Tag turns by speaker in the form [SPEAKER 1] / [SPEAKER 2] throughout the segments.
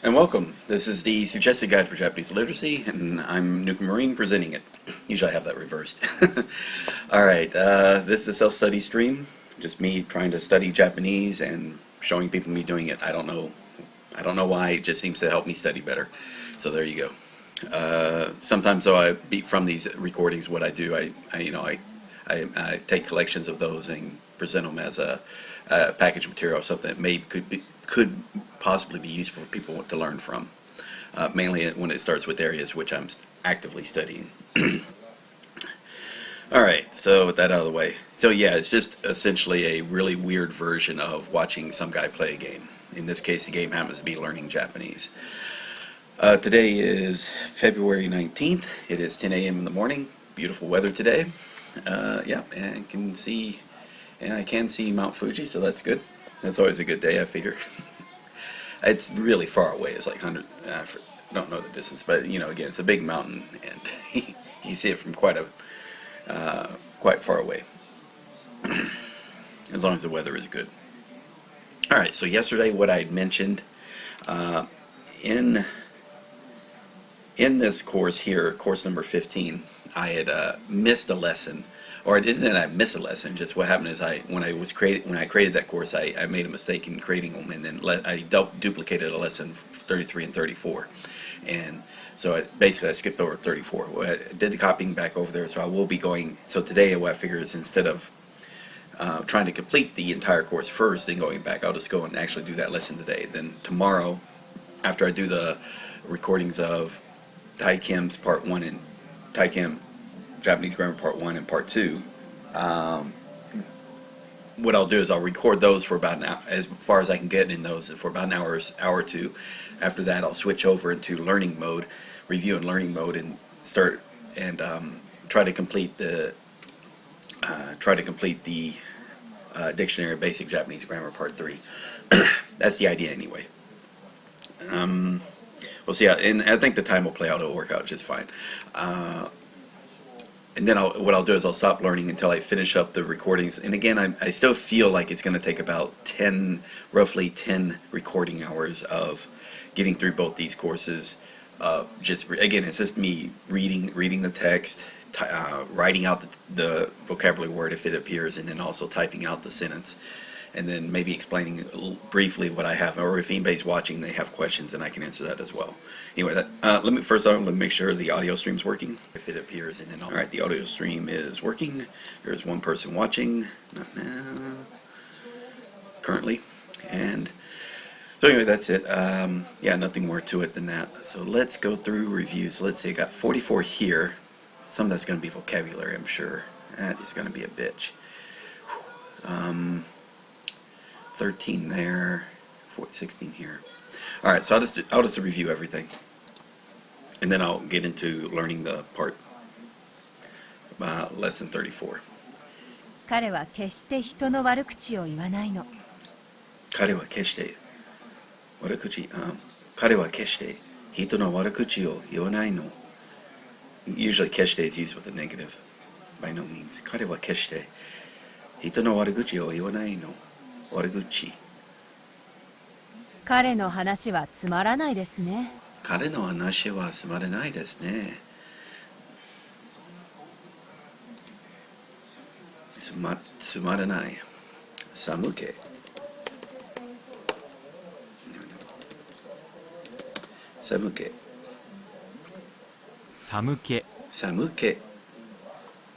[SPEAKER 1] And welcome. This is the Suggested Guide for Japanese Literacy, and I'm Nuka Marine presenting it. Usually I have that reversed. Alright, this is a self-study stream. Just me trying to study Japanese and showing people me doing it. I don't know why, it just seems to help me study better. So there you go. Sometimes though from these recordings, what I do, I take collections of those and present them as a package material, something that could possibly be useful for people to learn from. Mainly when it starts with areas which I'm actively studying. Alright, so with that out of the way. So yeah, it's just essentially a really weird version of watching some guy play a game. In this case, the game happens to be learning Japanese. Today is February 19th. It is 10 a.m. in the morning. Beautiful weather today. Yeah, and I can see Mount Fuji, so that's good. That's always a good day, I figure. It's really far away. It's like 100. I don't know the distance, but you know, again, it's a big mountain, and you see it from quite far away. As long as the weather is good. All right. So yesterday, what I had mentioned in this course here, course number 15, I had missed a lesson. Or didn't I miss a lesson? Just what happened is when I created that course, I made a mistake in creating them, and then I duplicated a lesson 33 and 34, and so basically I skipped over 34. I did the copying back over there, so I will be going. So today, what I figure is instead of trying to complete the entire course first and going back, I'll just go and actually do that lesson today. Then tomorrow, after I do the recordings of Taikim's Part 1 and Taikim Japanese Grammar Part 1 and Part 2, what I'll do is I'll record those for about an hour, as far as I can get in those, for about an hour or two. After that, I'll switch over into learning mode, review and learning mode, and start and try to complete the Dictionary of Basic Japanese Grammar Part 3. That's the idea anyway. We'll see how, and I think the time will play out. It'll work out just fine. And then what I'll do is I'll stop learning until I finish up the recordings. And again, I still feel like it's going to take about roughly 10 recording hours of getting through both these courses. Again, it's just me reading the text, writing out the vocabulary word if it appears, and then also typing out the sentence. And then maybe explaining briefly what I have, or if anybody's watching, they have questions, and I can answer that as well. Anyway, let me make sure the audio stream's working. If it appears, and then all right, the audio stream is working. There's one person watching, not now, currently, and so anyway, that's it. Yeah, nothing more to it than that. So let's go through reviews. Let's see, I got 44 here. Some of that's going to be vocabulary, I'm sure. That is going to be a bitch. 13 there, 16 here. All right, so I'll just review everything, and then I'll get into learning the part lesson 34.
[SPEAKER 2] 彼は決して人の悪口を言わないの。
[SPEAKER 1] 彼は決して彼は決して人の悪口を言わないの。Usually 決して is used with a negative. By no means. 彼は決して人の悪口を言わないの。悪口。
[SPEAKER 2] 彼の話はつまらないですね。
[SPEAKER 1] 彼の話はつまらないですね。つまらない。寒気。寒気。
[SPEAKER 3] 寒気。
[SPEAKER 1] 寒気。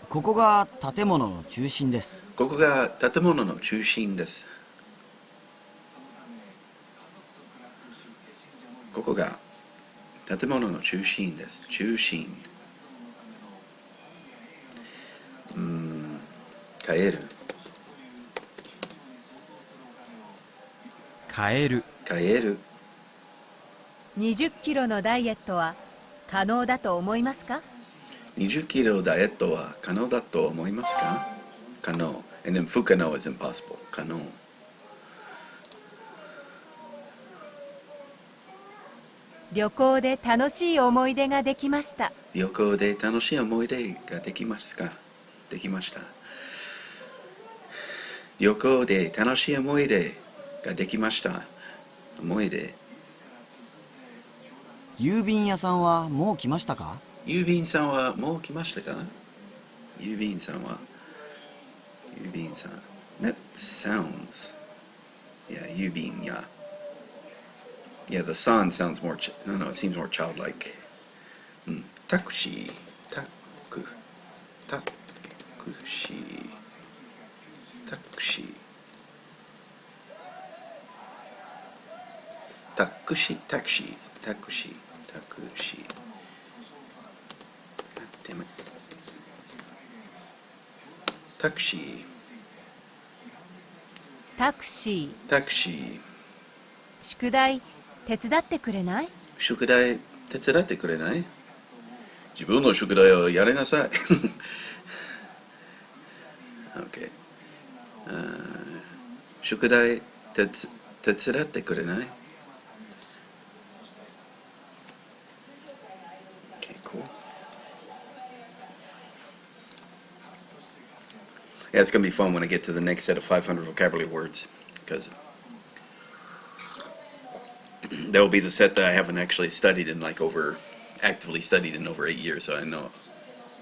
[SPEAKER 3] ここが建物の中心です。
[SPEAKER 1] ここが建物の中心です。ここが建物の中心です。中心。帰る。
[SPEAKER 3] 帰る。
[SPEAKER 1] 帰る。
[SPEAKER 2] 20キロのダイエットは可能だと思いますか
[SPEAKER 1] ？20キロダイエットは可能だと思いますか？可能。And then 不可能 is impossible. 可能。
[SPEAKER 2] 旅行で楽しい思い出ができました。
[SPEAKER 1] 旅行で楽しい思い出ができますか？できました。旅行で楽しい思い出ができました。思い出。
[SPEAKER 3] 郵便屋さんはもう来ましたか？
[SPEAKER 1] 郵便さんはもう来ましたか？郵便さんは郵便さん That sounds Yeah,郵便yeah. Yeah, the san sounds more no, it seems more childlike. タクシータクタクシータクシータクシータクシータクシータクシー God damn it. タクシー
[SPEAKER 2] タクシー。
[SPEAKER 1] タクシー
[SPEAKER 2] 宿題手伝ってくれない？
[SPEAKER 1] 宿題手伝ってくれない？自分の宿題をやれなさい。OK、宿題手伝ってくれない？ Okay, cool. Yeah, it's going to be fun when I get to the next set of 500 vocabulary words, because that will be the set that I haven't actually studied in actively studied in over 8 years, so I know.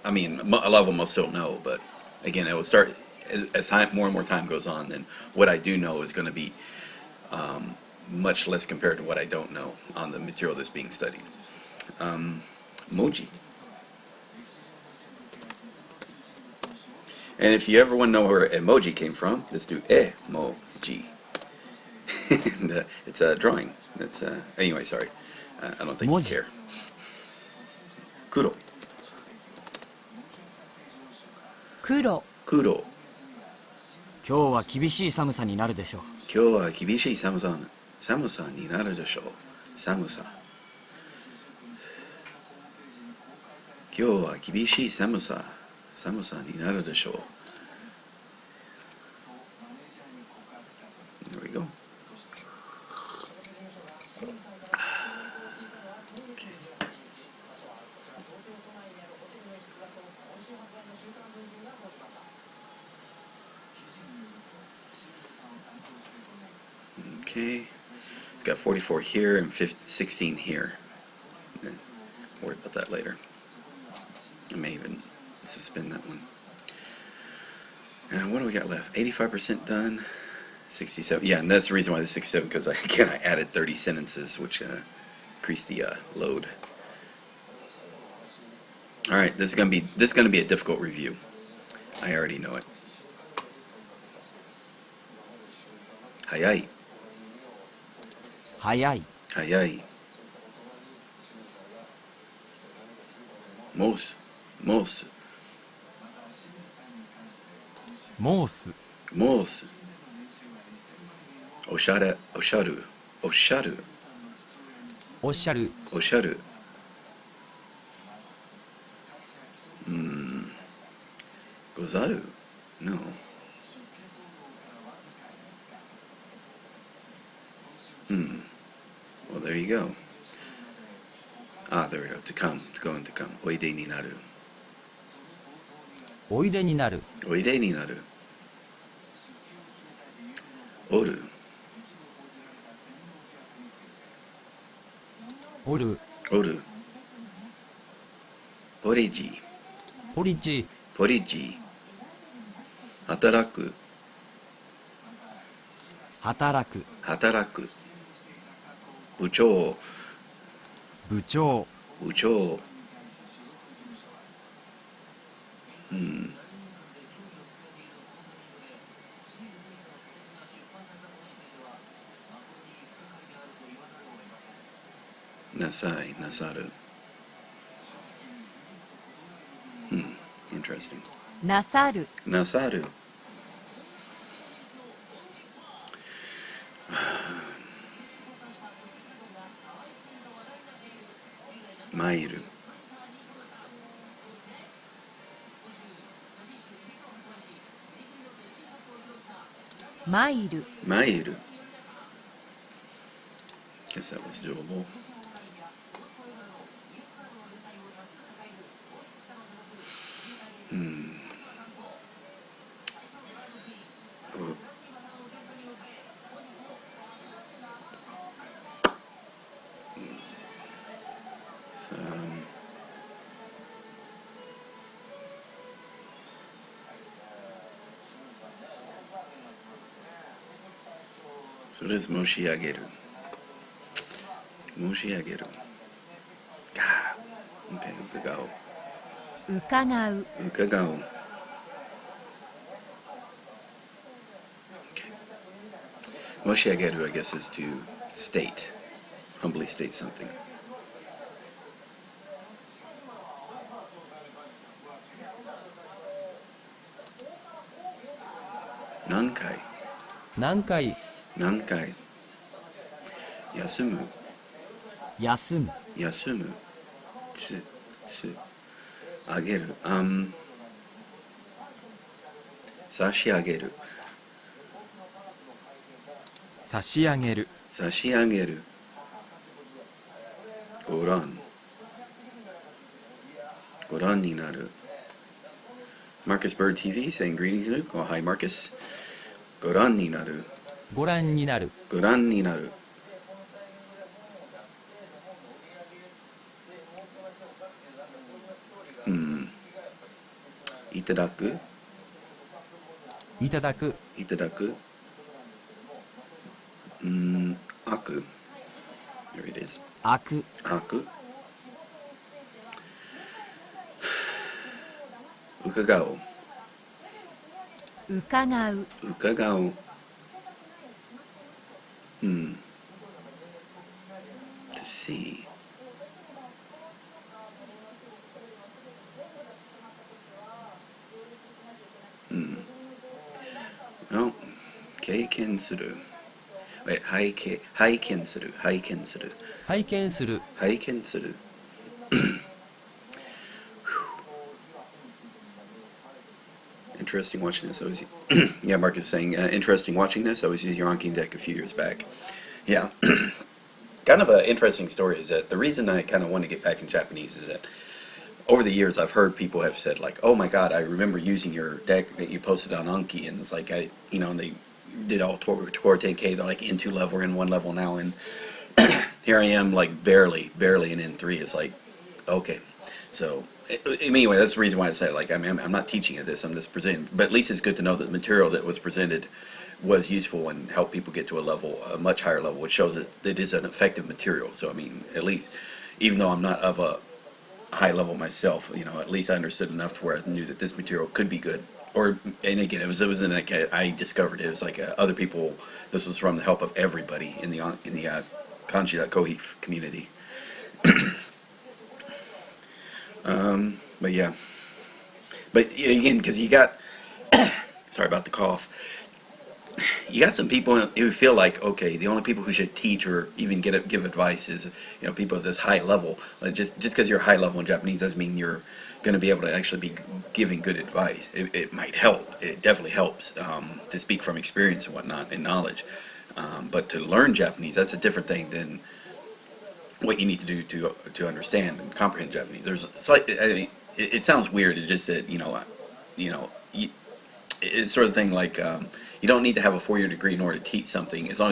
[SPEAKER 1] I mean, a lot of them I still know, but again, I will start as more and more time goes on. Then what I do know is going to be much less compared to what I don't know on the material that's being studied. Emoji. And if you ever want to know where emoji came from, let's do emoji. And it's a drawing. That's anyway. Sorry, I don't think you
[SPEAKER 3] Moji.
[SPEAKER 1] care. Kuro.
[SPEAKER 2] 黒。
[SPEAKER 1] Kuro.
[SPEAKER 3] 今日は厳しい寒さになるでしょう。
[SPEAKER 1] 今日は厳しい寒さになるでしょう。寒さ。今日は厳しい寒さになるでしょう。There we go. Okay. It's got 44 here and 16 here. Worry about that later. I may even suspend that one. And what do we got left? 85% done. 67. Yeah, and that's the reason why this 67, because I added 30 sentences, which increased the load. All right, this is gonna be a difficult review. I already know it. Hayai.
[SPEAKER 3] 早い。
[SPEAKER 1] Hayai. Mos.
[SPEAKER 4] モース
[SPEAKER 1] Mos. Osharu.
[SPEAKER 4] おっしゃる
[SPEAKER 1] Osharu. Gozaru? No. Well, there you go. Ah, there we go. To come. To go and to come. Oide ni naru.
[SPEAKER 4] おいでになる
[SPEAKER 1] Oide ni naru. Oru.
[SPEAKER 4] おる
[SPEAKER 1] Oru. Poriji.
[SPEAKER 4] ポリジ
[SPEAKER 1] Poriji. Hataraku.
[SPEAKER 3] 働く。
[SPEAKER 1] Hataraku. Buchou.
[SPEAKER 4] 部長
[SPEAKER 1] Buchou. Nasai, nasaru. Interesting.
[SPEAKER 2] なさる。
[SPEAKER 1] Nasaru. Mairu.
[SPEAKER 2] マイル。
[SPEAKER 1] Mairu. Guess that was doable. Go- So it is moshiageru. Moshiageru. Ah, okay, ukagao.
[SPEAKER 2] 伺う
[SPEAKER 1] Ukagao. Moshiageru, I guess, is to state, humbly state something. Nankai.
[SPEAKER 4] 何回
[SPEAKER 1] Nankai. Yasumu.
[SPEAKER 3] 休む
[SPEAKER 1] Yasumu. Tsu. Tsu. Ageru. Sashiageru.
[SPEAKER 4] 差し上げる
[SPEAKER 1] Sashiageru. Goran. Goran ni naru. Marcus Bird TV saying greetings, Luke. Oh, hi, Marcus. Goran ni naru.
[SPEAKER 4] ご覧になる
[SPEAKER 1] Goran ni naru. Itadaku.
[SPEAKER 4] いただく
[SPEAKER 1] Itadaku. Aku. There it is.
[SPEAKER 3] 開く
[SPEAKER 1] Aku. Ukagao.
[SPEAKER 2] 伺う
[SPEAKER 1] Ukagao. To see. Well, keiken suru. Wait, haiken suru. Haiken suru.
[SPEAKER 4] 拝見する
[SPEAKER 1] Haiken suru. Interesting watching this. I was, yeah, Mark is saying, interesting watching this. I was using your Anki deck a few years back. Yeah. Kind of an interesting story is that the reason I kind of want to get back in Japanese is that over the years I've heard people have said like, oh my god, I remember using your deck that you posted on Anki, and it's like and they did all Tor 10K, they're like in 2 level, we're in 1 level now, and here I am like barely in N3. It's like, okay. So anyway, that's the reason why I say like I'm not teaching it this, I'm just presenting, but at least it's good to know that the material that was presented was useful and helped people get to a much higher level, which shows that it is an effective material. So I mean, at least, even though I'm not of a high level myself, at least I understood enough to where I knew that this material could be good. And again, it was in like I discovered it was like other people. This was from the help of everybody in the Kanji.Kohi community. But yeah, but again, because you got sorry about the cough. You got some people who feel like, okay, the only people who should teach or even give advice is people at this high level. Just because you're high level in Japanese doesn't mean you're going to be able to actually be giving good advice. It might help. It definitely helps to speak from experience and whatnot and knowledge. But to learn Japanese, that's a different thing than what you need to do to understand and comprehend Japanese. There's it sounds weird. It's just that it's sort of thing like you don't need to have a 4-year degree in order to teach something, as long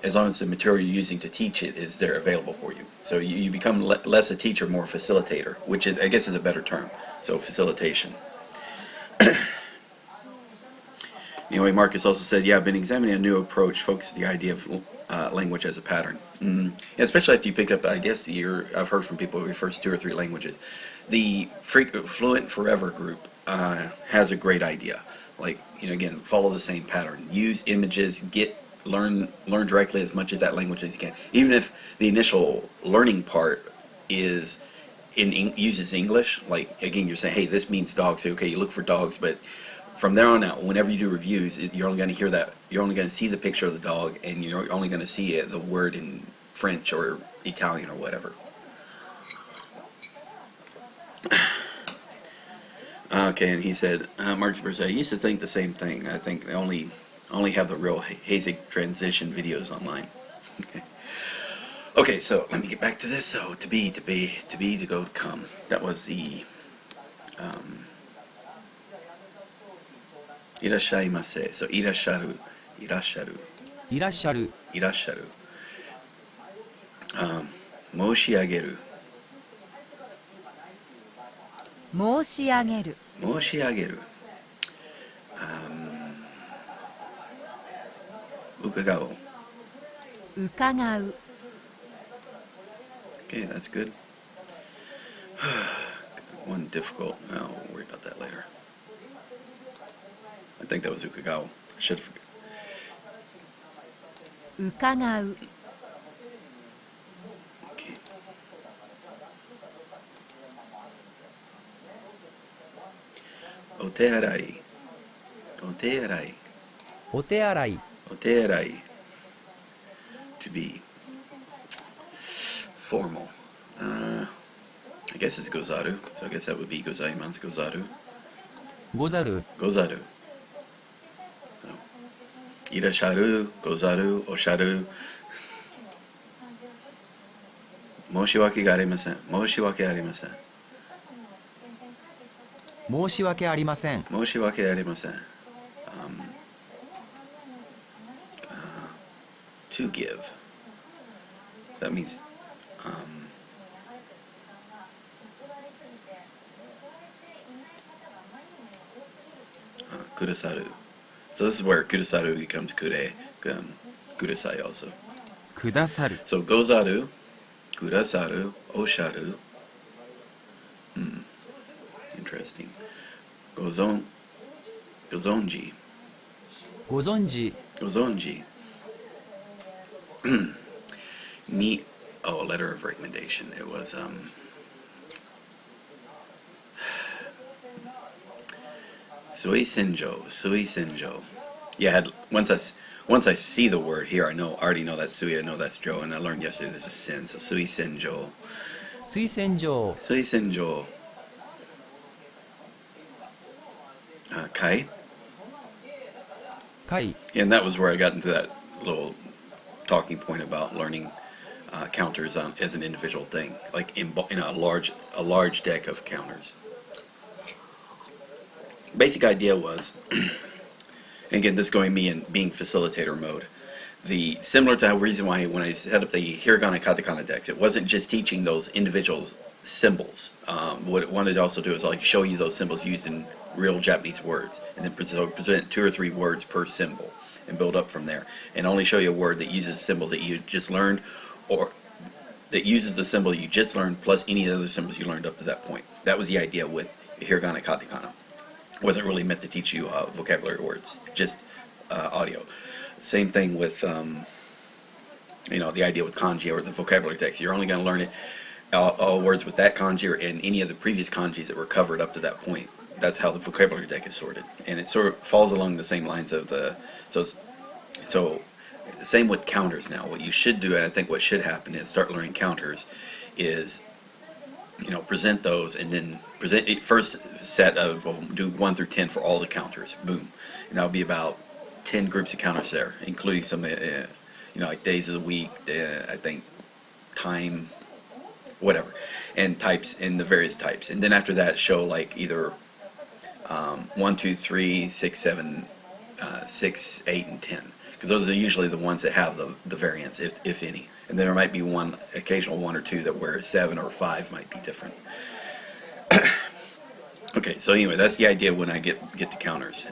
[SPEAKER 1] as the material you're using to teach it is there available for you. So you become less a teacher, more a facilitator, which is, I guess, is a better term. So facilitation. Anyway, Marcus also said, yeah, I've been examining a new approach, focusing the idea of language as a pattern. Especially after you pick up, I guess, I've heard from people who refers to 2 or 3 languages. The Fluent Forever group has a great idea. Like, again, follow the same pattern. Use images, learn directly as much as that language as you can. Even if the initial learning part uses English, like, again, you're saying, hey, this means dogs. So, okay, you look for dogs, but from there on out, whenever you do reviews, you're only going to hear that. You're only going to see the picture of the dog, and you're only going to see the word in French or Italian or whatever. Okay, and he said, Mark Bursa, I used to think the same thing. I think they only have the real hazy transition videos online. Okay, so let me get back to this. So to be, to go, to come. That was the irashaimase. So irasharu.
[SPEAKER 4] いらっしゃる
[SPEAKER 1] Moshiageru.
[SPEAKER 2] 申し上げる。
[SPEAKER 1] 申し上げる。伺う。
[SPEAKER 2] 伺う。
[SPEAKER 1] Okay, that's good. One difficult. No, we'll worry about that later. I think that was ukagao. I should have.
[SPEAKER 2] 伺う。
[SPEAKER 1] Okay. お手洗い。お手洗い。
[SPEAKER 4] お手洗い。
[SPEAKER 1] お手洗い。To be formal. I guess it's gozaru, so I guess that would be gozaimasu, gozaru.
[SPEAKER 4] ござる。
[SPEAKER 1] Gozaru. So, いらっしゃる、gozaru, おっしゃる。申し訳ありません。申し訳ありません。
[SPEAKER 4] 申し訳ありません。
[SPEAKER 1] 申し訳ありません。To give. That means kudasaru. So this is where kudasaru becomes kudasai also.
[SPEAKER 3] くださる。
[SPEAKER 1] So gozaru, kudasaru, osharu. Interesting. Gozonji.
[SPEAKER 4] ご存知。
[SPEAKER 1] Gozonji. Neat. Oh, a letter of recommendation. It was Sui Senjo. Yeah, once I see the word here, I already know that's Sui. I know that's Joe, and I learned yesterday this is Sen. So Sui Senjo.
[SPEAKER 4] 推薦状。
[SPEAKER 1] Sui Senjo. Kai.
[SPEAKER 4] 会。
[SPEAKER 1] And that was where I got into that little talking point about learning counters as an individual thing, like in a large deck of counters. Basic idea was, and again, this going me in being facilitator mode. The similar to the reason why when I set up the hiragana katakana decks, it wasn't just teaching those individual symbols. What it wanted to also do is like show you those symbols used in real Japanese words, and then present 2 or 3 words per symbol and build up from there, and only show you a word that uses a symbol that you just learned, or that uses the symbol you just learned plus any other symbols you learned up to that point. That was the idea with hiragana katakana. It wasn't really meant to teach you vocabulary words, just audio. Same thing with the idea with kanji or the vocabulary text. You're only going to learn it all words with that kanji or in any of the previous kanjis that were covered up to that point. That's how the vocabulary deck is sorted, and it sort of falls along the same lines of the so same with counters. Now what you should do, and I think what should happen is start learning counters is present those, and then present it first set of do 1 through 10 for all the counters, boom, and that'll be about 10 groups of counters there, including some like days of the week, I think time, whatever, and types in the various types, and then after that show like either 1, 2, 3, 6, 7, 6, 8, and 10, because those are usually the ones that have the variants, if any, and there might be one occasional 1 or 2 that where 7 or 5 might be different. Okay, so anyway, that's the idea when I get to counters.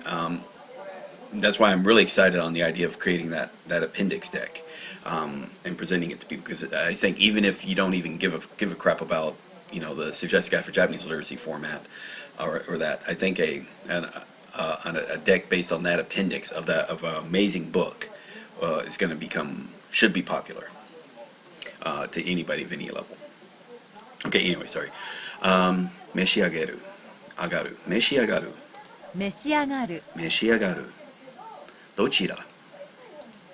[SPEAKER 1] That's why I'm really excited on the idea of creating that appendix deck and presenting it to people, because I think even if you don't even give a crap about the suggested guide for Japanese literacy format or that, I think a deck based on that appendix of an amazing book is going to should be popular to anybody of any level. Okay, anyway, sorry. Meshiagaru, agaru, meshiagaru,
[SPEAKER 2] 召し上がる。
[SPEAKER 1] meshiagaru. Dochira.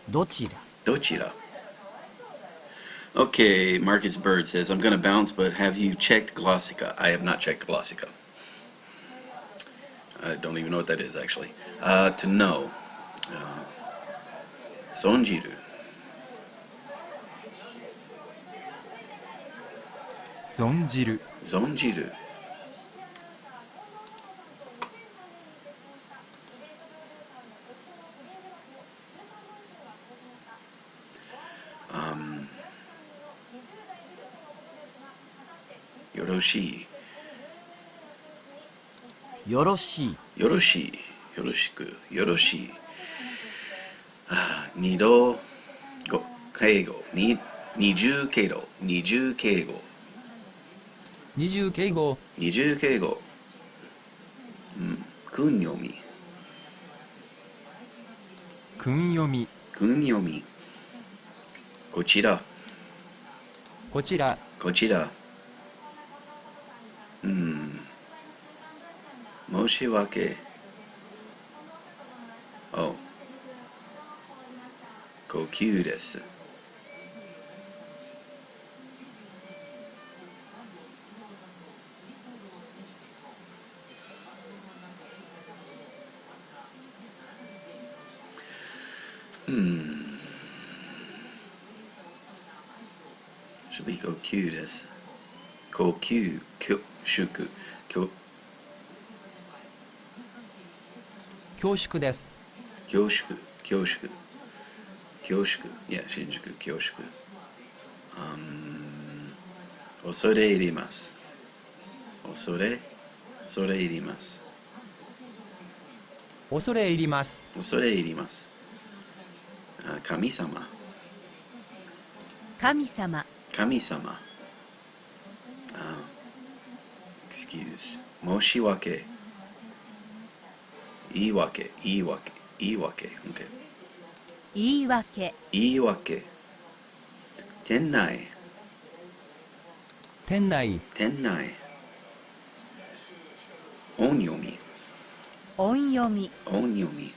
[SPEAKER 3] どちら。
[SPEAKER 1] Dochira. Okay, Marcus Bird says, I'm going to bounce, but have you checked Glossica? I have not checked Glossica. I don't even know what that is, actually. To know. Sonjiru.
[SPEAKER 3] 存じる。
[SPEAKER 1] Zonjiru. Yoroshi.
[SPEAKER 3] よろしい。
[SPEAKER 1] よろしい。よろしく。よろしい。二度敬語。二重敬語。二重敬語。
[SPEAKER 4] 二重敬語。
[SPEAKER 1] 二重敬語。訓読み。
[SPEAKER 5] 訓読み。
[SPEAKER 1] 訓読み。こちら。
[SPEAKER 4] こちら。
[SPEAKER 1] こちら。申し訳。呼吸です。should be 呼吸です。呼吸、恐
[SPEAKER 4] 縮です。
[SPEAKER 1] 恐縮、恐縮、恐縮、いや、新宿、恐縮。恐れ入ります。恐れ入ります。
[SPEAKER 4] 恐れ入ります。
[SPEAKER 1] 恐れ入ります。神様。
[SPEAKER 2] 神様。
[SPEAKER 1] 神様。excuse。申し訳。言い訳。言い訳。言い訳。OK。
[SPEAKER 2] 言い訳。
[SPEAKER 1] 言い訳。店内。
[SPEAKER 4] 店内。
[SPEAKER 1] 店内。音読み。
[SPEAKER 2] 音読み。
[SPEAKER 1] 音読み。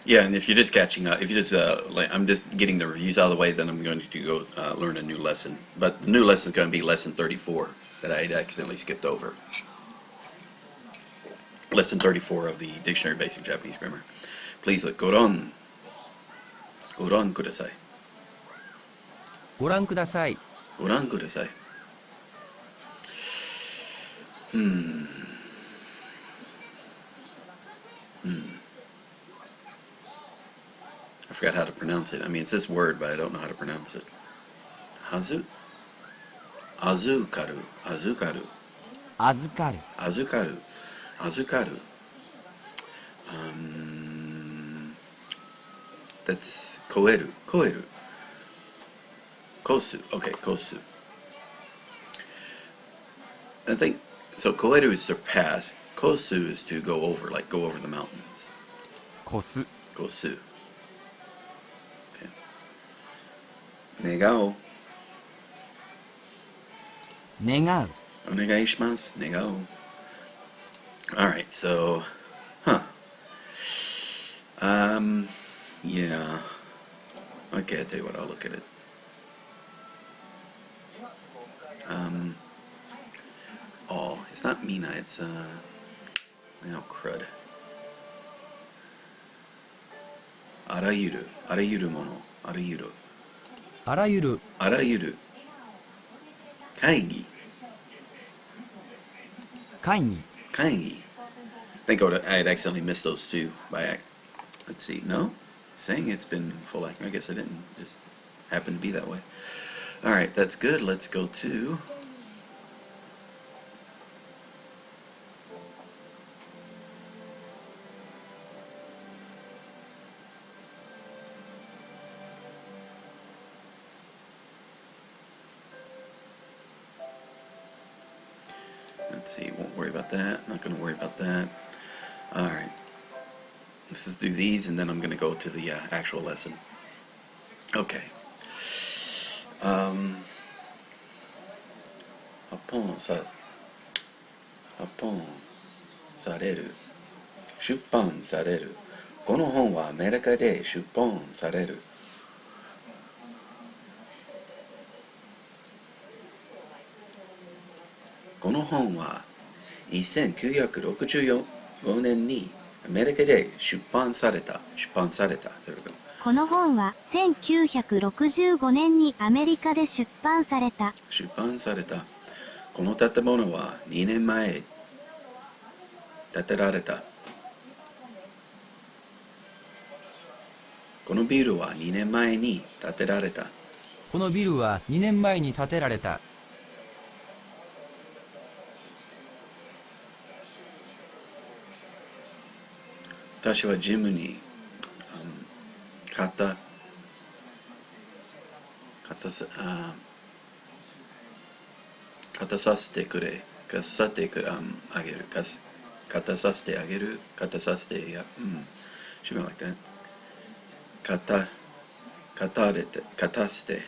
[SPEAKER 1] Yeah, and if you're just catching up, if you just like, I'm just getting the reviews out of the way, then I'm going to go learn a new lesson. But the new lesson is going to be lesson 34 that I accidentally skipped over. Lesson 34 of the Dictionary Basic Japanese Grammar. Please look. ご覧ください。
[SPEAKER 4] ご覧ください。
[SPEAKER 1] ご覧ください。I forgot how to pronounce it. I mean, it's this word, but I don't know how to pronounce it. Azukaru.
[SPEAKER 3] 預かる。
[SPEAKER 1] 預かる。預かる。That's 超える。超える。kosu. Okay, kosu. I think, so koeru is surpass. Kosu is to go over, like go over the mountains.
[SPEAKER 5] 越す。
[SPEAKER 1] kosu. Okay. Negao.
[SPEAKER 3] 願う。
[SPEAKER 1] Onegaishimasu. Negao. Alright, so, yeah. Okay, I'll tell you what, I'll look at it. Oh, it's not Mina, it's, crud. あらゆるもの、あらゆる。
[SPEAKER 4] あらゆる。
[SPEAKER 1] あらゆる。会議。
[SPEAKER 3] 会議。
[SPEAKER 1] 会議。I think I had accidentally missed those two by let's see, no? Saying it's been full, I guess I didn't, just happened to be that way. Alright, that's good, let's go to... Let's see, won't worry about that, not going to worry about that. Alright, let's just do these and then I'm going to go to the actual lesson. Okay. 発本される。出版される。この本はアメリカで出版される。この本は1965年にアメリカで出版された。
[SPEAKER 6] この本は1965年にアメリカで出版された。
[SPEAKER 1] この建物は2年前建てられた。このビルは2年前に建てられた。
[SPEAKER 4] このビルは2年前に建てられた。
[SPEAKER 1] 私はジムに、肩させてくれ、かさてくあげる、肩させてあげる、肩させてsomething like that. 肩せて。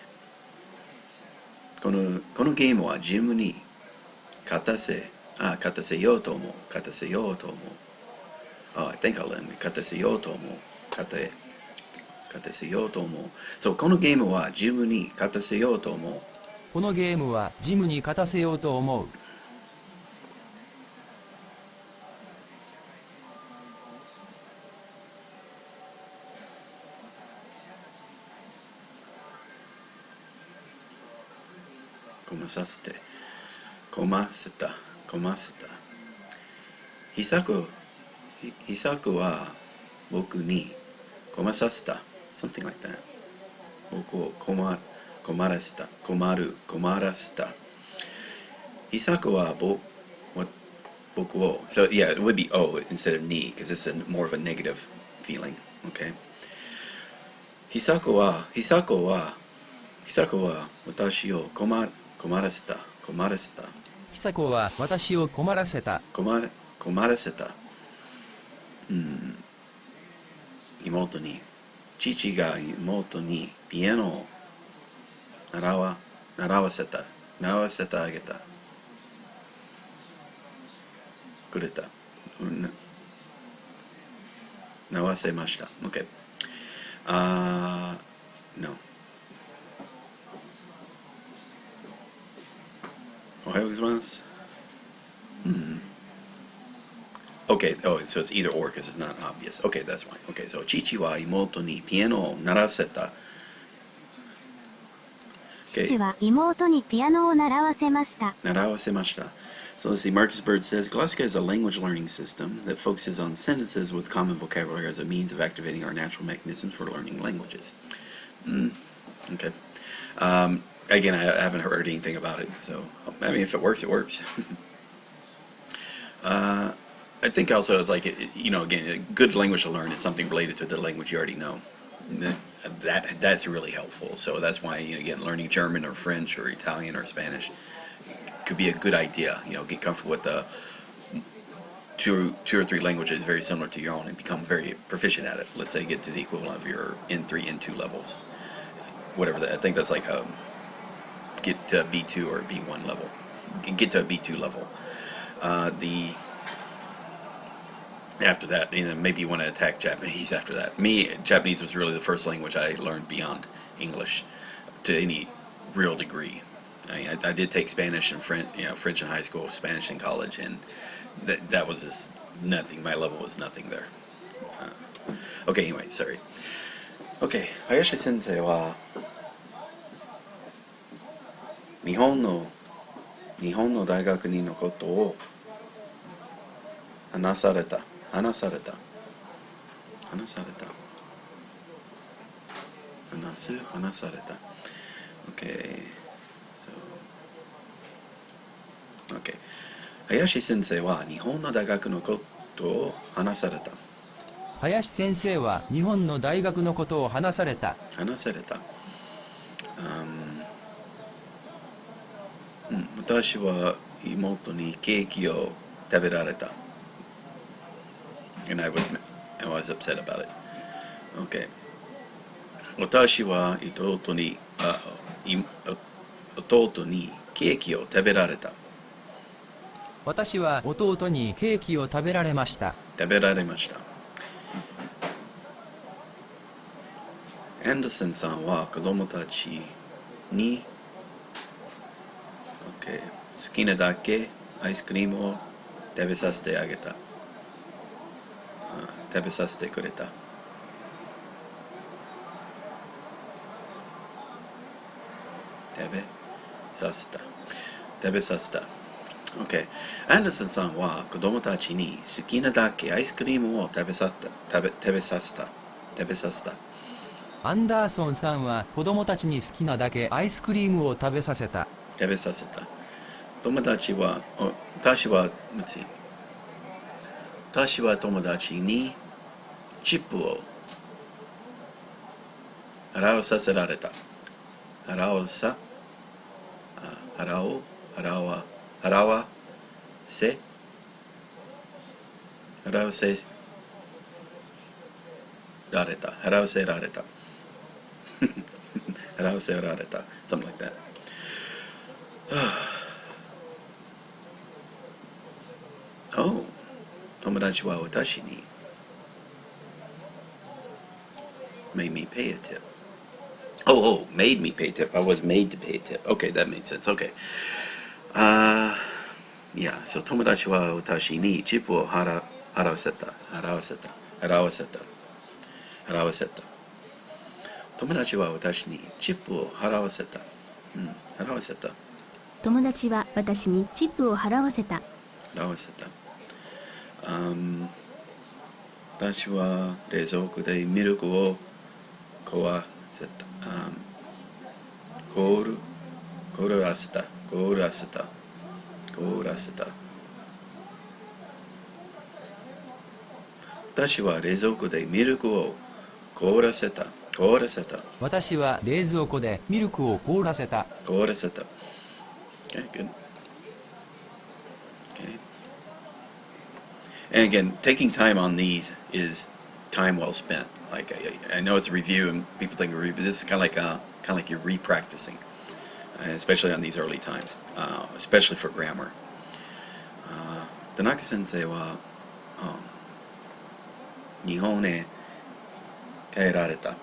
[SPEAKER 1] このゲームはジムに勝たせようと思う。I think I'll let me 勝たせようと思う。勝たせようと思う。そう、このゲームはジムに勝たせようと思う。
[SPEAKER 4] このゲームはジムに勝たせようと思う。
[SPEAKER 1] こませた。ひさこは僕にこまさせた。something like that. 僕を困らせた。ひさこは僕を so yeah, it would be O instead of ni because it's more of a negative feeling. Okay. ひさこは私を困らせた。
[SPEAKER 4] 久子は私を困らせた。
[SPEAKER 1] 父が妹にピアノを習わせてあげた。くれた。習わせました。OK。No。おはようございます。Okay, oh, so it's either or because it's not obvious. Okay, that's fine. Okay, so 父は妹にピアノを習わせた。
[SPEAKER 6] 父は妹にピアノを習わせました。
[SPEAKER 1] So let's see, Marcus Bird says, Glasgow is a language learning system that focuses on sentences with common vocabulary as a means of activating our natural mechanisms for learning languages. Okay. Again, I haven't heard anything about it, so I mean, if it works, it works. I think also it's like, again, a good language to learn is something related to the language you already know. That's really helpful. So that's why, again, learning German or French or Italian or Spanish could be a good idea. Get comfortable with the two or three languages very similar to your own and become very proficient at it. Let's say get to the equivalent of your N3, N2 levels. Whatever that, I think that's like get to a B2 or B1 level. Get to a B2 level. After that, maybe you want to attack Japanese after that. Japanese was really the first language I learned beyond English to any real degree. I did take Spanish and French in high school, Spanish in college, and that was just nothing. My level was nothing there. Okay, anyway, sorry. Okay, Hayashi Sensei wa 日本の大学にのことを話された。Okay. Okay. 林先生は日本の大学のことを話された。
[SPEAKER 4] 林先生は日本の大学のことを話された。
[SPEAKER 1] 私は妹にケーキを食べられた。And I was upset about it. Okay. 私は弟にケーキを食べられた。
[SPEAKER 4] 私は弟にケーキを食べられました。
[SPEAKER 1] アンダーソンさんは子供たちに、好きなだけアイスクリームを食べさせてあげた。食べさせてくれた。食べさせた。Okay. アンダーソンさんは子供たちに好きなだけアイスクリームを食べさせた。
[SPEAKER 4] アンダーソンさんは子供たちに好きなだけアイスクリームを食べさせた。
[SPEAKER 1] 食べさせた。友達は、私は、私は友達にチップを払わさせられた。払わさ、払おう、払わせ、払わせられた。払わせられた。払わせられた。Something like that. お友達は私に made me pay a tip. Made me pay a tip. I was made to pay a tip. Okay, that made sense. Okay. Yeah, so 友達は私にチップを払わせた。友達は私にチップを払わせた。払わせた。
[SPEAKER 6] 友達は私にチップを払わせた。
[SPEAKER 1] 払わせた。私は冷蔵庫でミルクを壊せた。凍らせた。私は冷蔵庫でミルクを凍らせた。
[SPEAKER 4] 私は冷蔵庫でミルクを凍らせた。
[SPEAKER 1] Okay, good. Okay. And again, taking time on these is time well spent. Like I know it's a review, and people think a review, but this is kind of like you're re-practicing, especially on these early times, especially for grammar. Tanaka Sensei wa 日本へ帰られた。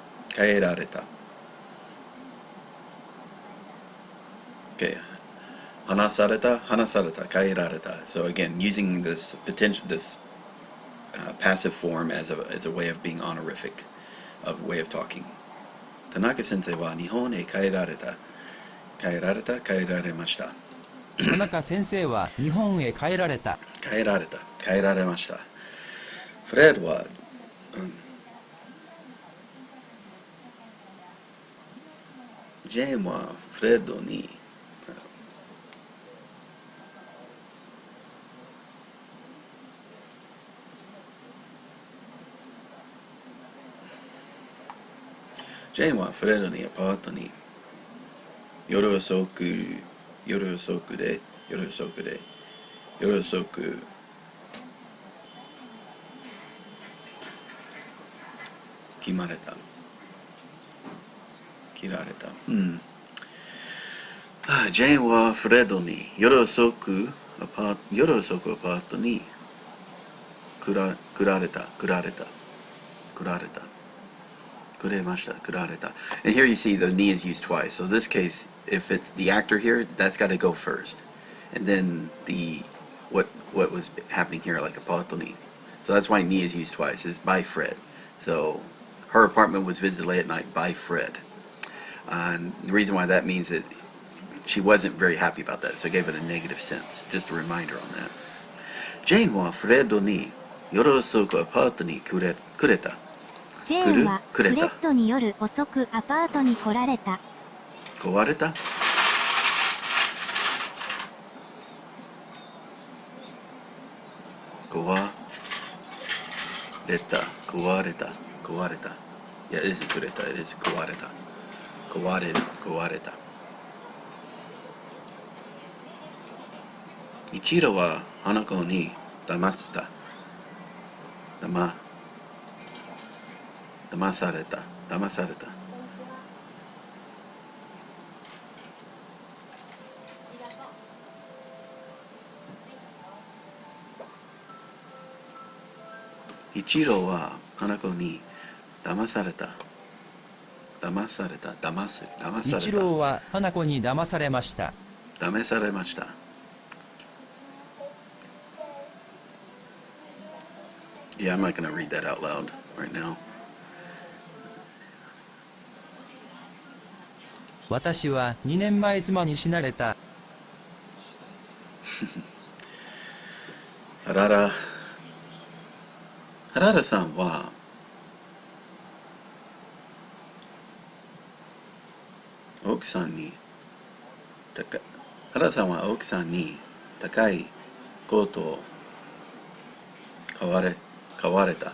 [SPEAKER 1] Okay. 話された、帰られた. So again, using this passive form as a way of being honorific, a way of talking. Tanaka Sensei wa 日本へ帰られました。
[SPEAKER 4] 田中先生は日本へ帰られた。
[SPEAKER 1] 帰られました。フレッドは、ジェーンはフレッドにアパートに夜遅く切られた。ジェーンはフレッドに夜遅くアパートにくられた。And here you see the ni is used twice. So this case, if it's the actor here, that's got to go first. And then what was happening here, like apato ni. So that's why ni is used twice, is by Fred. So her apartment was visited late at night by Fred. And the reason why that means that she wasn't very happy about that, so I gave it a negative sense. Just a reminder on that. Jane wa Fred ni yorosoku apato ni kureta.
[SPEAKER 6] ジェーンはフレッドに夜遅くアパートに来られた。
[SPEAKER 1] 壊れた。Yeah, it isn't くれた. It is 壊れた. 壊れた. 一郎は花子に騙された。一郎は花子に騙された。
[SPEAKER 4] 一郎は花子に騙されました。
[SPEAKER 1] Yeah, I'm not going to read that out loud right now.
[SPEAKER 4] 私は2年前妻に死なれた。
[SPEAKER 1] 原田さんは奥さんに高い原田さんは奥さんに高いコートを買われた。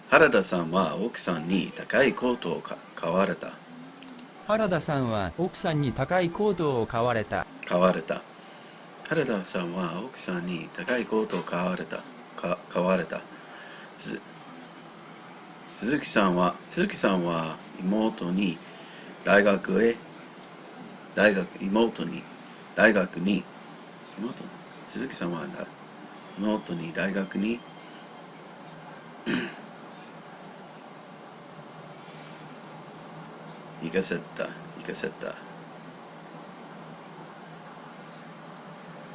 [SPEAKER 1] 原田さんは奥さんに高いコートを買われた。
[SPEAKER 4] 原田さんは奥さんに高いコートを買われた。
[SPEAKER 1] 原田さんは奥さんに高いコートを買われた。鈴木さんは妹に大学に鈴木さんは妹に大学に行かせた。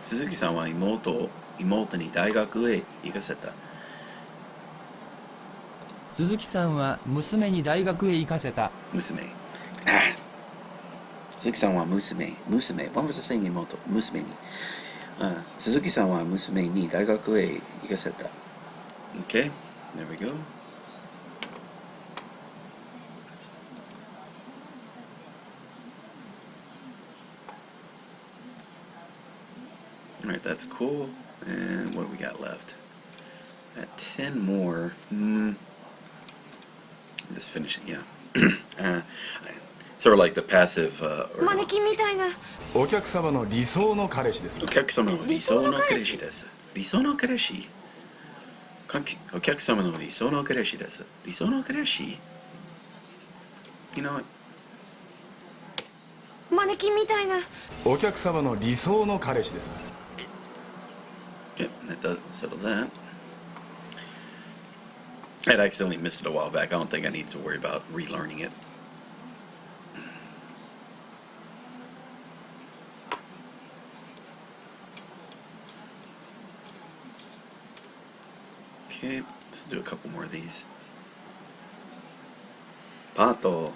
[SPEAKER 1] 鈴木さんは妹に大学へ行かせた。
[SPEAKER 4] 鈴木さんは娘に大学へ行かせた。
[SPEAKER 1] 娘。鈴木さんは娘。What was I saying? 妹。娘に。鈴木さんは娘に大学へ行かせた。Okay, there we go. Alright, that's cool. And what do we got left? Got 10 more. Just finish it, yeah. Sort of like the passive,
[SPEAKER 2] マネキンみたいな。
[SPEAKER 7] お客様の理想の彼氏です。
[SPEAKER 1] お客様の理想の彼氏です。理想の彼氏？お客様の理想の彼氏です。理想の彼氏？ You know what?
[SPEAKER 2] マネキンみたいな。
[SPEAKER 7] お客様の理想の彼氏です。
[SPEAKER 1] Yep, that does settle that. I'd accidentally missed it a while back. I don't think I needed to worry about relearning it. Okay, let's do a couple more of these. パート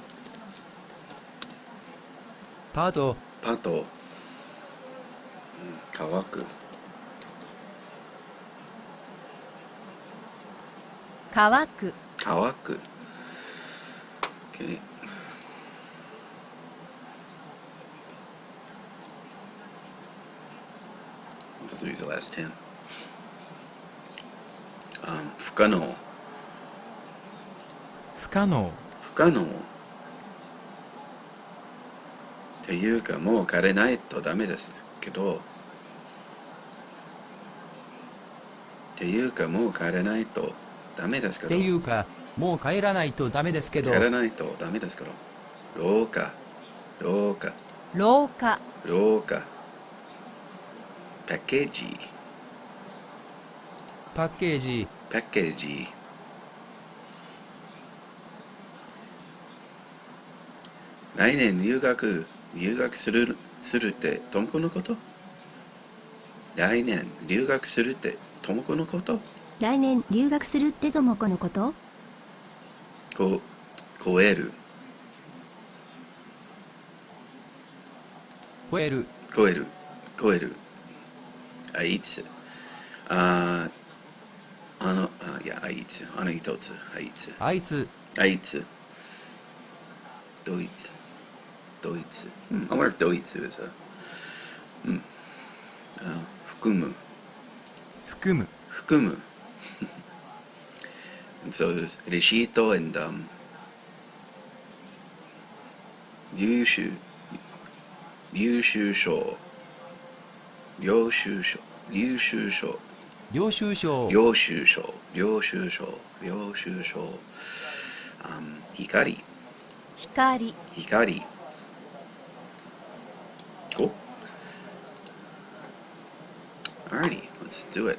[SPEAKER 1] 乾く
[SPEAKER 2] 乾く。
[SPEAKER 1] Okay. Let's do the last 10. 不可能っていうかもう枯れないとダメですけどやらないとダメですけど廊下パッケージ来年入学するってともこのこと来年留学するってともこのこと超えるあいついやあいつ一つあいつドイツI wonder if ドイツ is a 含むSo there's レシート and 領収書光 Cool. Alrighty, let's do it.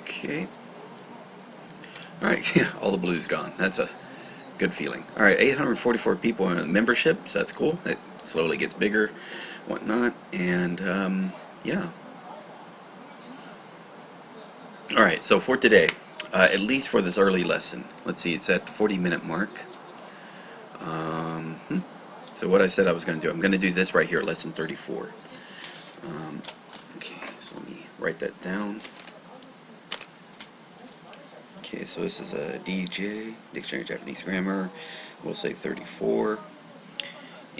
[SPEAKER 1] Okay. Alright, yeah, all the blue's gone. That's a Good feeling. All right, 844 people in membership, so that's cool. It slowly gets bigger, whatnot, and yeah. All right, so for today, at least for this early lesson, let's see, it's at 40-minute mark. So what I said I was going to do, I'm going to do this right here, lesson 34. Okay, so let me write that down. Okay, so this is a DJ, Dictionary of Japanese Grammar. We'll say 34.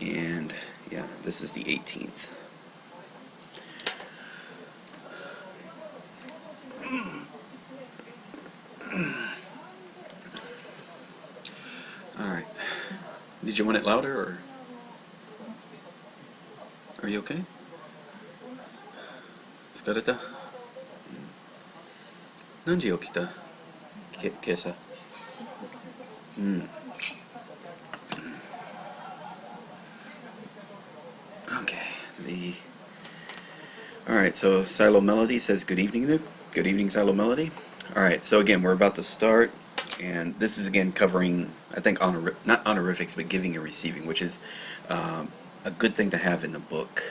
[SPEAKER 1] And yeah, this is the 18th. Alright. Did you want it louder, or are you okay? Skareta? Nanji okita? Kesa? Okay, alright, so Silo Melody says good evening, Nuke. Good evening, Silo Melody. Alright, so again, we're about to start, and this is again covering, I think, not honorifics, but giving and receiving, which is a good thing to have in the book.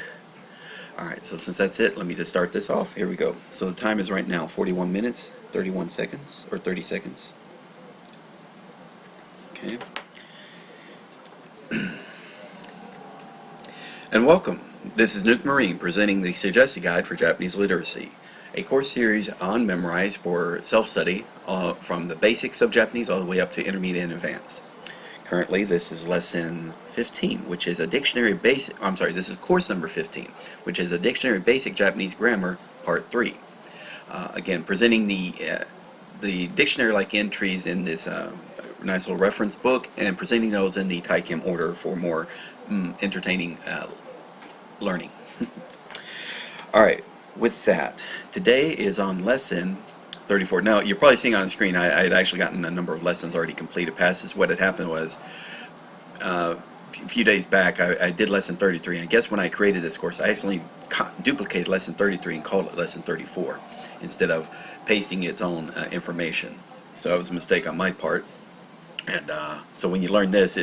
[SPEAKER 1] Alright, so since that's it, let me just start this off. Here we go. So the time is right now 41 minutes, 31 seconds, or 30 seconds. Okay. And welcome. This is Nuke Marine presenting the Suggested Guide for Japanese Literacy, a course series on memorize for self-study from the basics of Japanese all the way up to intermediate and advanced. Currently, this is lesson 15, which is a dictionary basic. I'm sorry, this is course number 15, which is a dictionary basic Japanese grammar, part 3. Again, presenting the dictionary-like entries in this nice little reference book, and presenting those in the Taikim order for more entertaining learning. Alright, with that, today is on lesson 34. Now, you're probably seeing on the screen, I had actually gotten a number of lessons already completed past this. What had happened was, a few days back, I did lesson 33, and I guess when I created this course, I accidentally duplicated lesson 33 and called it lesson 34, instead of pasting its own information. So it was a mistake on my part. And so when you learn this,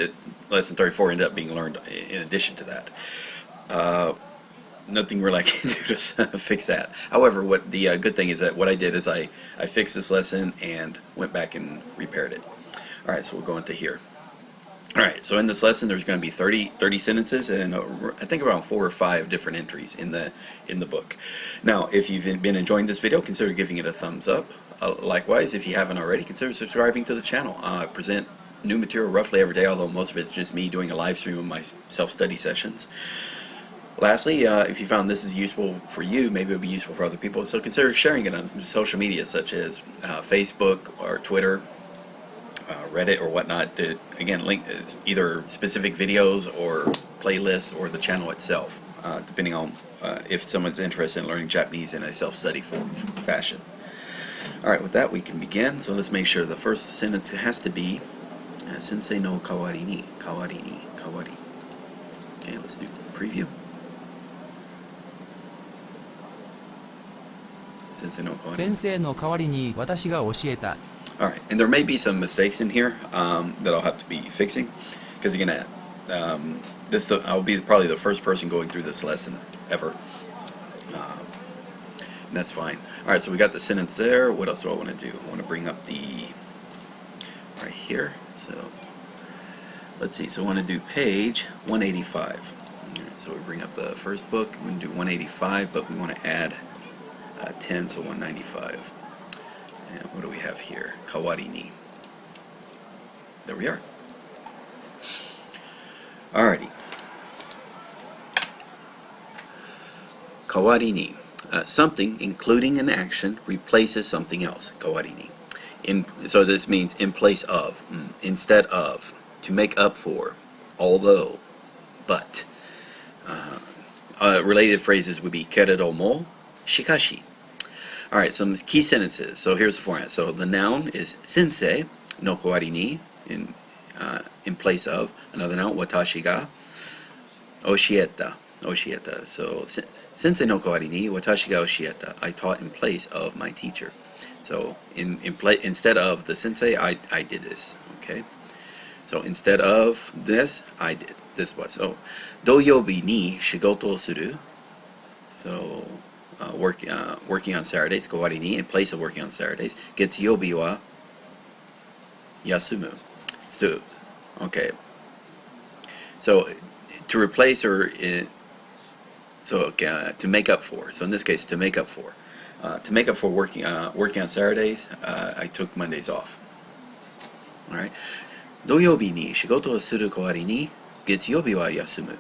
[SPEAKER 1] lesson 34 ended up being learned in addition to that. Nothing really I can do to fix that. However, what the good thing is that what I did is I fixed this lesson and went back and repaired it. Alright, so we'll go into here. Alright, so in this lesson there's going to be 30 sentences and I think around 4 or 5 different entries in the book. Now, if you've been enjoying this video, consider giving it a thumbs up. Likewise, if you haven't already, consider subscribing to the channel. I present new material roughly every day, although most of it's just me doing a live stream of my self-study sessions. Lastly, if you found this is useful for you, maybe it would be useful for other people, so consider sharing it on social media such as Facebook or Twitter, Reddit or whatnot. To, again, link either specific videos or playlists or the channel itself, depending on if someone's interested in learning Japanese in a self-study fashion. Alright, with that we can begin. So let's make sure the first sentence has to be Sensei no kawari ni, kawari ni, kawari. Okay, let's do preview. Sensei no kawari.
[SPEAKER 4] 先生の代わりに私が教えた。
[SPEAKER 1] Alright, and there may be some mistakes in here that I'll have to be fixing, because again, I'll be probably the first person going through this lesson ever. That's fine. Alright, so we got the sentence there. What else do I want to do? I want to bring up the right here. So let's see. So I want to do page 185. Alright, so we bring up the first book. We're going to do 185, but we want to add 10, so 195. And what do we have here? Kawari ni. There we are. Alrighty. Kawari ni. Something, including an action, replaces something else. Kawari ni. So this means in place of, instead of, to make up for, although, but. Related phrases would be keredo mo, shikashi. Alright, some key sentences. So here's the format. So the noun is sensei no kawari ni, in place of. Another noun, watashi ga oshieta. Oshieta. So sensei no kawari ni watashi ga oshieta. I taught in place of my teacher. So instead of the sensei, I did this. Okay. So instead of this, I did. This was. So, 土曜日に仕事をする. So, working on Saturdays, 代わりに in place of working on Saturdays. 月曜日は休む. So, okay. So, to replace or to make up for. So in this case, to make up for. To make up for working on Saturdays, I took Mondays off. All right. 土曜日に仕事をする代わりに月曜日は休む.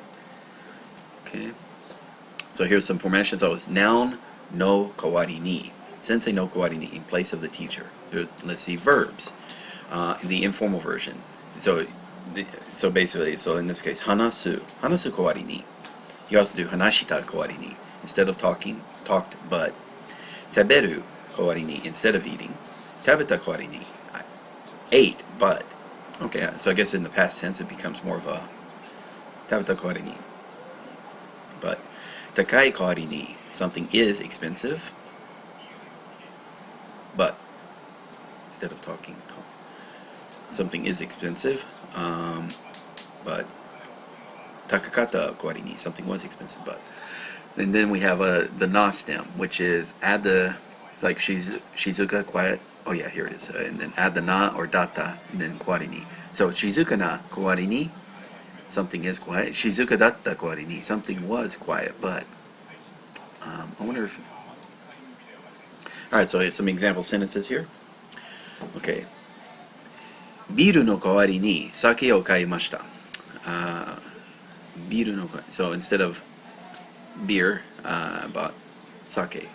[SPEAKER 1] Okay. So here's some formation. So it's noun no kawari ni. Sensei no kawari ni in place of the teacher. Let's see verbs. The informal version. So basically, so in this case, hanasu kawari ni. You also do hanashita kawari ni. Instead of talking, talked but. Taberu kawari ni. Instead of eating. Tabeta kawari ni. I ate but. Okay, so I guess in the past tense it becomes more of a tabeta kawari ni. But takai kawari ni. Something is expensive, but instead of talking, something is expensive, but takakata kawari ni. Something was expensive, but. And then we have the na stem, which is add the, it's like shizuka, quiet. Oh yeah, here it is. And then add the na or data, and then kawari ni. So shizuka na kawari ni, something is quiet. Shizuka datta kawari ni, something was quiet, but. I wonder if. Alright, so here's some example sentences here. Okay. Biru no kawari ni sake o kaimashita. Biru no kawari. So instead of beer, I bought sake.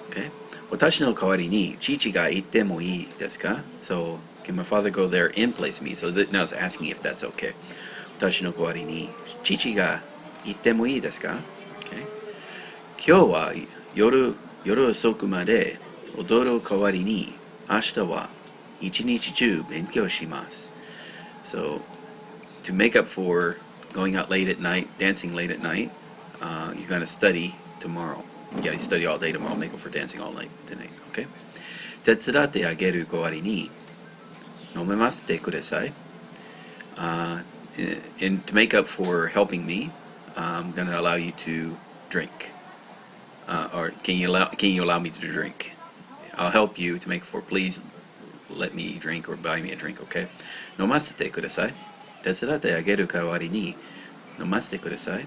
[SPEAKER 1] Okay. Watashi no kawari ni chichi ga itte mo ii desu ka? So, can my father go there in place of me? So now it's asking if that's okay. Watashi no kawari ni chichi ga itte mo ii desu ka? Okay. 今日は夜遅くまで踊る代わりに明日は一日中勉強します. So, to make up for going out late at night, dancing late at night, you're going to study tomorrow. You got to study all day tomorrow, make up for dancing all night tonight, okay? 手伝ってあげる代わりに飲めますってください. And to make up for helping me, I'm going to allow you to drink. Or can you allow me to drink? I'll help you to make for. Please let me drink or buy me a drink, okay? 飲ませてください. 手伝ってあげる代わりに飲ませてください.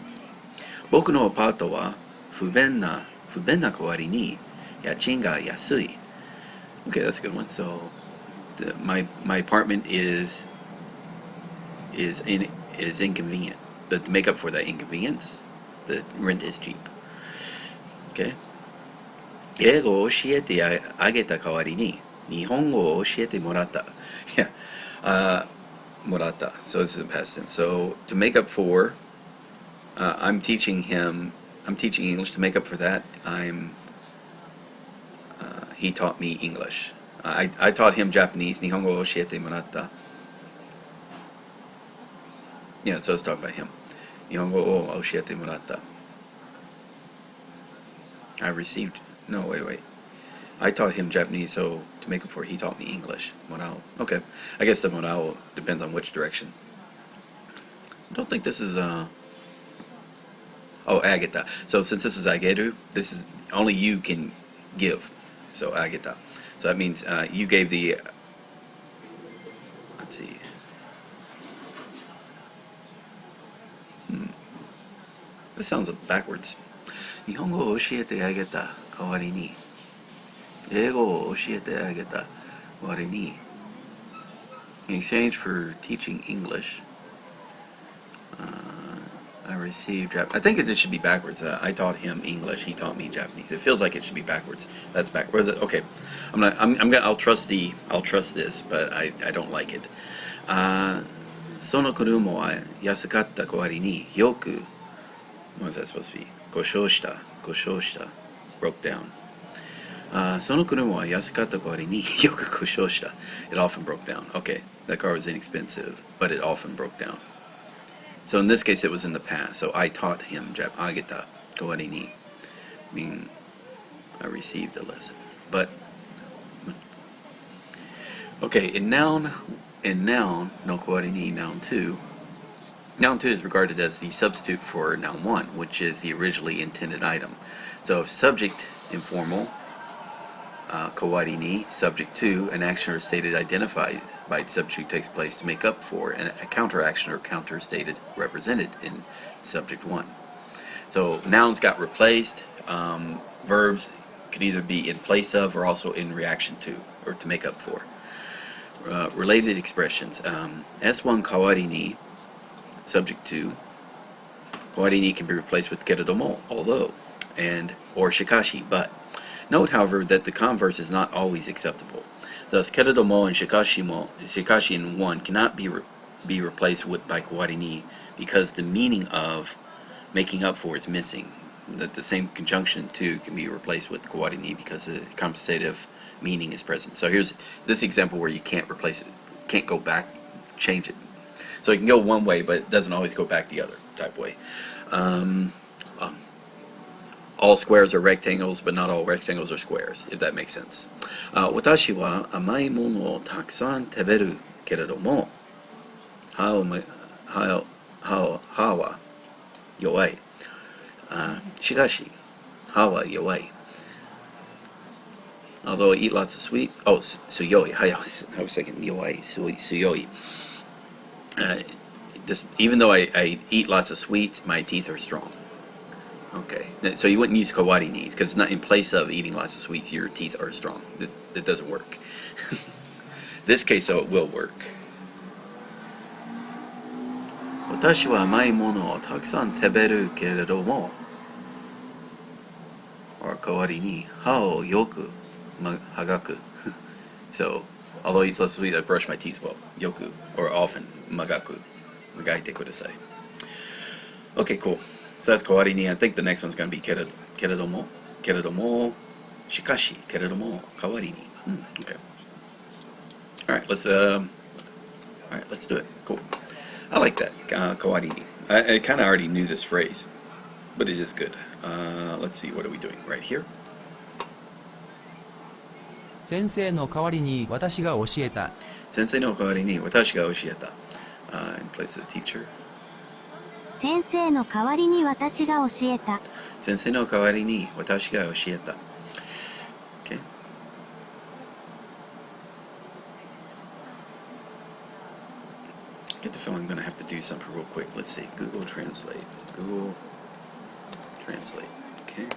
[SPEAKER 1] 僕のアパートは不便な代わりに家賃が安い. Okay, that's a good one. So my apartment is inconvenient, but to make up for that inconvenience, the rent is cheap. Okay. 英語を教えてあげた代わりに日本語を教えてもらった. Yeah. もらった. So this is the past tense. So to make up for, I'm teaching English. To make up for that, he taught me English. I taught him Japanese. 日本語を教えてもらった. Yeah, so let's talk about him. 日本語を教えてもらった. I received. No, wait. I taught him Japanese, so to make up for it, he taught me English. Morao. Okay. I guess the morao depends on which direction. I don't think this is, Oh, ageta. So since this is ageru, this is only you can give. So ageta. So that means you gave the. Let's see. This sounds backwards. 日本語を教えてあげた代わりに英語を教えてあげた代わりに in exchange for teaching English, I received I think it should be backwards. I taught him English, he taught me Japanese. It feels like it should be backwards. That's backwards. Okay. I'll trust this, but I don't like it. その車は安かった代わりによく what is that supposed to be? 故障した broke down. その車は安かった代わりによく故障した. It often broke down. Okay, that car was inexpensive, but it often broke down. So in this case, it was in the past. So I taught him ageta 代わりに meaning I received a lesson. But okay, in noun in noun, no kawaii ni, noun 2, noun 2 is regarded as the substitute for noun 1, which is the originally intended item. So if subject informal, kawaii ni, subject 2, an action or stated identified by the subject takes place to make up for a counteraction or counter stated represented in subject 1. So nouns got replaced. Verbs could either be in place of or also in reaction to, or to make up for. Related expressions. S1 kawaii ni, subject 2. Kawaii ni can be replaced with keredomo, although, and or shikashi, but. Note, however, that the converse is not always acceptable. Thus, keredomo and shikashi in 1 cannot be replaced by kawaii ni because the meaning of making up for is missing. That the same conjunction 2 can be replaced with kawaii ni because the compensative meaning is present. So here's this example where you can't replace it, can't go back, change it. So it can go one way, but it doesn't always go back the other type way. All squares are rectangles, but not all rectangles are squares, if that makes sense. Watashi wa amai mono o takusan teberu keredomo, ha wa yowai. Shikashi, ha wa yowai. Although I eat lots of sweet, suyoi. I was thinking yowai, suyoi. Even though I eat lots of sweets, my teeth are strong. Okay, so you wouldn't use kawaii ni because it's not in place of eating lots of sweets. Your teeth are strong. That doesn't work. This case, though, it will work. Watashi wa amai mono o takusan teberu keredomo. Or kawaii ni ha o yoku hagaku. So, although I eat less sweet, I brush my teeth well. Yoku, or often, magaku. Magaite kudasai. Okay, cool. So that's kawaii ni. I think the next one's going to be keredomo, shikashi, keredomo, kawaii ni. Okay. All right, let's do it. Cool. I like that, kawaii ni. I kind of already knew this phrase, but it is good. Let's see, what are we doing right here?
[SPEAKER 4] 先生の代わりに私が教えた。
[SPEAKER 1] 先生の代わりに私が教えた。In place of the teacher.
[SPEAKER 6] 先生の代わりに私が教えた。
[SPEAKER 1] 先生の代わりに私が教えた。Okay. Get the feeling I'm going to have to do something real quick. Let's see. Google Translate. Google Translate. Okay.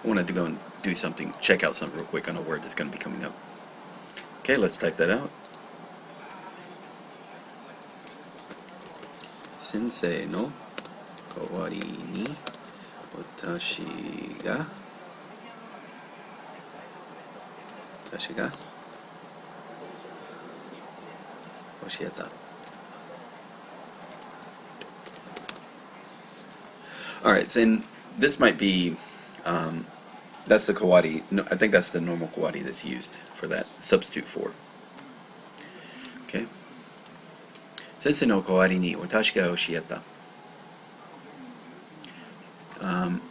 [SPEAKER 1] I wanted to go and do something, check out something real quick on a word that's going to be coming up. Okay, let's type that out. 先生の代わりに私が教えた。Alright, so this might be, that's the kawaii, no, I think that's the normal kawaii that's used for that, substitute for. Okay. 先生の代わりに私が教えた。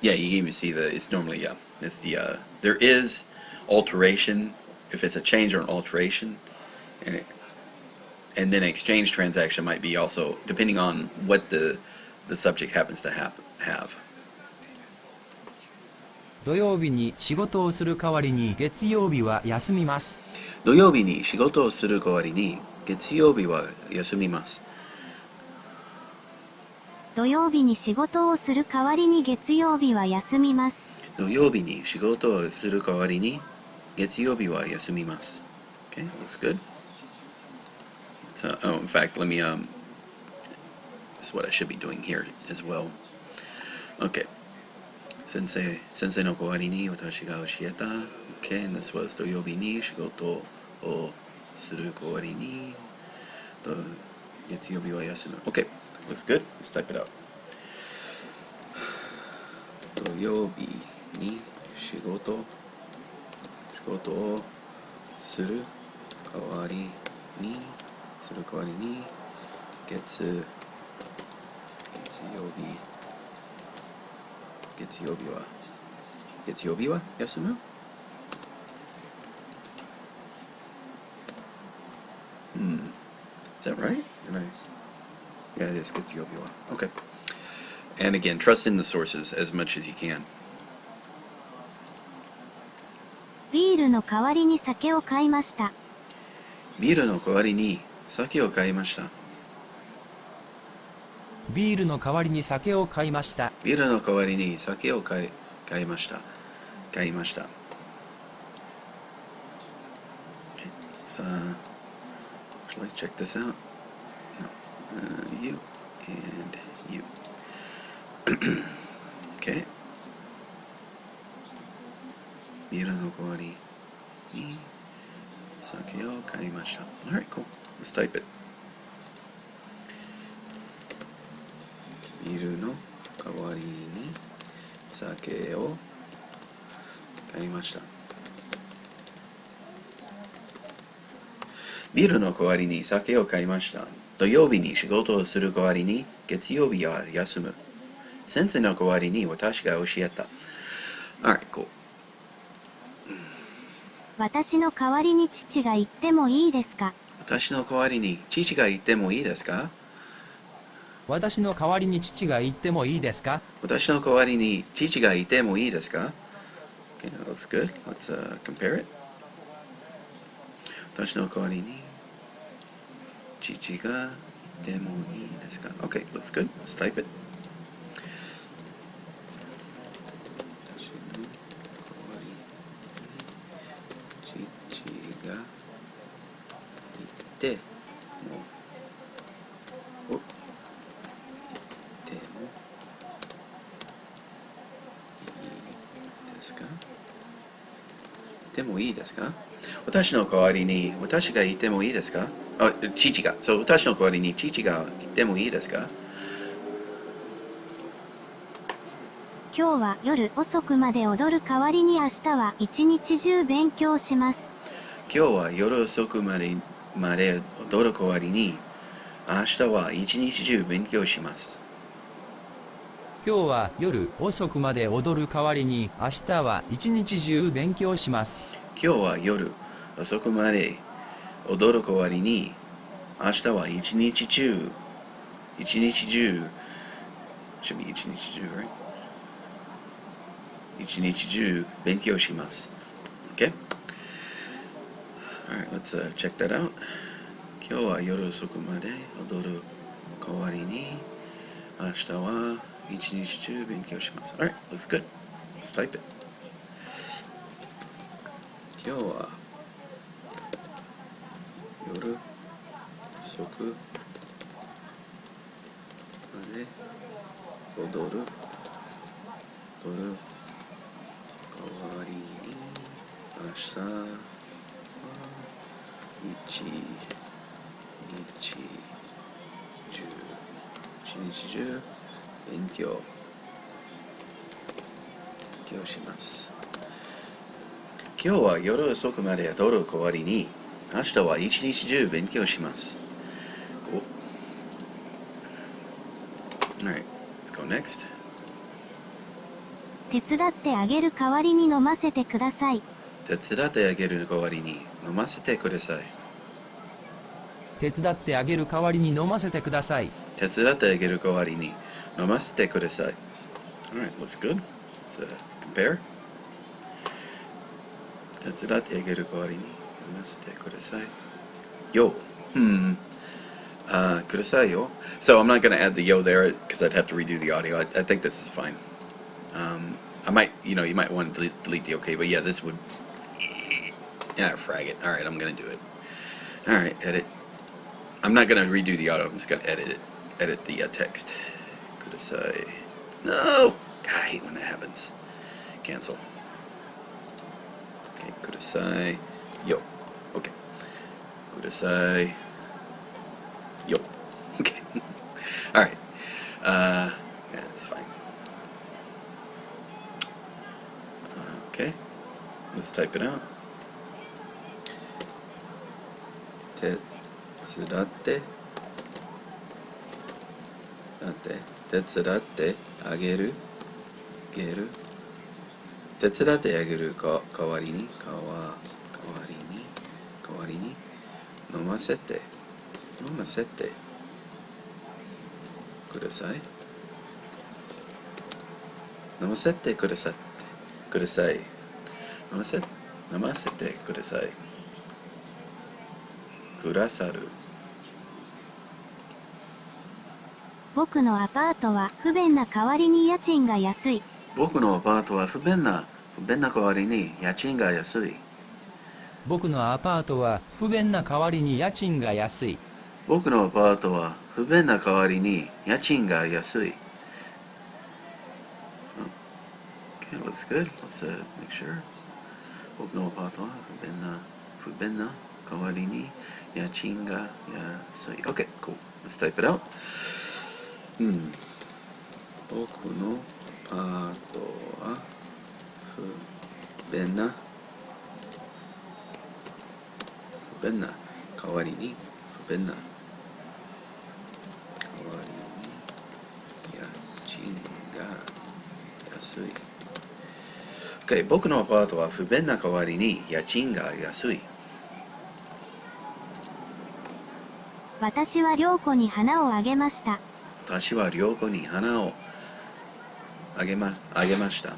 [SPEAKER 1] Yeah, you can even see that it's normally, yeah, it's the, there is alteration, if it's a change or an alteration, and then an exchange transaction might be also, depending on what the subject happens to have.
[SPEAKER 4] 土曜日に仕事をする代わりに月曜日は休みます。
[SPEAKER 1] 土曜日に仕事をする代わりに月曜日は休みます。
[SPEAKER 6] 土曜日に仕事をする代わりに月曜日は休みます。
[SPEAKER 1] 土曜日に仕事をする代わりに月曜日は休みます。Okay, looks good. So, in fact, let me, this is what I should be doing here as well. Okay. 先生の代わりに私が教えた。Okay, and this was 土曜日に仕事をする代わりに月曜日は休む。Okay, looks good. Let's type it out. 土曜日に仕事をする代わりに月曜日は休む。Is that right? Did I? Yeah, it is. Gets yobi wa. Okay. And again, trust in the sources as much as you can.
[SPEAKER 6] ビールの代わりに酒を買いました。
[SPEAKER 1] ビールの代わりに酒を買いました。
[SPEAKER 4] ビールの代わりに酒を買いました。
[SPEAKER 1] ビールの代わりに酒を買いました。買いました。Okay. So, shall I check this out? No. You and you. Okay. ビールの代わりに酒を買いました。Alright, cool. Let's type it. ビールの代わりに酒を買いました。ビールの代わりに酒を買いました。土曜日に仕事をする代わりに月曜日は休む。先生の代わりに私が教えた。Alright, cool.
[SPEAKER 6] 私の代わりに父が言ってもいいですか？
[SPEAKER 1] 私の代わりに父が言ってもいいですか？
[SPEAKER 4] 私の代わりに父が言ってもいいですか？
[SPEAKER 1] 私の代わりに父が言ってもいいですか？ Okay, that looks good. Let's compare it. 私の代わりに父が言ってもいいですか？ Okay, looks good. Let's type it. 私の代わりに父が言ってもでもいいですか？私の代わりに私が言ってもいいですか？あ、父が。そう、私の代わりに父が言ってもいいですか？
[SPEAKER 6] 今日は夜遅くまで踊る代わりに明日は一日中勉強します。
[SPEAKER 1] 今日は夜遅くまで踊る代わりに明日は一日中勉強します。
[SPEAKER 4] 今日は夜遅くまで踊る代わりに明日は一日中勉強します。
[SPEAKER 1] 今日は夜遅くまで踊る代わりに明日は一日中should be 一日中 right? 一日中勉強します。Okay? Alright, let's check that out. 今日は夜遅くまで踊る代わりに明日は一日中勉強します。Alright, looks good. Let's type it. 今日は夜遅くまで踊る代わりに明日は一日中勉強します。今日は夜遅くまで踊る代わりに明日は一日中勉強します。Cool. Alright, let's go next.
[SPEAKER 6] 手伝ってあげる代わりに飲ませてください。
[SPEAKER 1] 手伝ってあげる代わりに飲ませてください。
[SPEAKER 4] 手伝ってあげる代わりに飲ませてください。
[SPEAKER 1] 手伝ってあげる代わりに飲ませてください。Alright, looks good. Let's compare. 手伝ってあげる代わりに飲ませてください。Yo.くださいよ. So I'm not going to add the yo there because I'd have to redo the audio. I think this is fine. I might, you might want to delete the okay, but yeah, this would. Yeah, frag it. Alright, I'm going to do it. Alright, edit. I'm not going to redo the audio. I'm just going to edit the text. Kudasai. No! God, I hate when that happens. Cancel. Okay, kudasai. Yo. Okay. Kudasai. Yo. Okay. Alright. Yeah, that's fine. Okay. Let's type it out. 手伝ってあげる手伝ってあげる代わりに飲ませて飲ませてください。飲ませてください。ください。飲ませてください。くださる。
[SPEAKER 6] 僕のアパートは不便な代わりに家賃が安い。
[SPEAKER 1] 僕のアパートは不便な代わりに家賃が安い。
[SPEAKER 4] 僕のアパートは不便な代わりに家賃が安い。
[SPEAKER 1] 僕のアパートは不便な代わりに家賃が安い。Okay, looks good. Let's make sure. 僕のアパートは不便な代わりに家賃が安い。Okay, cool. Let's type it out. 僕のアパートは不便な代わりに不便な代わりに家賃が安い。Okay, 僕のアパートは不便な代わりに家賃が安い。
[SPEAKER 6] 私は良子に花をあげました。
[SPEAKER 1] 私は良子に花をあげました。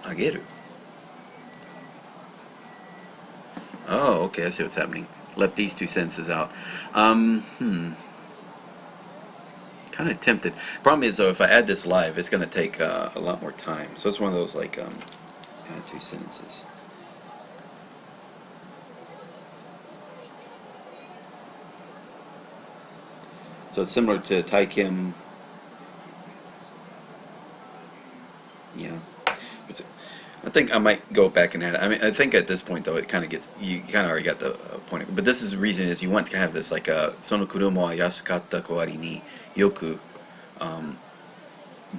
[SPEAKER 1] あげる。Oh, okay, I see what's happening. Left these two sentences out. Kind of tempted. Problem is, though, if I add this live, it's going to take a lot more time. So it's one of those, like, add two sentences. So it's similar to Tai Kim. Yeah. I think I might go back and add it. I mean, I think at this point, though, it kind of gets, you kind of already got the point. But this is the reason is you want to have this, like, その車は安かった代わりによく,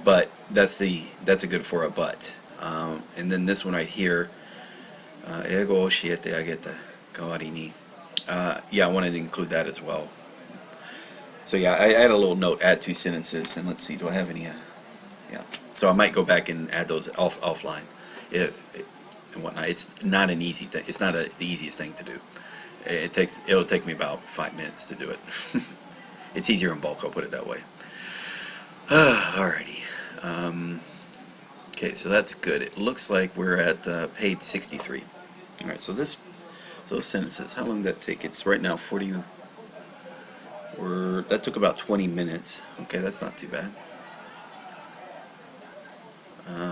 [SPEAKER 1] but that's a good for a but. And then this one right here, 英語を教えてあげた代わりに, yeah, I wanted to include that as well. So yeah, I add a little note, add two sentences, and let's see, do I have any? Yeah. So I might go back and add those offline. And whatnot. It's not an easy thing. It's not the easiest thing to do. It'll take me about 5 minutes to do it. It's easier in bulk, I'll put it that way. Alrighty. Okay, so that's good. It looks like we're at page 63. Alright, so those sentences, how long did that take? It's right now 40. That took about 20 minutes. Okay, that's not too bad.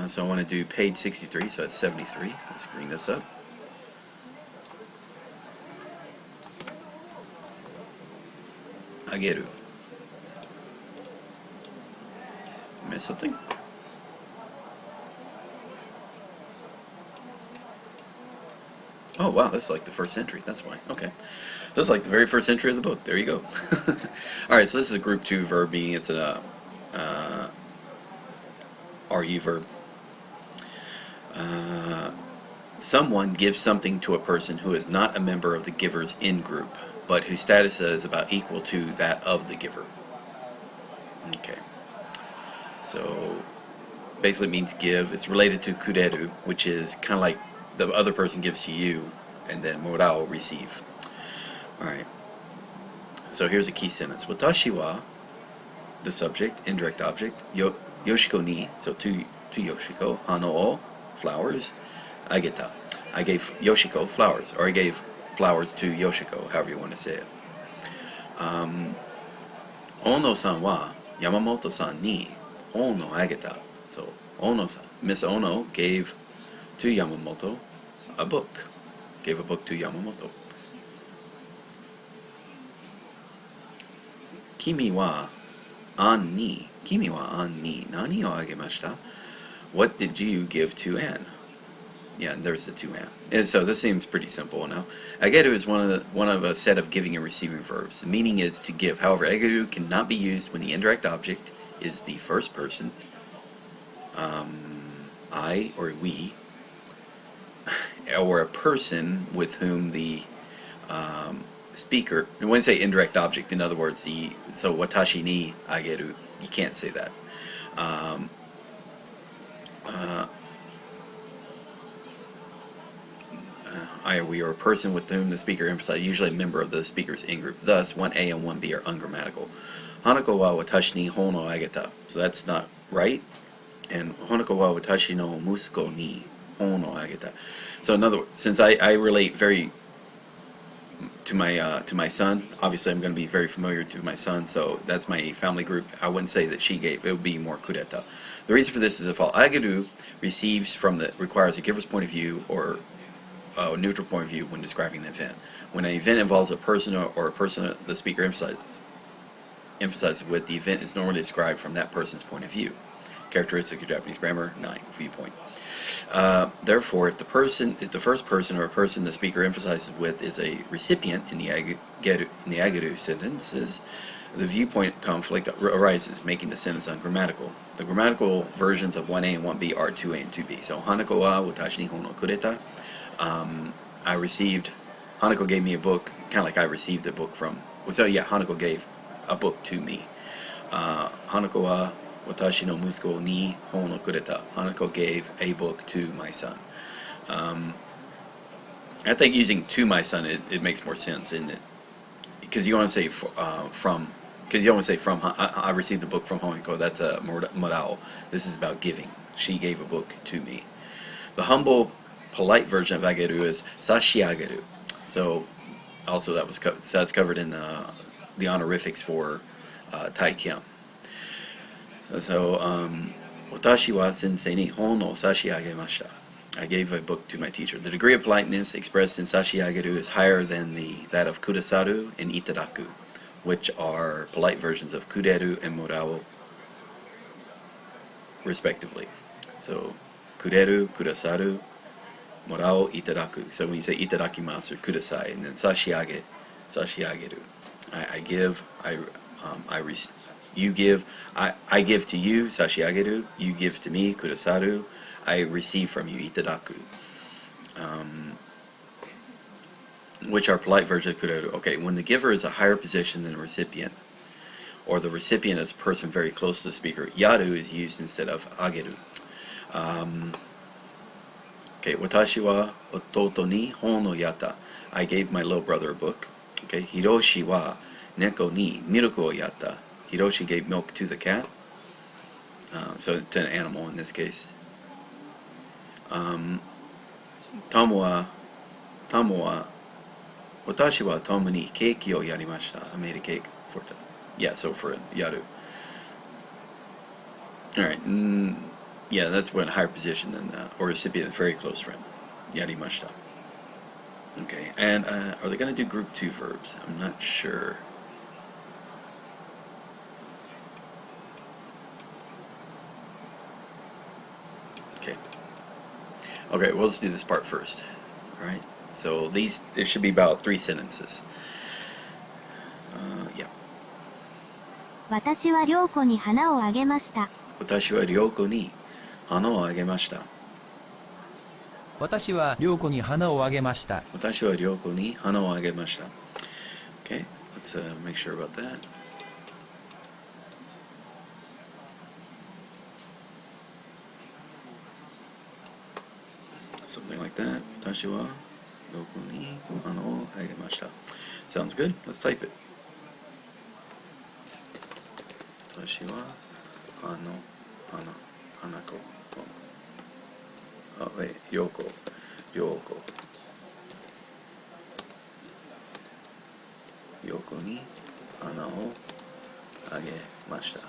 [SPEAKER 1] So I want to do page 63, so it's 73. Let's bring this up. Ageru. Miss something? Oh wow, that's like the first entry. That's why. Okay. That's like the very first entry of the book. There you go. Alright, so this is a group 2 verb, meaning it's an RU verb. Someone gives something to a person who is not a member of the giver's in-group, but whose status is about equal to that of the giver. Okay. So, basically it means give. It's related to kureru, which is kind of like the other person gives to you, and then morao, receive. Alright. So here's a key sentence. Watashi wa, the subject, indirect object, Yoshiko ni, so to Yoshiko, hano o, flowers, ageta. I gave Yoshiko flowers, or I gave flowers to Yoshiko, however you want to say it. Ono-san wa Yamamoto-san ni Ono ageta. So Ono-san, Miss Ono gave to Yamamoto a book. Gave a book to Yamamoto. Kimi wa An ni Nani o agemashita? What did you give to Anne? Yeah, and there's the to Anne. And so this seems pretty simple now. Ageru is one of a set of giving and receiving verbs. The meaning is to give. However, ageru cannot be used when the indirect object is the first person, I or we, or a person with whom the speaker. And when I say indirect object, in other words, so watashi ni ageru, you can't say that. I, we, or a person with whom the speaker emphasizes, usually a member of the speaker's in-group. Thus, 1A and 1B are ungrammatical. Hanako wa watashi ni hon o ageta. So that's not right. And Hanako wa watashi no musuko ni hon o ageta. So in other words, since I relate very to my son, obviously I'm going to be very familiar to my son, so that's my family group. I wouldn't say that she gave, it would be more kureta. The reason for this is if all ageru receives from the, requires a giver's point of view or a neutral point of view when describing the event. When an event involves a person or a person the speaker emphasizes with, the event is normally described from that person's point of view. Characteristic of Japanese grammar, 9, viewpoint. Therefore, if the person is the first person or a person the speaker emphasizes with is a recipient in the ageru sentences, the viewpoint conflict arises, making the sentence ungrammatical. The grammatical versions of 1A and 1B are 2A and 2B. So, Hanako wa watashi ni hon o kureta. I received, Hanako gave me a book, kind of like I received a book from, so yeah, Hanako gave a book to me. Hanako wa watashi no musuko ni hon o kureta. Hanako gave a book to my son. I think using to my son, it makes more sense, isn't it? Because you want to say from, because you don't want to say from, I received a book from Hanako, that's a morao. This is about giving. She gave a book to me. The humble, polite version of ageru is sashiageru. So, also that was that's covered in the honorifics for Taikyam. So, watashi wa sensei ni hon o sashiagemashita. I gave a book to my teacher. The degree of politeness expressed in sashiageru is higher than that of kudasaru and itadaku, which are polite versions of kureru and morao, respectively. So, kureru, kudasaru, morao, itadaku. So when you say itadakimasu or kudasai, and then sashiageru. I give, you give, I give to you, sashiageru. You give to me, kudasaru. I receive from you, itadaku. Which are polite version of kureru. Okay, when the giver is a higher position than the recipient, or the recipient is a person very close to the speaker, yaru is used instead of ageru. Okay, watashi wa ototo ni hon o yatta. I gave my little brother a book. Okay, Hiroshi wa neko ni miruku o yatta. Hiroshi gave milk to the cat. So to an animal in this case. Tomo wa watashi wa Tomo ni keiki o yarimashita. I made a cake for him. Yeah, so for yaru. Alright, yeah, that's one higher position than or recipient, very close friend. Yarimashita. Okay, and are they going to do group 2 verbs? I'm not sure. Okay. Okay, well, let's do this part first. Alright, so there should be about 3 sentences. Yeah.
[SPEAKER 6] 私は良子に花をあげました。
[SPEAKER 1] 私は良子に花をあげました。
[SPEAKER 4] 私は良子に花をあげました。
[SPEAKER 1] 私は良子に花をあげました。Okay, let's make sure about that. Something like that. 私は良子に花をあげました。Sounds good. Let's type it. 私は花子。Oh, wait, 良子。良子に花をあげました。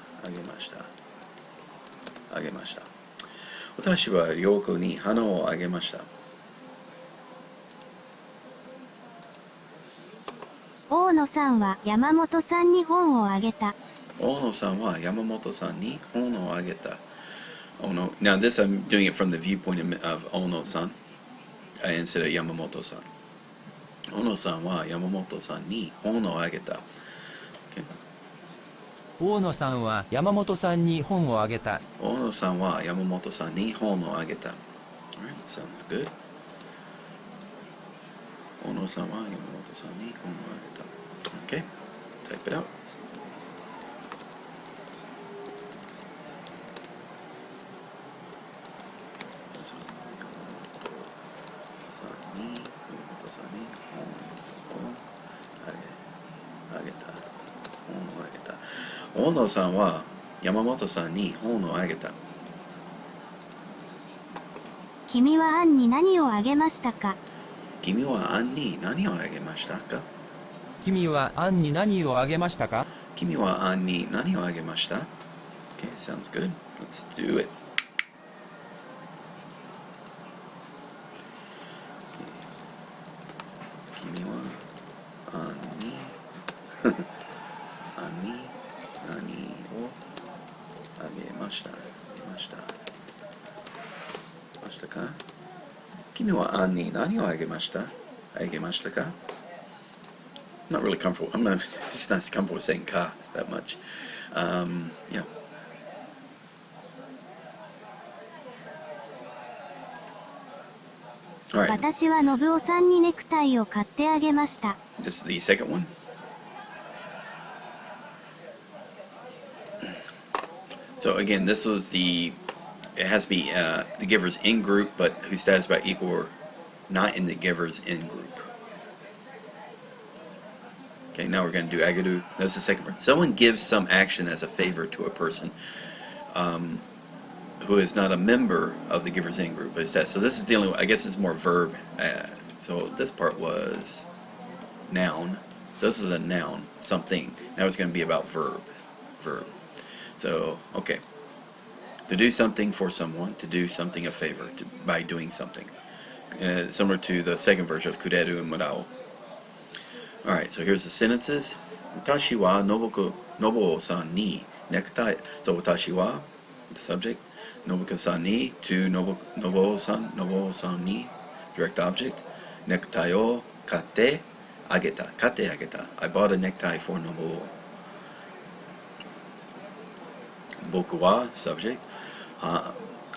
[SPEAKER 1] 私は良子に花をあげました。
[SPEAKER 6] 大野さんは山本さんに本をあげた。
[SPEAKER 1] 大野さんは山本さんに本をあげた。Ono. Now this I'm doing it from the viewpoint of Ono-san instead of Yamamoto-san. Ono-san wa Yamamoto-san ni hon o ageta. Okay.
[SPEAKER 4] 大野さんは山本さんに本をあげた。
[SPEAKER 1] Ono-san wa Yamamoto-san ni hon o ageta. Alright, sounds good. Ono-san wa Yamamoto-san ni hon o ageta. Okay, type it out. さんに本をあげた。本をあげた。大野さんは山本さんに本をあげた。
[SPEAKER 6] 君はアンに何をあげましたか？
[SPEAKER 1] 君はアンに何をあげましたか？
[SPEAKER 4] 君はアンに何をあげましたか？
[SPEAKER 1] 君はアンに何をあげました？ Okay, sounds good. Let's do it. 君はアンにアンに何をあげました？か？君はアンに何をあげました？か？ Not really comfortable. I'm not just not comfortable with saying ka that much. Yeah. All right.
[SPEAKER 6] 私は信夫さんにネクタイを買ってあげました。
[SPEAKER 1] This is the second one. So again, this was it has to be the giver's in group, but whose status by equal or not in the giver's in group. Okay, now we're going to do ageru. That's the second part. Someone gives some action as a favor to a person who is not a member of the giver's in group. But so this is dealing with, I guess it's more verb. So this part was noun. This is a noun, something. Now it's going to be about verb. So, okay. To do something for someone, to do something a favor, by doing something. Similar to the second version of kureru and murao. Alright, so here's the sentences. Watashi wa Nobuo-san ni necktie. So watashi wa, the subject. Nobuo-san ni, to Nobuo-san ni, direct object. Necktie o katte ageta. Katte ageta. I bought a necktie for Nobuo. Boku wa, subject.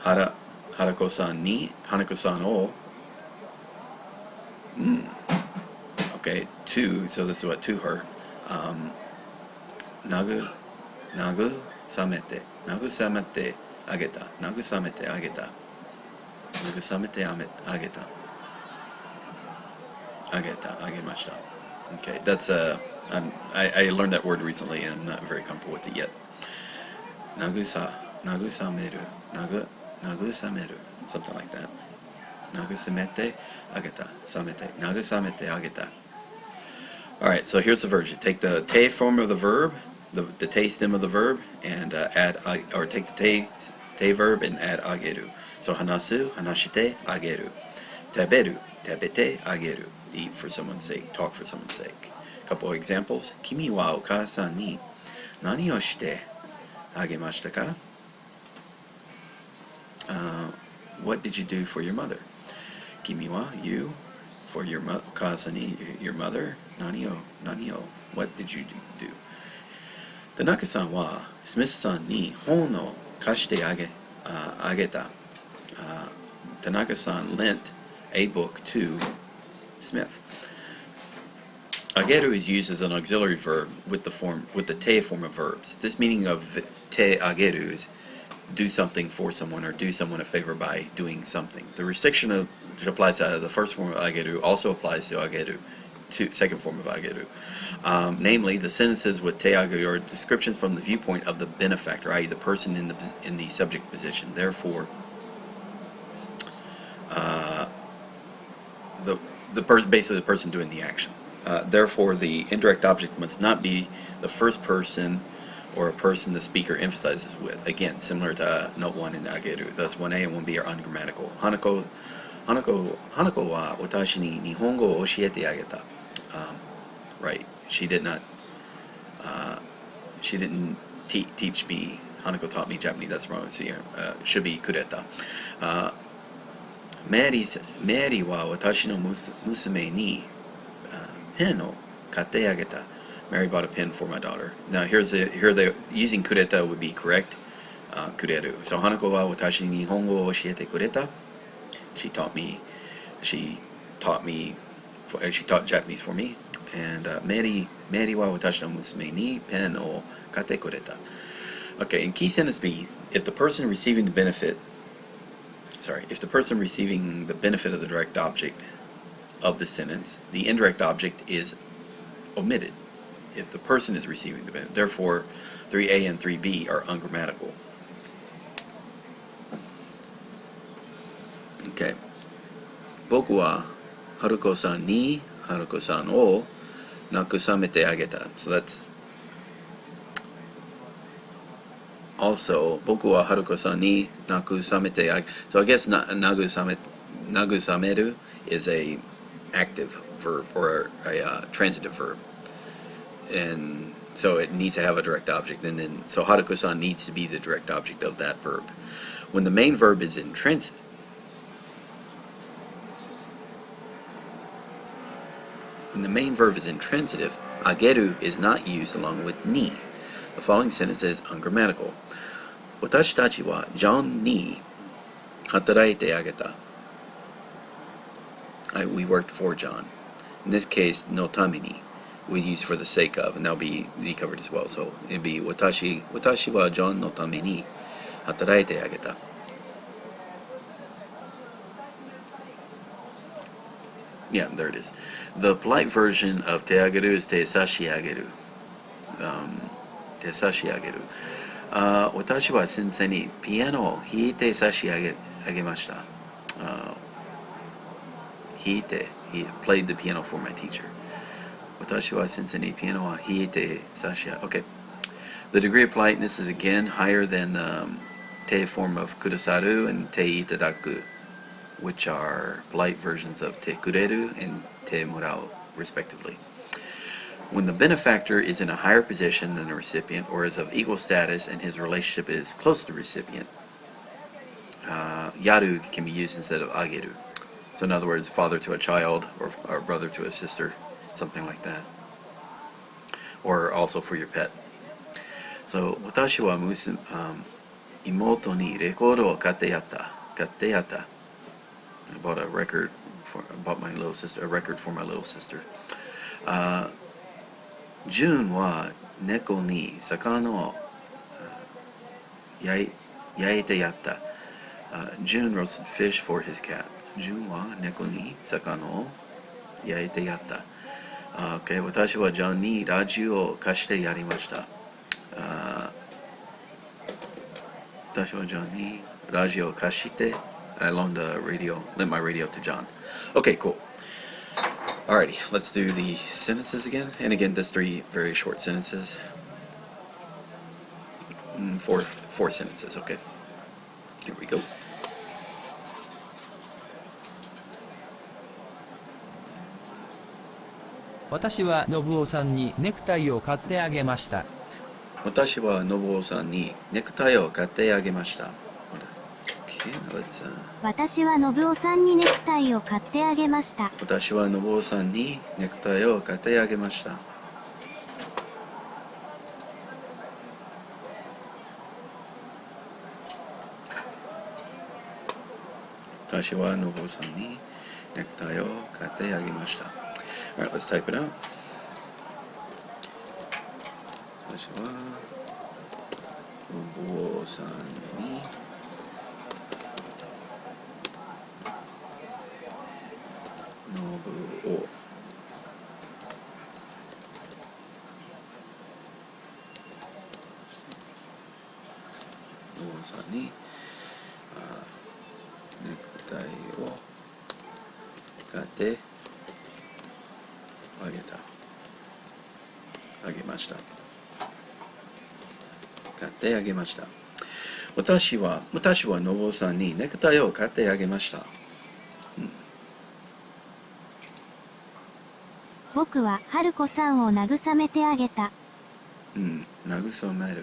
[SPEAKER 1] Hanako-san ni, Hanako-san o. Okay, to, so this is what, to her. Nagusamete ageta. Nagusamete ageta. Agemashita. Okay, that's I learned that word recently and I'm not very comfortable with it yet. Nagusameru, something like that. Nagusamete ageta, samete, nagusamete ageta. Alright, so here's the verb. You take the te form of the verb, the te stem of the verb, and take the te verb and add ageru. So hanasu, hanashite, ageru. Taberu, tabete, ageru. Eat for someone's sake, talk for someone's sake. A couple of examples. Kimi wa okaasan ni nani o shite agemashita ka? What did you do for your mother? Kimi wa, you, for your okaasan ni, your mother. Nani o, what did you do? Tanaka-san wa Smith-san ni hon o kashite ageta. Tanaka-san lent a book to Smith. Ageru is used as an auxiliary verb with the te form of verbs. This meaning of te ageru is do something for someone or do someone a favor by doing something. The restriction which applies to the first form of ageru also applies to ageru, second form of ageru. Namely, the sentences with te ageru are descriptions from the viewpoint of the benefactor, i.e. the person in the subject position. Therefore, basically the person doing the action. Therefore, the indirect object must not be the first person or a person the speaker emphasizes with. Again, similar to note 1 in ageru. Thus, 1a and 1b are ungrammatical. Hanako wa watashi ni nihongo o oshiete ageta. Right. She didn't teach me. Hanako taught me Japanese. That's wrong. So here, should be kureta. Mary wa watashi no musume ni pen o katte ageta. Mary bought a pen for my daughter. Now here the using kureta would be correct. Kureru. So Hanako wa watashi ni nihongo o oshiete kureta. She taught Japanese for me. And Mary wa watashi no musume ni pen o katte kureta. Okay, in key sentence B, if the person receiving the benefit of the direct object of the sentence, the indirect object is omitted if the person is receiving the benefit. Therefore, 3A and 3B are ungrammatical. Okay. 僕は春子さんに春子さんを慰めてあげた. So that's also 僕は春子さんに慰めてあげ. So I guess 慰める is a active verb or a transitive verb. And so it needs to have a direct object, and then so Haruko-san needs to be the direct object of that verb. When the main verb is in transitive, ageru is not used along with ni. The following sentence is ungrammatical. 私たちはジョンに働いてあげた. We worked for John. In this case, no tamini. We use for the sake of, and that'll be covered as well. So it'd be 私はジョンのために働いてあげた. Yeah, there it is. The polite version of 手あげる is 手差し上げる. 手差し上げる. 私は先生にピアノを弾いて差し上げました. He played the piano for my teacher. 私は先生にピアノを弾いて差し上げ. Okay. The degree of politeness is again higher than the te form of kudasaru and te itadaku, which are polite versions of te kureru and te murau, respectively. When the benefactor is in a higher position than the recipient or is of equal status and his relationship is close to the recipient, yaru can be used instead of ageru. So in other words, father to a child or brother to a sister, something like that. Or also for your pet. So, 私は妹にレコードを買ってやった. I bought a record for my little sister, a record for my little sister. June は猫に魚を焼いてやった. June roasted fish for his cat. June は猫に魚を焼いてやった. Okay, 私はジョンにラジオを貸してやりました. 私はジョンにラジオを貸して I lent my radio to John. Okay, cool. Alrighty, let's do the sentences again. And again, there's 3 very short sentences. 4 sentences, okay. Here we go.
[SPEAKER 4] 私は信夫さんにネクタイを買ってあげました。
[SPEAKER 1] 私は信夫さんにネクタイを買ってあげました。
[SPEAKER 6] 私は信夫さんにネクタイを買ってあげました。
[SPEAKER 1] 私は信夫さんにネクタイを買ってあげました。私は信夫さんにネクタイを買ってあげました。Alright, let's type it out. 私は信夫さんにネクタイを買ってあげました。買ってあげました。私は信夫さんにネクタイを買ってあげました。
[SPEAKER 6] 僕は春子さんを慰めてあげた。
[SPEAKER 1] 慰める。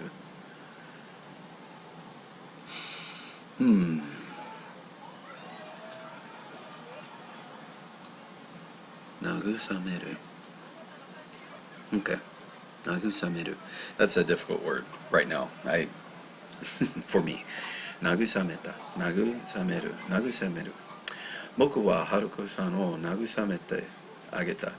[SPEAKER 1] 慰める。Okay. 慰める. That's a difficult word right now. For me. 慰めた。慰める。慰める。僕は春子さんを慰めてあげた。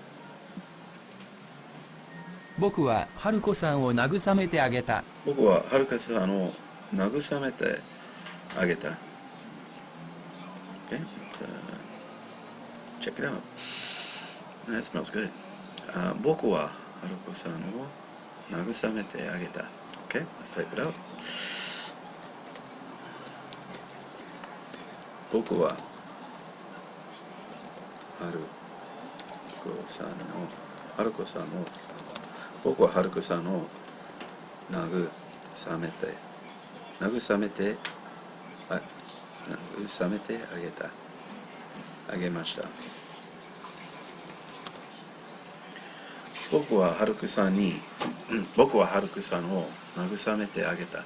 [SPEAKER 4] 僕は春子さんを慰めてあげた。
[SPEAKER 1] 僕は春子さんを慰めてあげた。Okay, let's check it out. That smells good. 僕は春子さんを慰めてあげた。Okay, let's type it out. 僕は春子さんの僕は春子さんを慰めてあげました。僕は春子さんを慰めてあげた。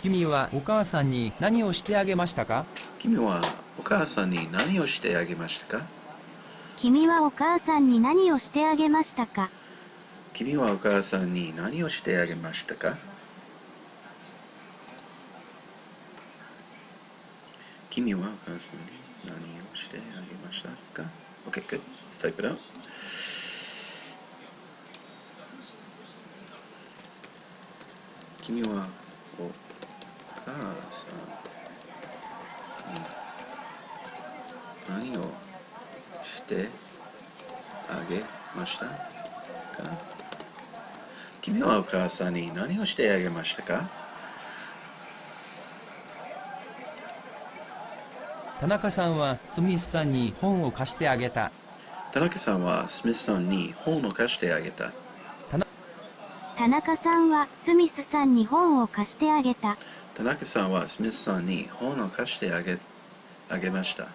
[SPEAKER 4] 君はお母さんに何をしてあげましたか？
[SPEAKER 1] 君はお母さんに何をしてあげましたか？
[SPEAKER 6] 君はお母さんに何をしてあげましたか？
[SPEAKER 1] 君はお母さんに何をしてあげましたか？君はお母さんに何をしてあげましたか？ Okay, good. Let's type it out. 君はお母さんに何をしてあげましたか？君はお母さんに何をしてあげましたか？
[SPEAKER 4] 田中さんはスミスさんに本を貸してあげた。
[SPEAKER 1] 田中さんはスミスさんに本を貸してあげた。
[SPEAKER 6] 田中さんはスミスさんに本を貸してあげた。
[SPEAKER 1] 田中さんはスミスさんに本を貸してあげました。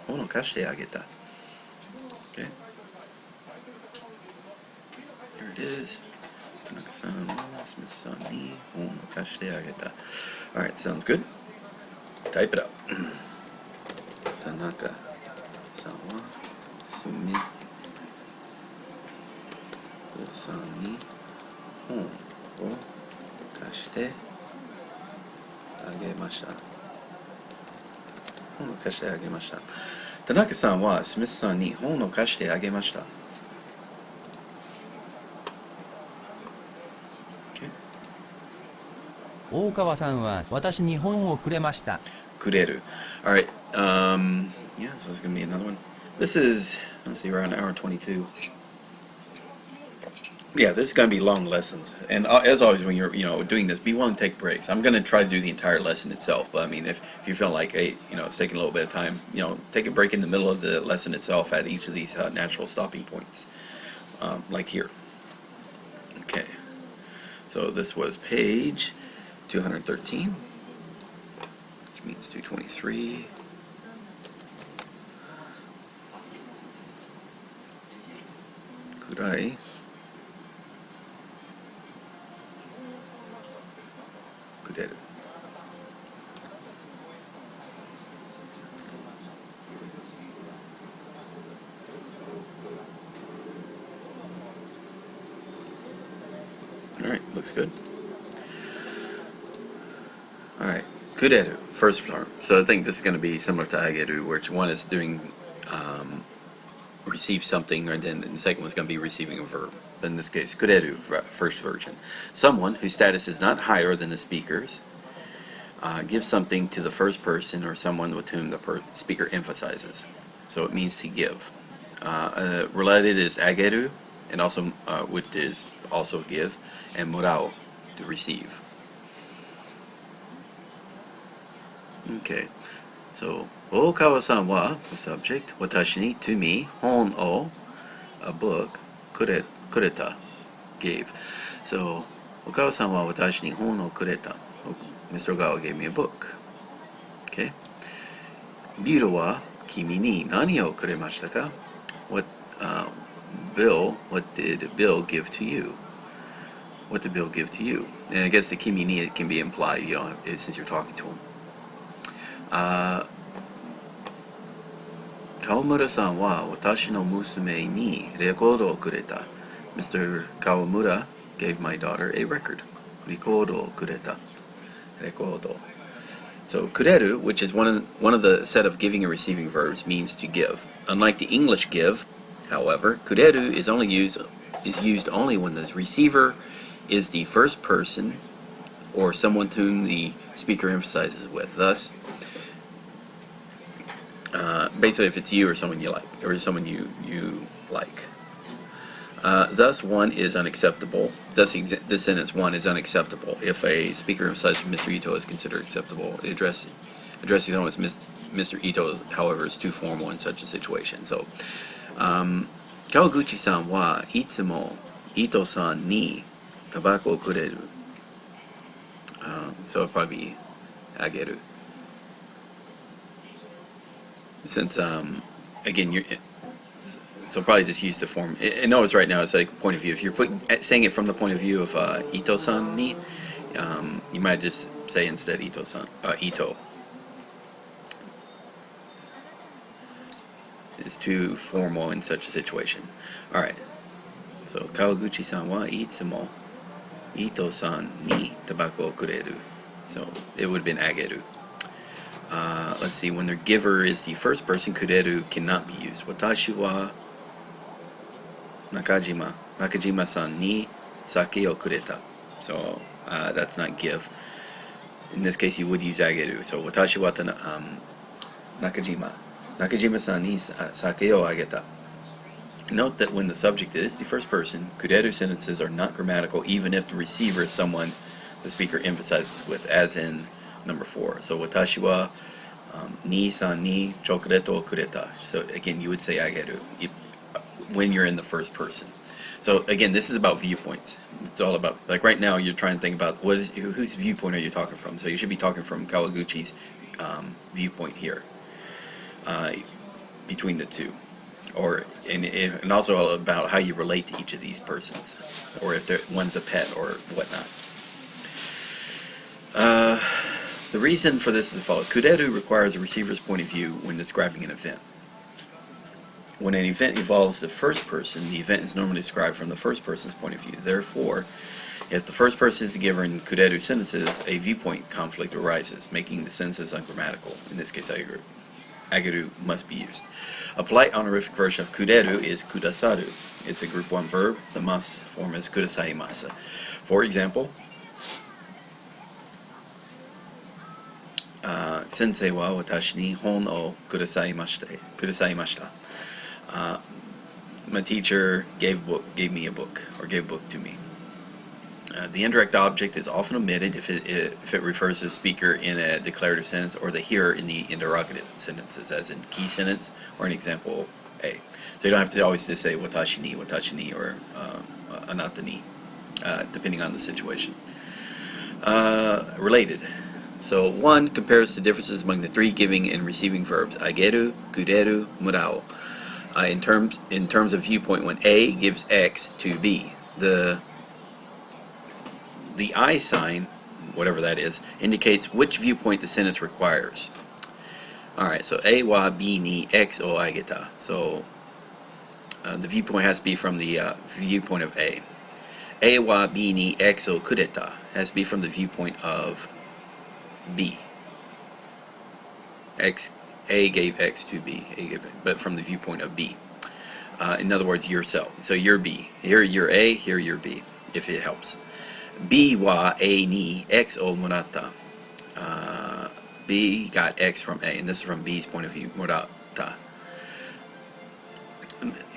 [SPEAKER 1] 本を貸してあげた。Okay. There it is. 田中さんはスミスさんに本を貸してあげた。Alright, sounds good. Type it out. 田中さんはスミスさんに本を貸してあげました。本を貸してあげました。田中さんはスミスさんに本を貸してあげました。Okay.
[SPEAKER 4] 大川さんは私に本をくれました。
[SPEAKER 1] くれる。Alright, yeah, so it's going to be another one. This is, let's see, around an hour 22. Yeah, this is going to be long lessons. And as always, when you're, doing this, be willing to take breaks. I'm going to try to do the entire lesson itself. But I mean, if you feel like, hey, it's taking a little bit of time, take a break in the middle of the lesson itself at each of these natural stopping points. Like here. Okay. So this was page 213, which means 223. Kurai. Kureru. Alright, looks good. Alright, kureru, first part. So I think this is going to be similar to ageru, which one is doing receive something, and then the second one's going to be receiving a verb. But in this case, kureru, first version. Someone whose status is not higher than the speaker's gives something to the first person or someone with whom the speaker emphasizes. So it means to give. Related is ageru, and also which is also give, and morao, to receive. Okay, so Okawa-san wa, the subject, watashi ni, to me, hon o, a book, kureta, gave. So Okawa-san wa watashi ni hon o kureta. Mr. Ogawa gave me a book. Okay. Biru wa kimi ni nani o kuremashita ka? What did Bill give to you? What did Bill give to you? And I guess the kimi ni, it can be implied, since you're talking to him. Kawamura-san wa watashi no musume ni rekodo o kureta. Mr. Kawamura gave my daughter a record. Rekodo o kureta. Rekodo. So kureru, which is one of the set of giving and receiving verbs, means to give. Unlike the English give, however, kureru is used only when the receiver is the first person or someone to whom the speaker emphasizes with. Thus, basically if it's you or someone you like, or someone you like. Thus, one is unacceptable. Thus, this sentence one is unacceptable if a speaker such as Mr. Ito is considered acceptable. Addressing someone as Mr. Ito, however, is too formal in such a situation. So, Kawaguchi-san wa itsumo Ito-san ni tabako o kureru. So it'll probably be ageru. Since, again, so probably just use the form. I know it's right now, it's like point of view. If you're saying it from the point of view of Ito-san ni, you might just say instead Ito-san, Ito. It's too formal in such a situation. Alright. So, Kawaguchi-san wa itsumo Ito-san ni tabako o kureru. So, it would have been ageru. Let's see, when the giver is the first person, kureru cannot be used. Watashi wa Nakajima-san ni sake o kureta. So, that's not give. In this case, you would use ageru. So, watashi wa Nakajima-san ni sake o ageta. Note that when the subject is the first person, kureru sentences are not grammatical even if the receiver is someone the speaker emphasizes with, as in number 4. So, watashi wa ni-san ni chocolate o kureta. So, again, you would say ageru when you're in the first person. So, again, this is about viewpoints. It's all about, like right now, you're trying to think about whose viewpoint are you talking from. So, you should be talking from Kawaguchi's viewpoint here, between the two. And also about how you relate to each of these persons, or if one's a pet or whatnot. The reason for this is as follows. Kureru requires a receiver's point of view when describing an event. When an event involves the first person, the event is normally described from the first person's point of view. Therefore, if the first person is the giver in kureru sentences, a viewpoint conflict arises, making the sentences ungrammatical. In this case, ageru must be used. A polite honorific version of kureru is kudasaru. It's a group 1 verb. The mas form is kudasaimasu. For example, Sensei wa watashi ni hon o kudasaimashita. My teacher gave me a book, or gave a book to me. The indirect object is often omitted if it refers to the speaker in a declarative sentence, or the hearer in the interrogative sentences, as in key sentence or in example A. So you don't have to always just say watashi ni, or anata ni, depending on the situation. Related. So 1 compares the differences among the 3 giving and receiving verbs, ageru, kureru, murao. In terms of viewpoint, when A gives X to B, the I sign, whatever that is, indicates which viewpoint the sentence requires. Alright, so A wa B ni X o ageta. So the viewpoint has to be from the viewpoint of A. A wa B ni X o kureta has to be from the viewpoint of B. A gave X to B, but from the viewpoint of B. In other words, yourself. So you're B. Here you're A, here you're B, if it helps. B wa A ni X o murata. B got X from A, and this is from B's point of view, murata.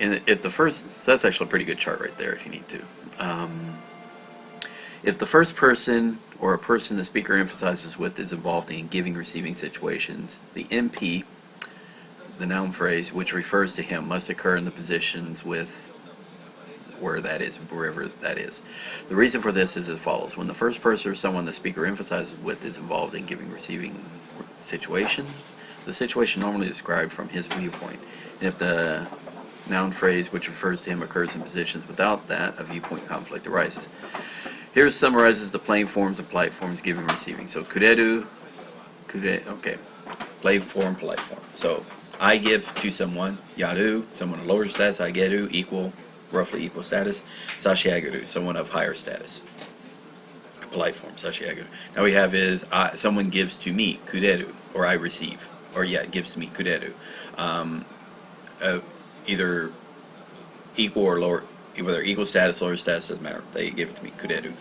[SPEAKER 1] And if the first, so that's actually a pretty good chart right there if you need to. If the first person or a person the speaker emphasizes with is involved in giving receiving situations, the MP, the noun phrase, which refers to him, must occur in the positions with wherever that is. The reason for this is as follows. When the first person or someone the speaker emphasizes with is involved in giving receiving situation, the situation normally described from his viewpoint. And if the noun phrase which refers to him occurs in positions without that, a viewpoint conflict arises. Here summarizes the plain forms and polite forms giving and receiving. So kureru, okay, plain form, polite form. So I give to someone, yaru, someone of lower status, ageru, equal, roughly equal status, sashiageru, someone of higher status. Polite form, sashiageru. Now we have is someone gives to me, kureru, or I receive, or gives to me, kureru. Either equal or lower, whether equal status, lower status, doesn't matter. They give it to me, kureru.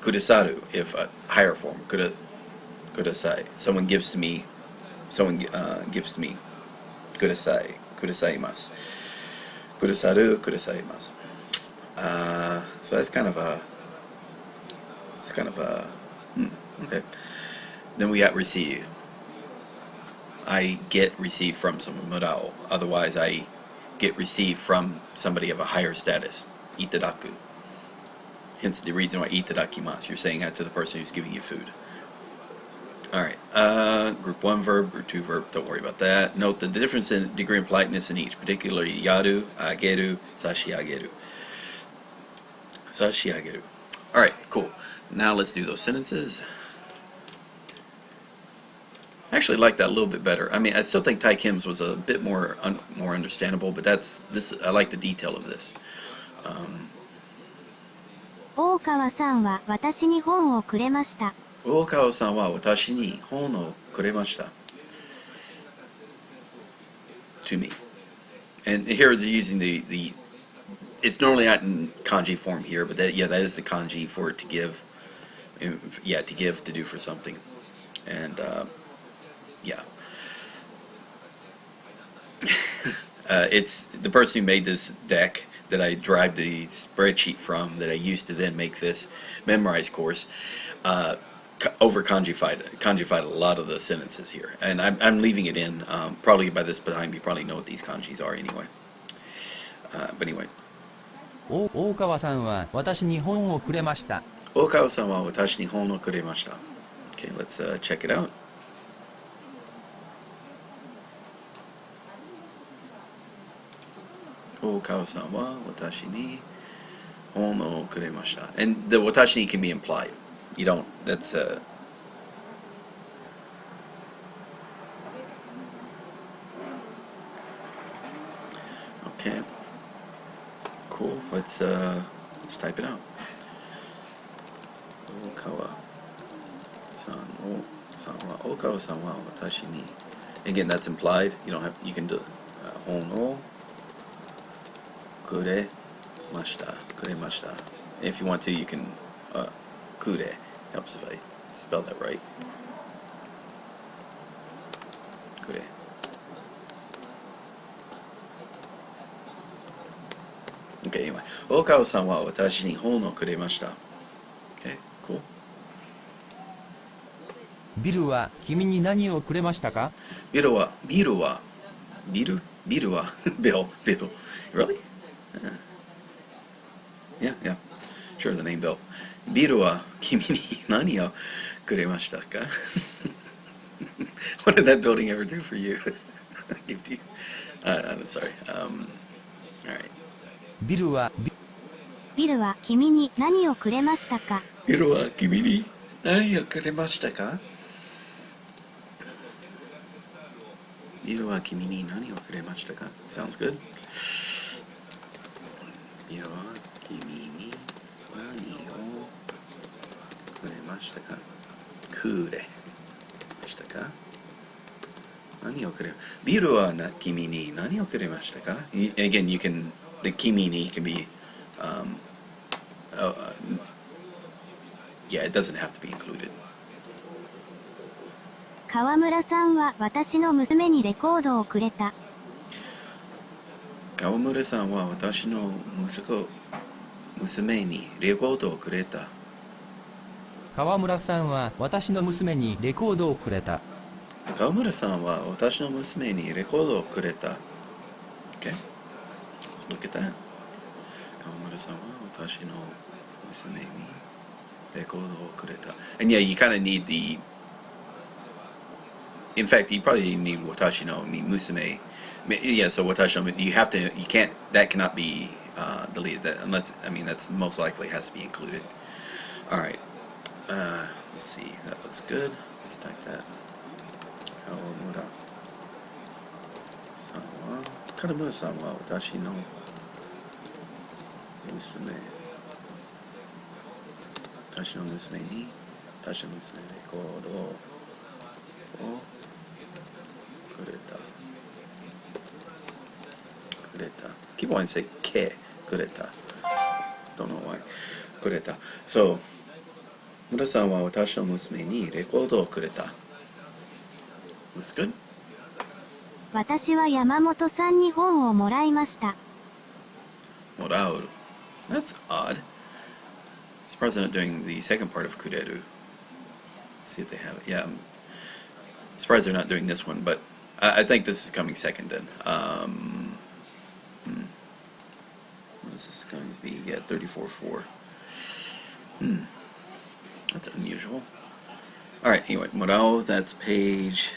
[SPEAKER 1] Kudesaru, if higher form, kudasai. Someone gives to me, Kudasai. Kudasaimasu. Kudasaru. Kudasaimasu. So that's kind of a. It's kind of a. Okay. Then we got receive. I get receive from someone. Murao. Otherwise, I get receive from somebody of a higher status. Itadaku. Hence the reason why itadakimasu. You're saying that to the person who's giving you food. Alright, group 1 verb, group 2 verb, don't worry about that. Note the difference in degree and politeness in each, particularly yaru, ageru, sashiageru. Sashiageru. Alright, cool. Now let's do those sentences. I actually like that a little bit better. I mean, I still think Tai Kim's was a bit more understandable, but I like the detail of this.
[SPEAKER 6] 大川さんは私に本をくれました。
[SPEAKER 1] 大川さんは私に本をくれました。To me. And here they're using the it's normally not in kanji form here, but that is the kanji for it to give. Yeah, to give, to do for something. And yeah. It's the person who made this deck that I derived the spreadsheet from that I used to then make this memorized course. Over kanjified a lot of the sentences here, and I'm leaving it in. Probably by this time you probably know what these kanjis are anyway. But anyway.
[SPEAKER 4] 大川さんは私に本をくれました。
[SPEAKER 1] 大川さんは私に本をくれました。Okay, let's check it out. 大川さんは私に本をくれました。And the 私に can be implied. You don't, that's okay. Cool. Let's type it out. Okawa-san wa watashi ni. Again, that's implied. You don't have. You can do hon o kuremashita. Kuremashita. If you want to, you can kure. Helps if I spell that right. Kure. Okay, anyway. Okawa-san wa watashi ni hon o kuremashita. Okay, cool.
[SPEAKER 4] ビルは君に何をくれましたか？
[SPEAKER 1] ビルはBill. Really? Yeah. Sure, the name Bill. ビルは君に何をくれましたか? What did that building ever do for you? I'm sorry. All right.
[SPEAKER 4] ビルは
[SPEAKER 6] 君に何をくれましたか？
[SPEAKER 1] ビルは君に何をくれましたか？ビルは君に何をくれましたか? Sounds good. ビルは君に何をくれましたか? くれましたか? 何をくれビルは君に何をくれましたか? Again, you can the kimi ni can be yeah, it doesn't have to be included.
[SPEAKER 6] 川村さんは私の娘にレコードをくれた。
[SPEAKER 1] 川村さんは私の娘にレコードをくれた。
[SPEAKER 4] 川村さんは私の娘にレコードをくれた。
[SPEAKER 1] 川村さんは私の娘にレコードをくれた。Okay, let's look at that. 川村さんは私の娘にレコードをくれた。And yeah, you kind of need the. In fact, you probably need watashi no musume. Yeah, so watashi no, you can't, that cannot be deleted. That unless, I mean, that's most likely has to be included. All right. Let's see. That looks good. Let's type that. Kanamura-san wa watashi no musume. Watashi no musume ni watashi no musume rekodo o kureta. Keep wanting to say ke kureta. Don't know why. Kureta. So, Mura-san wa watashi no musume ni rekodo o kureta. Looks good.
[SPEAKER 6] 私は山本さんに本をもらいました。
[SPEAKER 1] Morao. That's odd. Surprised they're not doing the second part of kureru. See if they have it. Yeah, I'm surprised they're not doing this one, but I think this is coming second then. What is this going to be? Yeah, 34.4. That's unusual. Alright, anyway, Morao, that's page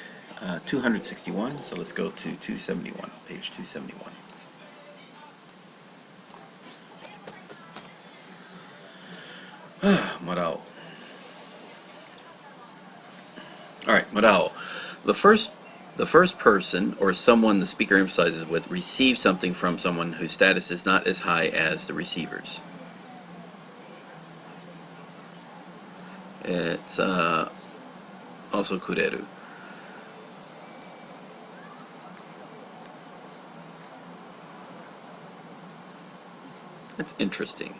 [SPEAKER 1] 261, so let's go to 271, page 271. Morao. Alright, Morao. The first person or someone the speaker emphasizes with receives something from someone whose status is not as high as the receiver's. It's also kureru. That's interesting.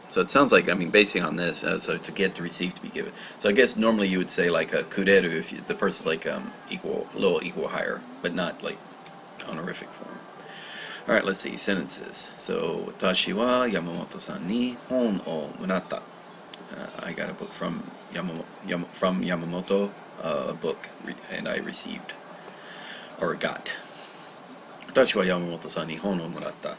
[SPEAKER 1] So it sounds like, I mean, basing on this, so to get, to receive, to be given. So I guess normally you would say like a kureru if the person's like equal, a little equal higher, but not like honorific form. All right, let's see sentences. So watashi wa Yamamoto-san ni hon o murata. I got a book from Yamamoto, a book, and I received or got. Watashi wa Yamamoto-san ni hon o murata.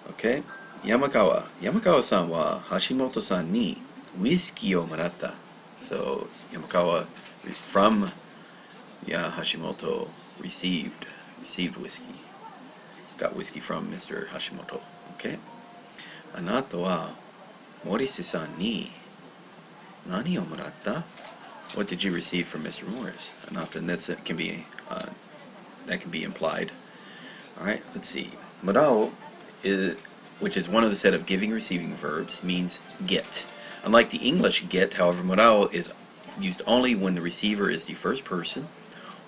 [SPEAKER 1] Okay. Yamakawa-san wa Hashimoto-san ni whiskey o murata. So Yamakawa from Hashimoto received whiskey. Got whiskey from Mr. Hashimoto. Okay. Anata wa Morisi-san ni nani o murata? What did you receive from Mr. Morris? Anata, and that can be implied. All right. Let's see. Morao is, which is one of the set of giving receiving verbs, means get. Unlike the English get, however, morao is used only when the receiver is the first person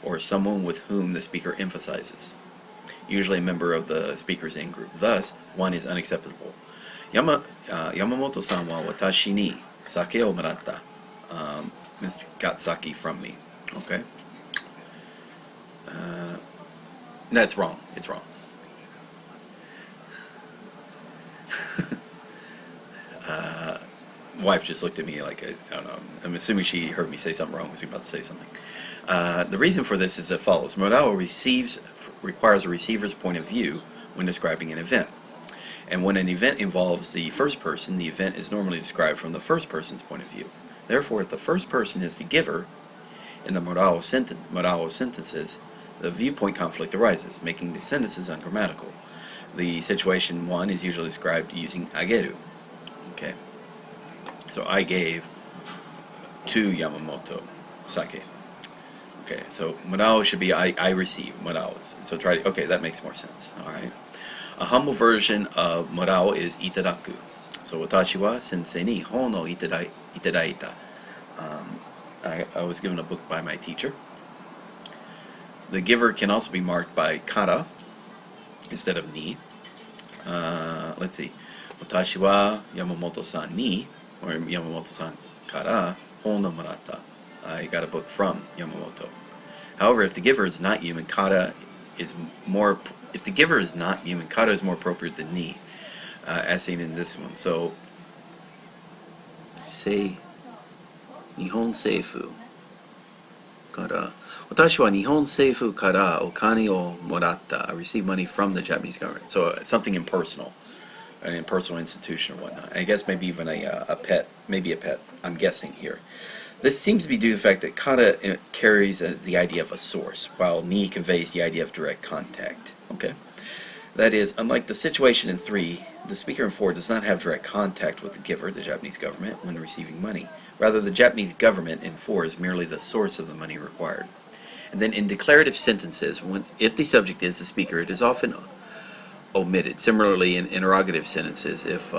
[SPEAKER 1] or someone with whom the speaker emphasizes, usually a member of the speaker's in-group. Thus, one is unacceptable. Yamamoto-san wa watashi ni sake o murata. Got sake from me. Okay? That's wrong. It's wrong. Wife just looked at me like, I don't know, I'm assuming she heard me say something wrong, was about to say something. The reason for this is as follows. Morao requires a receiver's point of view when describing an event. And when an event involves the first person, the event is normally described from the first person's point of view. Therefore, if the first person is the giver, in the morao sentences, the viewpoint conflict arises, making the sentences ungrammatical. The situation one is usually described using ageru. Okay. So I gave to Yamamoto sake. Okay, so morao should be I receive morao. So try to, okay, that makes more sense. All right. A humble version of morao is itadaku. So watashi wa sensei ni hon o itadaita. I was given a book by my teacher. The giver can also be marked by kara instead of ni. Let's see. Watashi wa Yamamoto-san ni, or Yamamoto-san kara hon o murata. I got a book from Yamamoto. However, if the giver is not human, kara is more. If the giver is not human, kara is more appropriate than ni, as seen in this one. So, say Nihon Seifu kara. Watashi wa Nihon Seifu kara okane o moratta. I received money from the Japanese government. So something impersonal, an impersonal institution or whatnot. I guess maybe even a pet, maybe a pet. I'm guessing here. This seems to be due to the fact that kara carries the idea of a source, while ni conveys the idea of direct contact. Okay, that is, unlike the situation in 3, the speaker in 4 does not have direct contact with the giver, the Japanese government, when receiving money. Rather, the Japanese government in 4 is merely the source of the money required. And then in declarative sentences, if the subject is the speaker, it is often omitted. Similarly, in interrogative sentences, if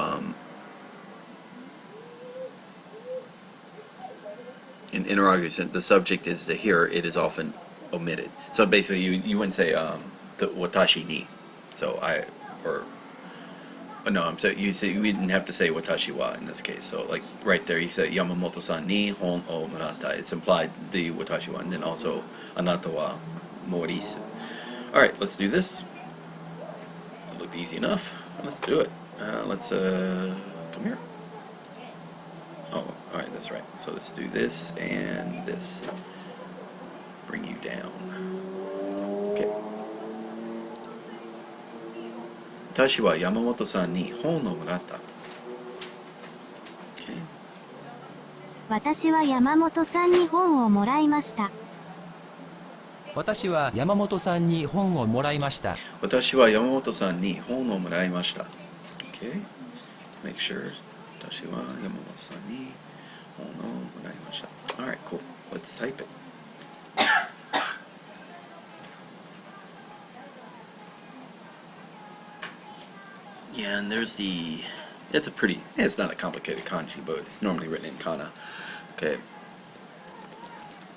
[SPEAKER 1] in interrogative the subject is the hearer, it is often omitted. So basically, you wouldn't say the watashi ni. So I'm sorry, you didn't have to say watashi wa in this case. So like right there, you say Yamamoto-san ni hon o murata. It's implied the watashi wa, and then also anata wa morisu. Alright, let's do this. It looked easy enough. Let's do it. Let's come here. Oh, alright, that's right. So let's do this and this. Bring you down. Okay. 私は山本さんに本をもらった。Okay.
[SPEAKER 6] 私は山本さんに本をもらいました。
[SPEAKER 4] 私は山本さんに本をもらいました。
[SPEAKER 1] 私は山本さんに本をもらいました。Okay. Make sure. 私は山本さんに本をもらいました。Alright, cool. Let's type it. Yeah, and there's the... It's a pretty... It's not a complicated kanji, but it's normally written in kana. Okay.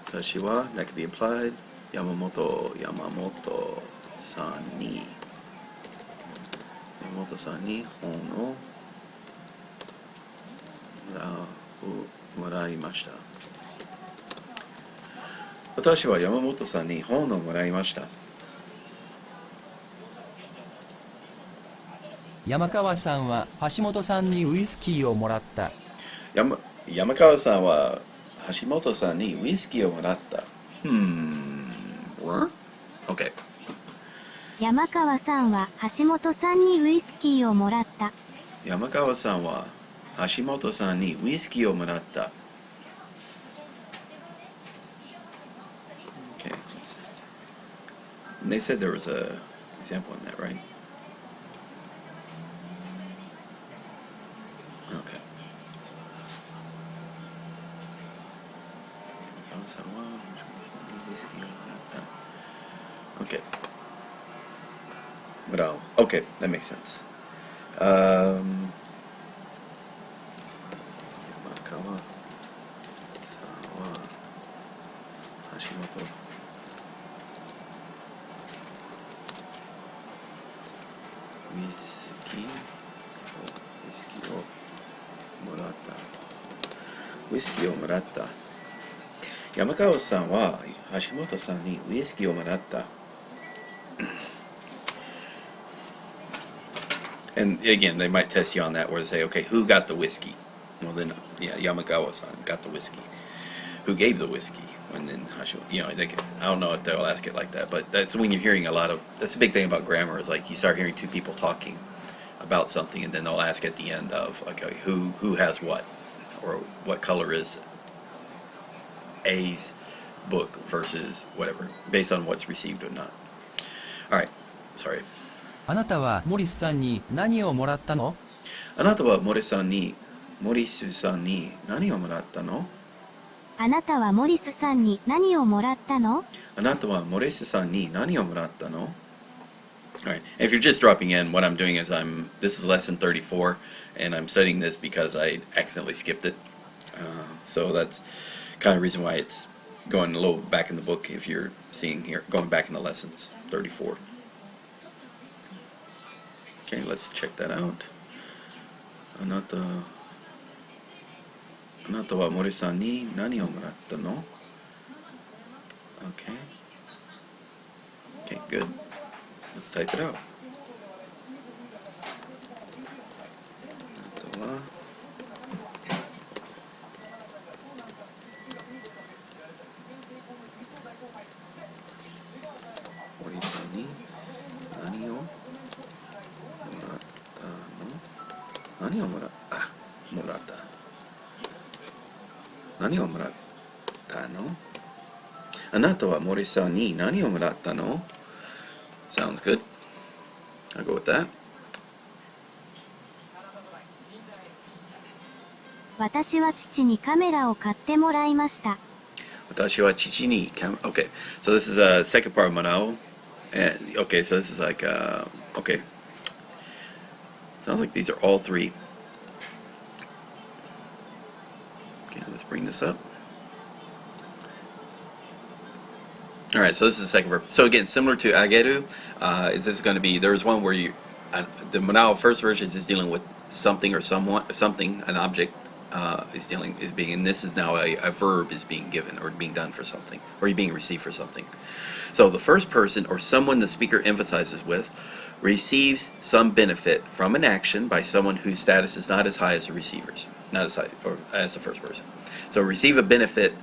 [SPEAKER 1] Tashi wa, that could be implied. Yamamoto san ni hon o moraimashita. Watashi wa Yamamoto san ni hon o moraimashita.
[SPEAKER 4] 山川さんは橋本さんにウイスキーをもらった。
[SPEAKER 1] 山川さんは橋本さんにウイスキーをもらった。Okay.
[SPEAKER 6] 山川さんは橋本さんにウイスキーをもらった。
[SPEAKER 1] 山川さんは橋本さんにウイスキーをもらった。Okay. And they said there was a example in that, right? Okay. Okay. But okay, that makes sense. Yamakawa Sawa Hashimoto. Whiskyをもらった。山川さんは橋本さんにウイスキーをもらった。And again, they might test you on that where they say, okay, who got the whiskey? Well then, yeah, Yamakawa-san got the whiskey. Who gave the whiskey? And then I don't know if they'll ask it like that, but that's when you're hearing a lot of, that's the big thing about grammar is like you start hearing two people talking about something and then they'll ask at the end of, okay, who has what? Or what color is A's book versus whatever, based on what's received or not. Alright, sorry.
[SPEAKER 4] あなたはモリスさんに何をもらったの？
[SPEAKER 1] あなたはモリスさんに何をもらったの？
[SPEAKER 6] あなたはモリスさんに何をもらったの？
[SPEAKER 1] あなたはモリスさんに何をもらったの？ Alright, if you're just dropping in, what I'm doing is this is lesson 34, and I'm studying this because I accidentally skipped it. So that's kind of the reason why it's going a little back in the book if you're seeing here, going back in the lessons, 34. Okay, let's check that out. あなたは森さんに何をもらったの? Okay. Okay, good. Let's type it out. あなたは森さんに何をもらったの？何をもらった何をもらったの？あなたは森さんに何をもらったの? Sounds good. I'll go with that.
[SPEAKER 6] 私は父にカメラを買ってもらいました。
[SPEAKER 1] 私は父にOkay, so this is a second part of Manao. Okay, so this is like okay. Sounds like these are all three. Okay, let's bring this up. Alright, so this is the second verb. So again, similar to ageru, is this going to be, there's one where the Manao first version is dealing with something or someone, something, an object, is being, and this is now a verb is being given or being done for something, or being received for something. So the first person or someone the speaker emphasizes with receives some benefit from an action by someone whose status is not as high as the receiver's, not as high or as the first person. So receive benefit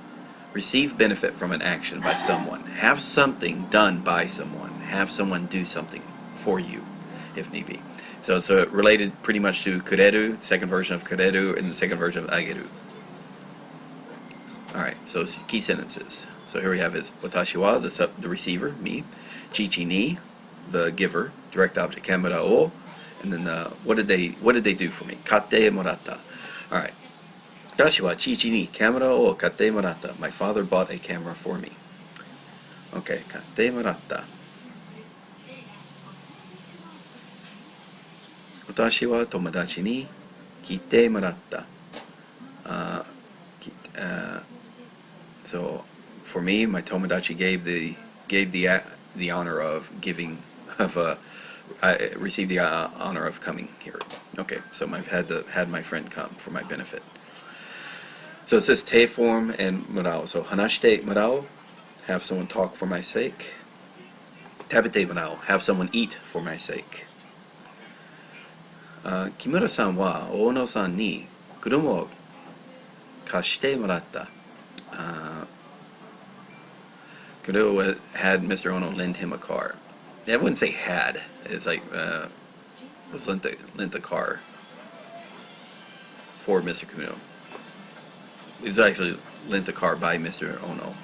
[SPEAKER 1] from an action by someone. Have something done by someone. Have someone do something for you, if need be. So it's related pretty much to kureru, the second version of kureru, and the second version of ageru. Alright, so key sentences. So here we have is watashi wa, the receiver, me. Chichi ni, the giver, direct object, kamera o. And then what did they do for me? Katte moratta. Alright. Watashi wa chichi ni kamera o katte moratta. My father bought a camera for me. Okay, katte moratta. Watashi wa tomodachi ni kite moratta. So for me, my tomodachi gave the honor of giving I received the honor of coming here. Okay, so I had my friend come for my benefit. So it says te form and murao. So hanashite murao, have someone talk for my sake. Tabete murao, have someone eat for my sake. Kimura-san wa Ono-san ni kuruma o kashite moratta. Kuruma had Mr. Ono lend him a car. I wouldn't say had. It's like was lent a car for Mr. Kuno. It was actually lent a car by Mr. Ono.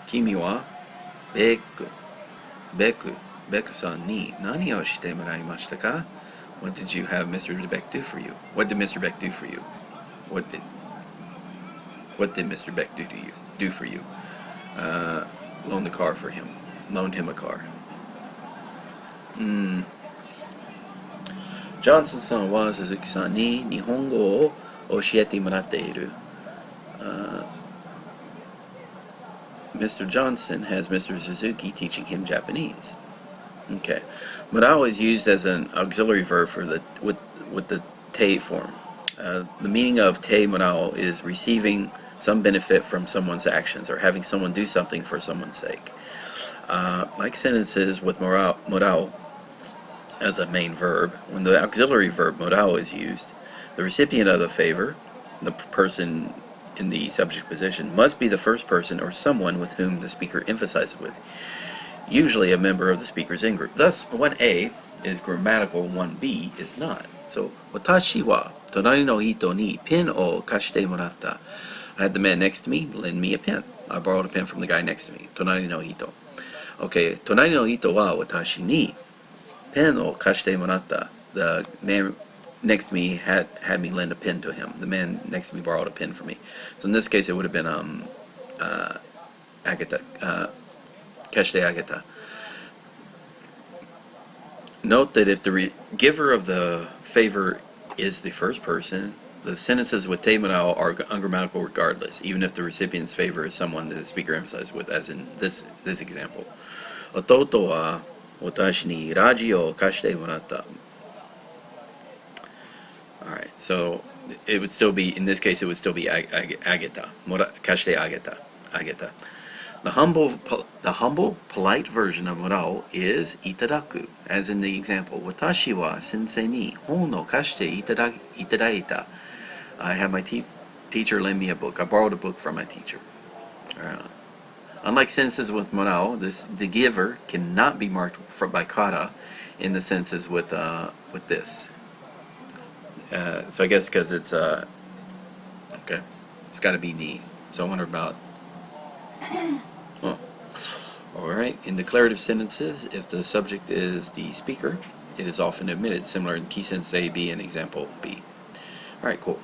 [SPEAKER 1] Kimi wa Beku-san ni nani o shite moraimashita ka? What did you have Mr. Beck do for you? What did Mr. Beck do for you? What did Mr. Beck do for you? Loaned the car for him. Loaned him a car. Johnson-san wa Suzuki-san ni Nihongo o oshiete moratteiru. Mr. Johnson has Mr. Suzuki teaching him Japanese. Okay. Murao is used as an auxiliary verb for with the te form. The meaning of te murao is receiving some benefit from someone's actions or having someone do something for someone's sake. Like sentences with murao as a main verb, when the auxiliary verb murao is used, the recipient of the favor, the person in the subject position, must be the first person or someone with whom the speaker emphasizes with, usually a member of the speaker's in-group. Thus, 1A is grammatical, 1B is not. So, watashi wa tonari no hito ni pen o kashite moratta. I had the man next to me lend me a pen. I borrowed a pen from the guy next to me. Tonari no hito. Okay, tonari no hito wa watashi ni pen o kashite moratta. The man next to me had me lend a pen to him. The man next to me borrowed a pen from me. So in this case, it would have been agata, kashite agata. Note that if the giver of the favor is the first person, the sentences with te murao are ungrammatical regardless, even if the recipient's favor is someone that the speaker emphasizes with, as in this example. Ototo wa watashi ni radio o kashite moratta. Alright, so it would still be, in this case, it would still be ageta. Kashite ageta. The humble, polite version of murao is itadaku, as in the example. Watashi wa sensei ni hon no kashite itadaita. I had my teacher lend me a book. I borrowed a book from my teacher. Unlike sentences with murao, the giver cannot be marked by kata in the sentences with this. So I guess because it's okay, it's got to be ni. So I wonder about. Alright, in declarative sentences, if the subject is the speaker, it is often omitted, similar in key sentence A, B, and example B. Alright, cool.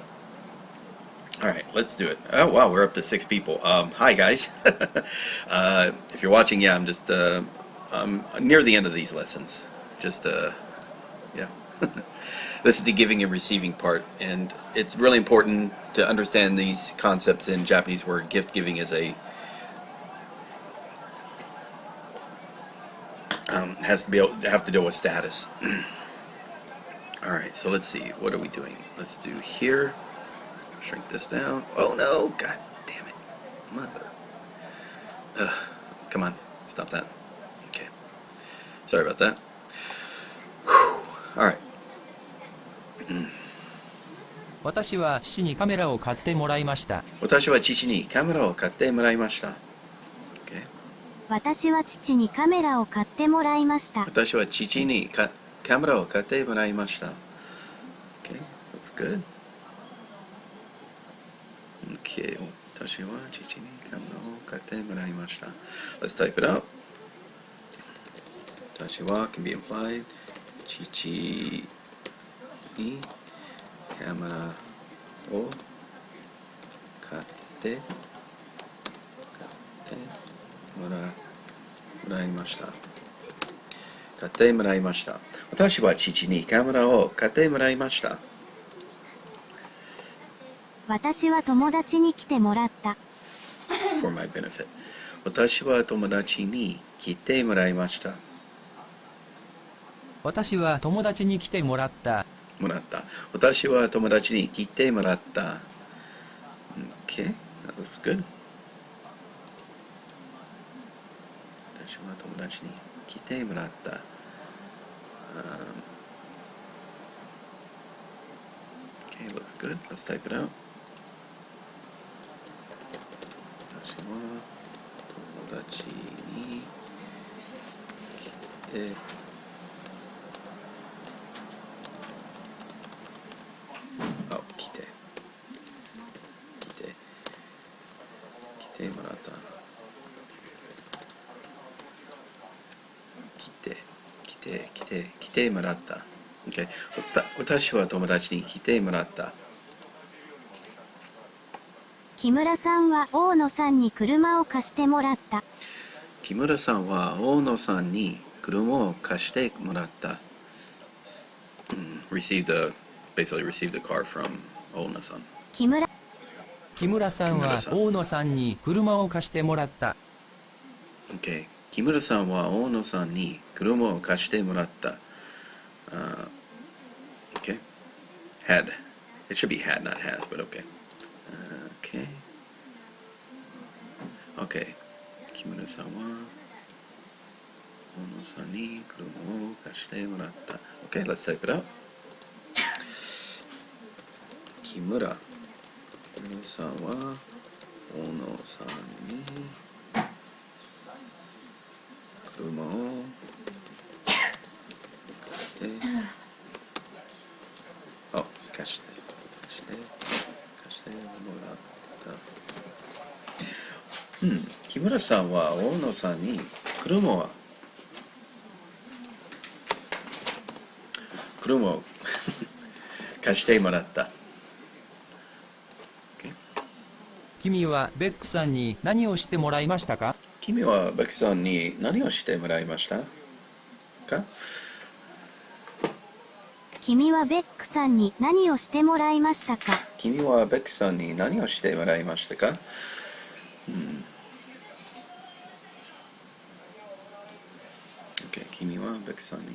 [SPEAKER 1] Alright, let's do it. Oh wow, we're up to 6 people. Hi guys. If you're watching, yeah, I'm just I'm near the end of these lessons. Just yeah. This is the giving and receiving part, and it's really important to understand these concepts in Japanese, where gift giving is has to have to deal with status. All right, so let's see. What are we doing? Let's do here. Shrink this down. Oh no! God damn it, mother. Come on, stop that. Okay. Sorry about that. Whew. All right.
[SPEAKER 4] 私は父にカメラを買ってもらいました。
[SPEAKER 1] 私は父にカメラを買ってもらいました。Okay.
[SPEAKER 6] 私は父にカメラを買ってもらいました。
[SPEAKER 1] 私は父にカメラを買ってもらいました。Okay, that's good. Okay, 私は父にカメラを買ってもらいました。Let's type it out. 私は can be implied. 父にカメラを買ってもらいました。買ってもらいました。私は父にカメラを買ってもらいました。
[SPEAKER 6] 私は友達に来てもらった。
[SPEAKER 1] For my benefit. 私は友達に来てもらいました。
[SPEAKER 4] 私は友達に来てもらった。
[SPEAKER 1] 私は友達に来てもらった。Okay, that was good. 私は友達に来てもらった。Okay, looks good. Let's type it out. 私は友達に来てもらった。来てもらった。Okay. 私は友達に来てもらった。
[SPEAKER 6] 木村さんは大野さんに車を貸してもらった。
[SPEAKER 1] 木村さんは大野さんに車を貸してもらった。basically received a car from 大野さん。
[SPEAKER 4] 木村さんは大野さんに車を貸してもらった。
[SPEAKER 1] Okay. 木村さんは大野さんに車を貸してもらった。Okay. Had. It should be had, not has, but okay. Okay. Okay. 木村さんは大野さんに車を貸してもらった。Okay, let's type it out. 木村さんは大野さんに車を貸してもらった。木村さんは大野さんに車を貸してもらった。
[SPEAKER 4] 君はベックさんに何をしてもらいましたか？
[SPEAKER 1] 君はベックさんに何をしてもらいましたか？
[SPEAKER 6] 君はベックさんに何をしてもらいましたか？
[SPEAKER 1] 君はベックさんに何をしてもらいましたか？Okay, 君はベックさんに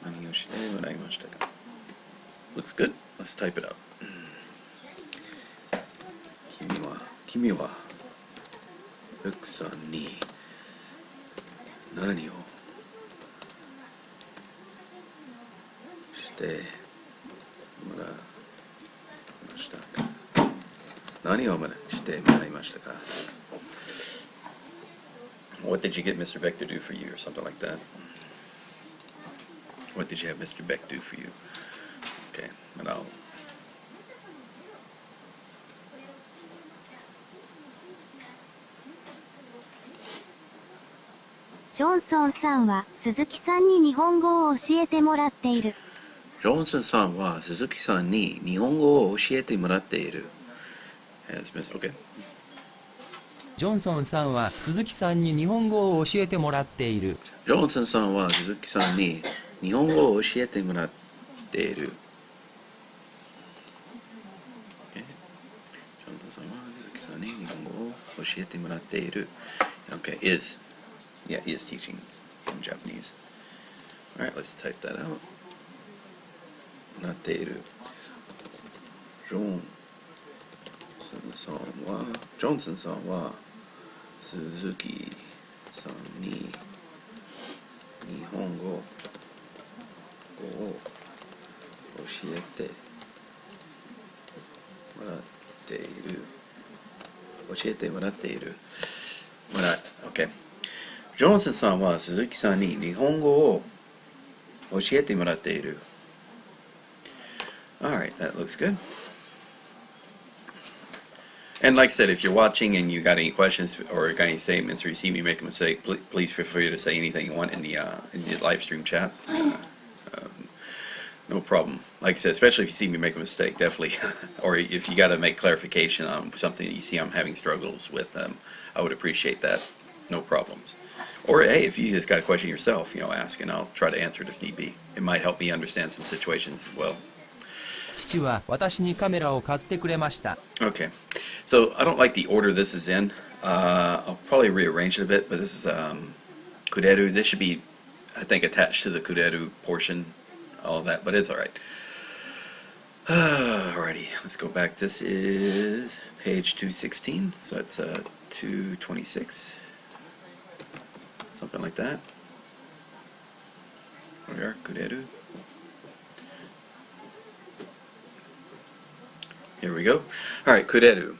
[SPEAKER 1] 何をしてもらいましたか？ Looks good. Let's type it out. 君はベックさんに何をしてもらいましたか？何をしてもらいましたか？ What did you get Mr. Beck to do for you or something like that? What did you have Mr. Beck do for you? Okay, and I'll
[SPEAKER 6] ジョンソンさんは鈴木さんに日本語を教えてもらっている。
[SPEAKER 1] ジョンソンさんは鈴木さんに日本語を教えてもらっている。Okay.
[SPEAKER 4] ジョンソンさんは鈴木さんに日本語を教えてもらっている。
[SPEAKER 1] ジョンソンさんは鈴木さんに日本語を教えてもらっている。ジョンソンさんは鈴木さんに日本語を教えてもらっている。Okay, is. Yeah, he is teaching in Japanese. Alright, let's type that out. なっている。ジョンソンさんは鈴木さんに日本語を教えてもらっている。OK。ジョンソンさんは鈴木さんに日本語を教えてもらっている。Alright, that looks good. And like I said, if you're watching and you got any questions or got any statements or you see me make a mistake, please feel free to say anything you want in the live stream chat. No problem. Like I said, especially if you see me make a mistake, definitely. Or if you got to make clarification on something that you see I'm having struggles with, I would appreciate that. No problems. Or hey, if you just got a question yourself, ask and I'll try to answer it if need be. It might help me understand some situations as well.
[SPEAKER 4] 父は私にカメラを買ってくれました。
[SPEAKER 1] Okay, so I don't like the order this is in. I'll probably rearrange it a bit, but this is kureru. This should be, I think, attached to the kureru portion, all that, but it's alright. Alrighty, let's go back. This is page 216, so it's 226, something like that. There we are, kureru. Here we go. Alright, kureru.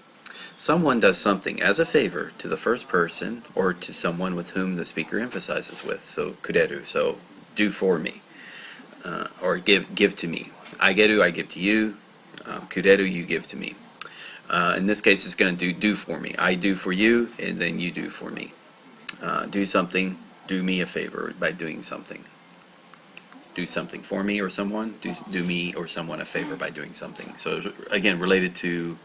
[SPEAKER 1] Someone does something as a favor to the first person or to someone with whom the speaker emphasizes with. So, kureru. So, do for me. Or give to me. Ageru, I give to you. Kureru, you give to me. In this case, it's going to do for me. I do for you, and then you do for me. Do something, do me a favor by doing something. Do something for me or someone, do me or someone a favor by doing something. So again, related to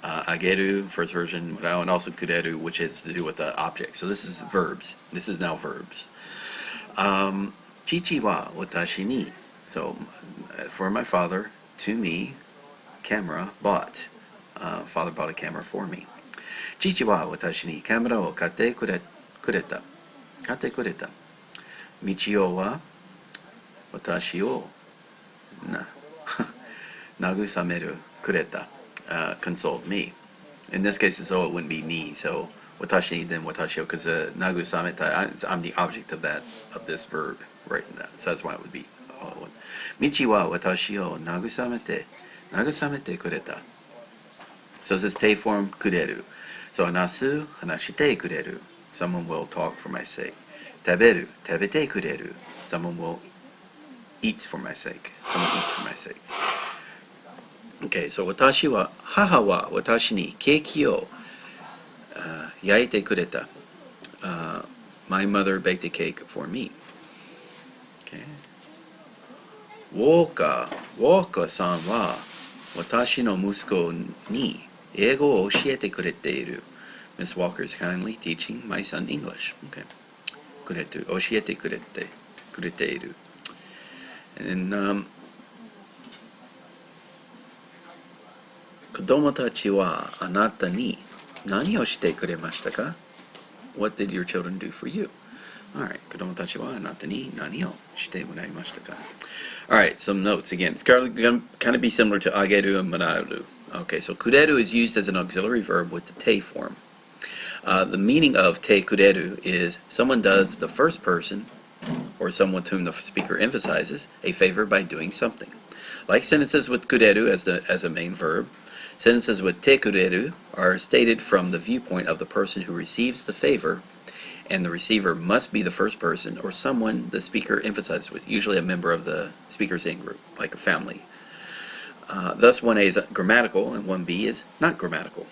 [SPEAKER 1] ageru, first version, and also kureru, which has to do with the object. So this is verbs. This is now verbs. Chichi wa watashi ni. So for my father, to me, camera bought. Father bought a camera for me. Chichi wa watashi ni camera o katte kureta. Katte kureta. Michio wa watashi o nagusameru kureta. Consoled me. In this case, it wouldn't be ni. So watashi then watashi o, because nagusameta, I'm the object of this verb right in that. So that's why it would be. Michi wa watashi o nagusamete kureta. So this is te form kureru. So anasu hanashite kureru. Someone will talk for my sake. Taberu tabete kureru. Someone will eat for my sake. Someone eats for my sake. Okay, so watashi wa haha wa watashi ni keiki o yaite kureta. My mother baked a cake for me. Okay. Woka-san wa watashi no musuko ni eigo o oshiete kureteiru. Miss Walker is kindly teaching my son English. Okay. Kuretu, oshiete kureteiru. And Kodomo tachi wa anata ni nani o shite kuremashita ka? What did your children do for you? Alright, kodomo tachi wa anata ni nani o shite moraimashita ka? Alright, some notes again. It's going to kind of be similar to ageru and moraru. Okay, so kureru is used as an auxiliary verb with the te form. The meaning of te kureru is someone does the first person or someone with whom the speaker emphasizes a favor by doing something. Like sentences with kureru as a main verb, sentences with te kureru are stated from the viewpoint of the person who receives the favor, and the receiver must be the first person or someone the speaker emphasizes with, usually a member of the speaker's in-group, like a family. Thus 1A is grammatical and 1B is not grammatical.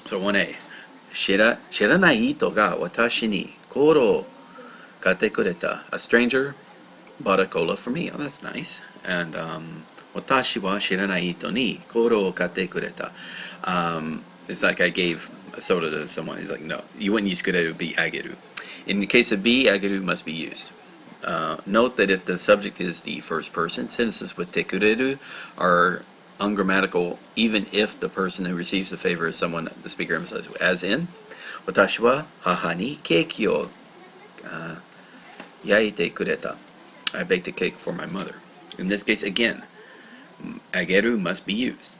[SPEAKER 1] So 1A, 知らない人が私にコーラを買ってくれた. A stranger bought a cola for me. Oh, that's nice. And 私は知らない人にコーラを買ってくれた. It's like I gave a soda to someone. He's like, no, you wouldn't use kureru, it would be ageru. In the case of B, ageru must be used. Note that if the subject is the first person, sentences with te kureru are ungrammatical even if the person who receives the favor is someone the speaker emphasizes with. As in, watashi wa haha ni keiki o yaite kureta. I baked a cake for my mother. In this case, again, ageru must be used.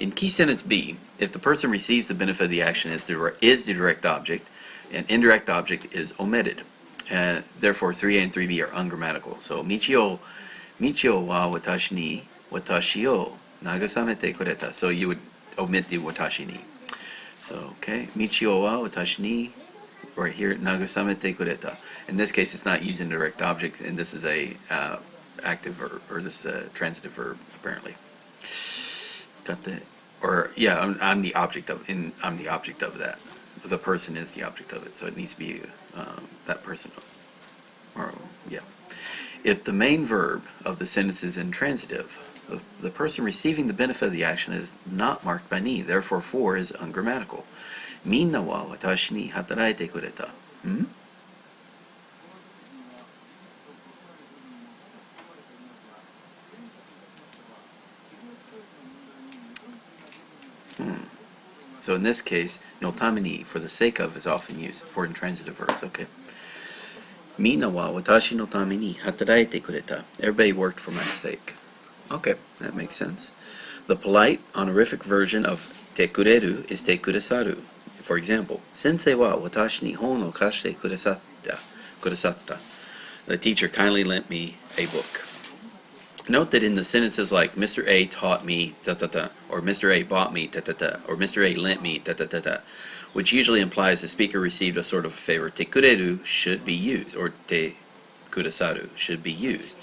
[SPEAKER 1] In key sentence B, if the person receives the benefit of the action is the direct object, and indirect object is omitted. Therefore, 3A and 3B are ungrammatical. So, Michio wa watashi o nagasamete kureta. So you would omit the watashi ni. So, okay, Michio wa watashi ni, right here, nagasamete kureta. In this case, it's not using direct object, and this is a active verb, or this is a transitive verb, apparently. Got that? Or yeah, I'm the object of. I'm the object of that. The person is the object of it, so it needs to be that person. Or yeah, if the main verb of the sentence is intransitive, the person receiving the benefit of the action is not marked by ni. Therefore, 4 is ungrammatical. Minna wa watashi ni hataraite kureta. So in this case, no tamini, for the sake of, is often used for intransitive verbs. Okay. Minna wa watashi no tamini hataraite kureta. Everybody worked for my sake. Okay, that makes sense. The polite, honorific version of te kureru is te kuresaru. For example, sensei wa watashi ni hon o kashite kuresatta. The teacher kindly lent me a book. Note that in the sentences like Mr. A taught me ta-ta-ta, or Mr. A bought me ta-ta-ta, or Mr. A lent me ta-ta-ta-ta, which usually implies the speaker received a sort of favor. Te kureru should be used, or te kuresaru should be used.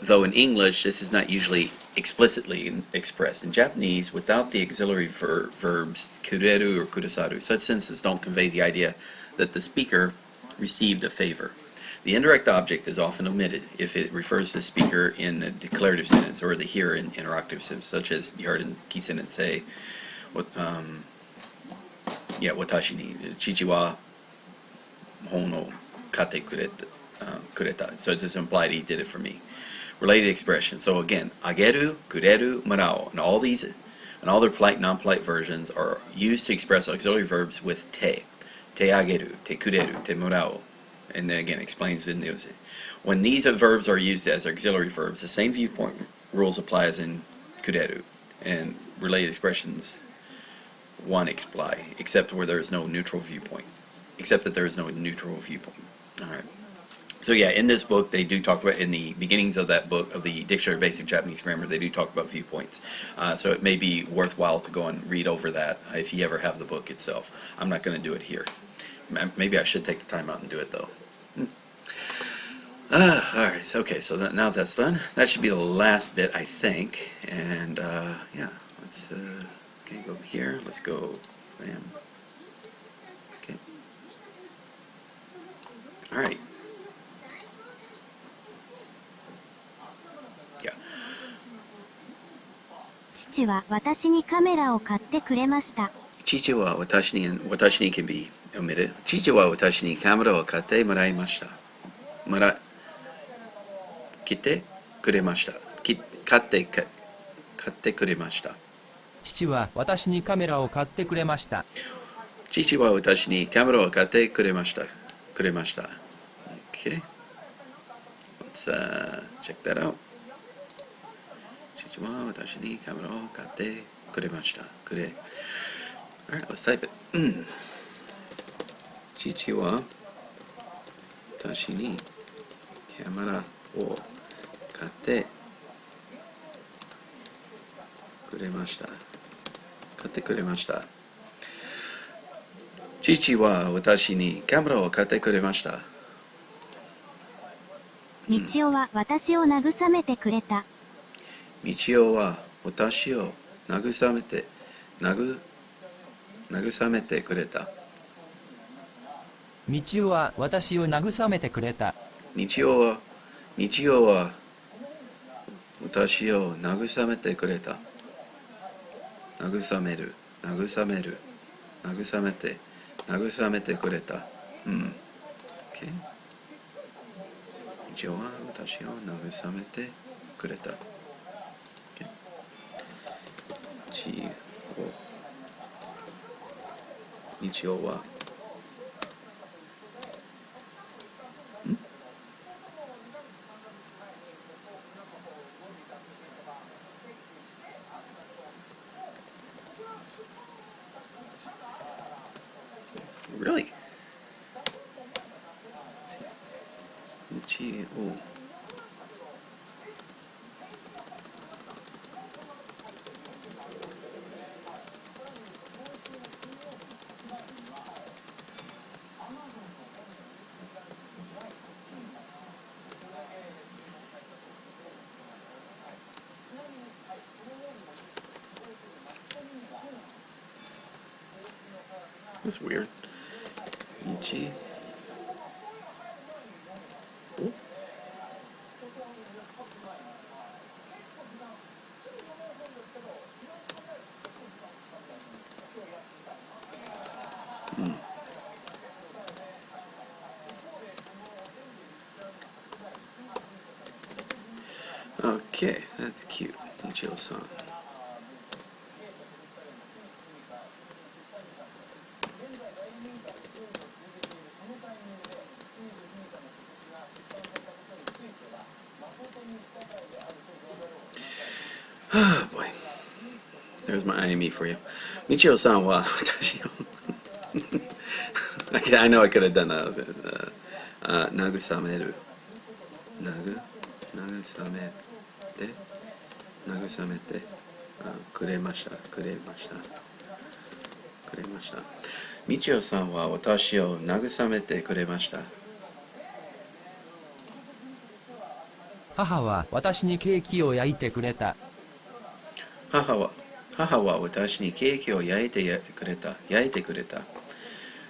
[SPEAKER 1] Though in English, this is not usually explicitly expressed. In Japanese, without the auxiliary verbs kureru or kuresaru, such sentences don't convey the idea that the speaker received a favor. The indirect object is often omitted if it refers to the speaker in a declarative sentence or the hearer in interrogative sentence, such as you heard in key sentence A. Watashi ni chichi wa hon o kate kureta. So it's just implied he did it for me. Related expression. So again, ageru, kureru, marao, and all their polite, non-polite versions are used to express auxiliary verbs with te. Te ageru, te kureru, te marao. And then again explains in those. When these verbs are used as auxiliary verbs, the same viewpoint rules apply as in kureru, and related expressions one apply, except where there is no neutral viewpoint. Except that there is no neutral viewpoint. All right. So yeah, in this book they do talk about, in the beginnings of that book, of the Dictionary of Basic Japanese Grammar, they do talk about viewpoints. So it may be worthwhile to go and read over that if you ever have the book itself. I'm not going to do it here. Maybe I should take the time out and do it though. Alright, so, okay, so now that's done, that should be the last bit, I think. And yeah, let's okay, go over here, let's go, bam. Okay. Alright. Yeah.
[SPEAKER 6] 父は私にカメラを買ってくれました。
[SPEAKER 1] 父は私に can be omitted. 父は私にカメラを買ってもらいました。来てくれました。買ってくれました。
[SPEAKER 4] 父は私にカメラを買ってくれました。
[SPEAKER 1] 父は私にカメラを買ってくれました。Okay. Let's check that out. 父は私にカメラを買ってくれました。Alright, let's type it. 父は私にカメラを買ってくれました。父は私にカメラを買ってくれました。
[SPEAKER 6] 道夫は私を慰めてくれた。
[SPEAKER 1] 道夫は私を慰めてくれた。
[SPEAKER 4] 道夫は私を慰めてくれた。
[SPEAKER 1] 日曜は私を慰めてくれた。慰めてくれた。Okay. 日曜は私を慰めてくれた。Okay. 日曜は Really? Ichi o. That's weird. Ichi. Oh. Okay, that's cute. Ichio-san. Oh boy. There's my IME for you. Michio-san wa watashi no I know I could have done that. Nagusameru. Nagusamete. Nagusamete. Kuremashita. Michio-san wa watashi o nagusamete kuremashita.
[SPEAKER 4] 母は私にケーキを焼いてくれた。
[SPEAKER 1] 母は私にケーキを焼いてくれた。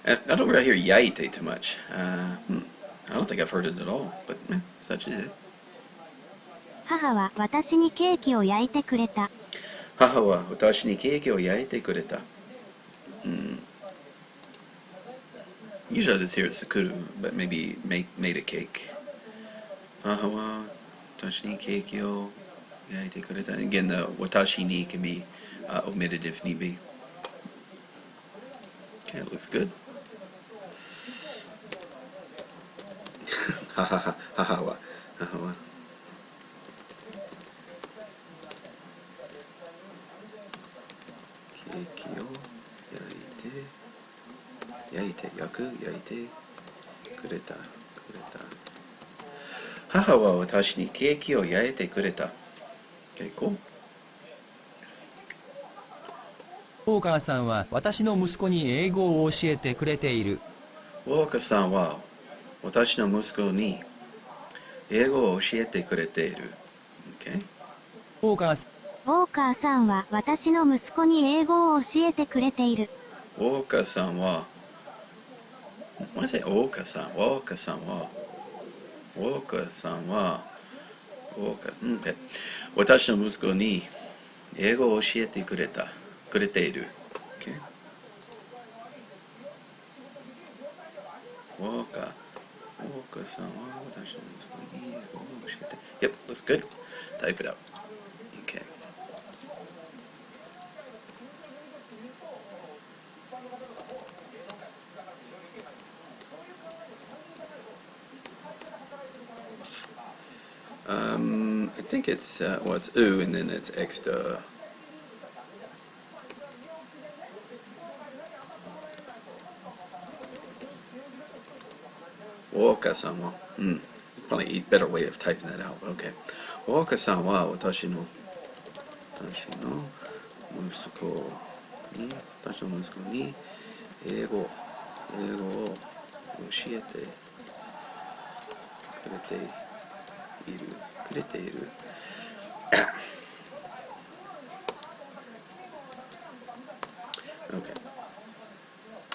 [SPEAKER 1] I don't really hear yaite too much. I don't think I've heard it at all, but such is it.
[SPEAKER 6] 母は私にケーキを焼いてくれた。
[SPEAKER 1] 母は私にケーキを焼いてくれた。Usually I just hear it sukuru, but maybe made a cake. 母は私にケーキを焼いてくれた。Again, the watashi ni can be omitted if need be. Okay, it looks good. 母はケーキを焼いてくれた。母は私にケーキを焼いてくれた。結構。
[SPEAKER 4] ウォーカーさんは私の息子に英語を教えてくれている。
[SPEAKER 1] ウォーカーさんは私の息子に英語を教えてくれている。Okay?
[SPEAKER 4] ウォーカー
[SPEAKER 6] さんは私の息子に英語を教えてくれている。
[SPEAKER 1] ウォーカーさんは、When I say ウォーカーさんは、okay. 私の息子に英語を教えてくれている。Okay? ウォーカーさんは私の息子に英語を教えて。Yep, looks good. Type it out. Okay. I think it's it's u and then it's extra. Walker-san wa, probably a better way of typing that out. Okay. Walker-san wa watashi no息子に英語を教えてくれている。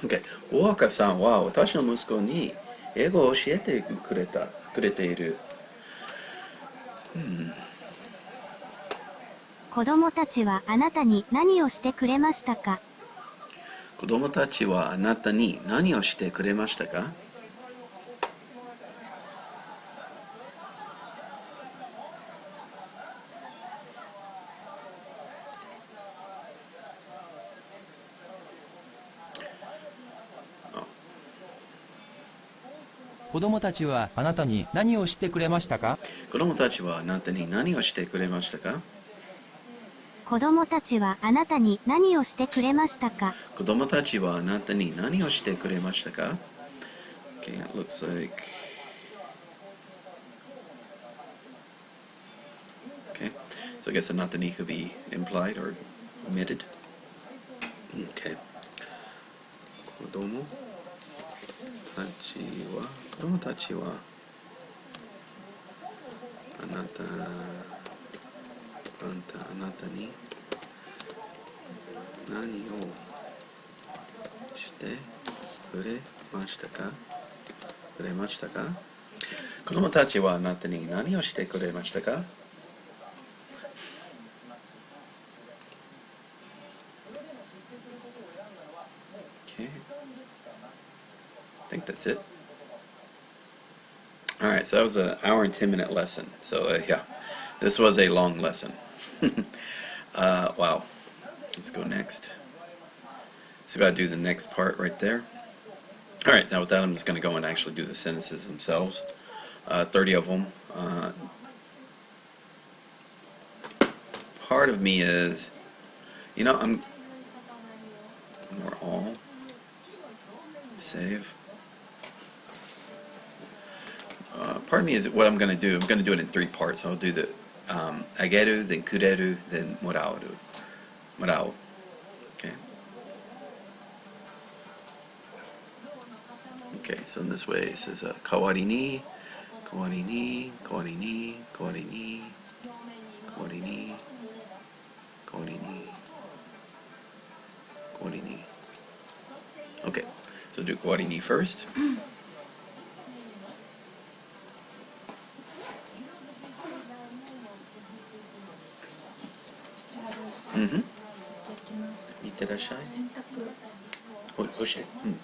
[SPEAKER 1] Okay. ウォーカーさんは私の息子に英語を教えてくれている。
[SPEAKER 6] 子供たちはあなたに何をしてくれましたか？
[SPEAKER 1] 子供たちはあなたに何をしてくれましたか？
[SPEAKER 4] 子供たちはあなたに何をしてくれましたか？
[SPEAKER 1] 子供たちはあなたに何をしてくれましたか？
[SPEAKER 6] 子供たちはあなたに何をしてくれましたか？
[SPEAKER 1] 子供たちはあなたに何をしてくれましたか？ Okay, it looks like... Okay, so I guess あなたに could be implied or omitted. Okay. 子供たちはあなたに何をしてくれましたか？子供たちはあなたに何をしてくれましたか？ Okay. I think that's it. Alright, so that was an hour and 10-minute lesson. So yeah, this was a long lesson. Wow. Let's go next. So gotta do the next part right there. Alright, now with that I'm just gonna go and actually do the sentences themselves. 30 of them. Part of me is, I'm more all. Save. Part of me is what I'm going to do. I'm going to do it in 3 parts. I'll do the ageru, then kureru, then morauru. Morau. Okay. Okay, so in this way it says kawari ni, kawari ni, kawari ni, kawari ni, kawari ni, kawari ni, kawari ni. Okay, so do kawari ni first. Mm-hmm. いってらっしゃい。おいしい。うん。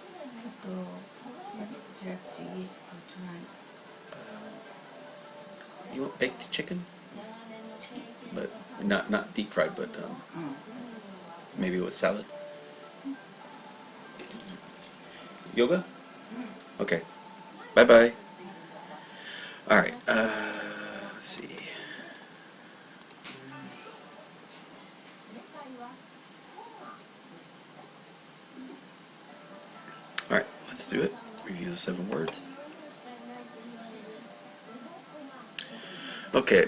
[SPEAKER 1] You want baked chicken? But not deep fried, but maybe with salad. Yoga? Okay. Bye bye. All right. Let's see. All right. Let's do it. Review the 7 words. Okay.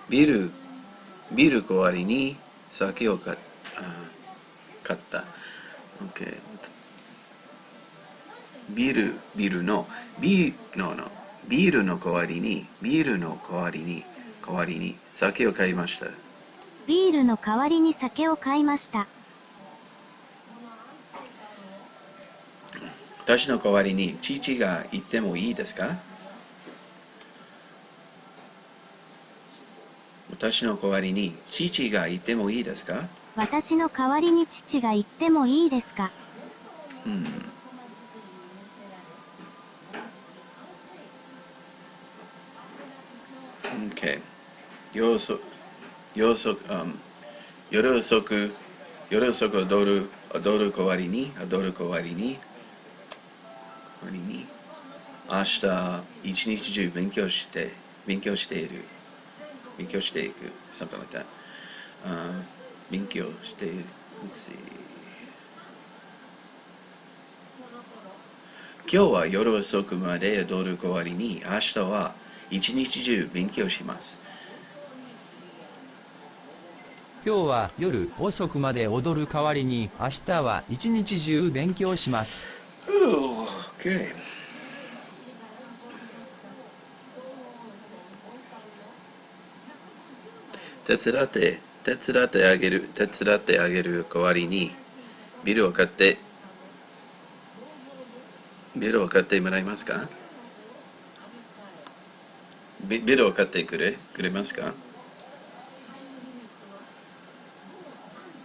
[SPEAKER 1] Biru 代わりに酒を買った。Okay. ビールの代わりに酒を買いました。
[SPEAKER 6] ビールの代わりに酒を買いました。
[SPEAKER 1] 私の代わりに父が行ってもいいですか？私の代わりに父が行ってもいいですか？
[SPEAKER 6] 私の代わりに父が行ってもいいですか？Okay.
[SPEAKER 1] 夜遅く踊る代わりに明日一日中勉強していく something like that. 勉強している Let's see. 今日は夜遅くまで踊る代わりに明日は一日中勉強します。
[SPEAKER 4] 今日は夜遅くまで踊る代わりに明日は一日中勉強します。
[SPEAKER 1] Ooh, okay. 手伝ってあげる代わりにビールを買ってもらえますか？ビールを買ってくれますか？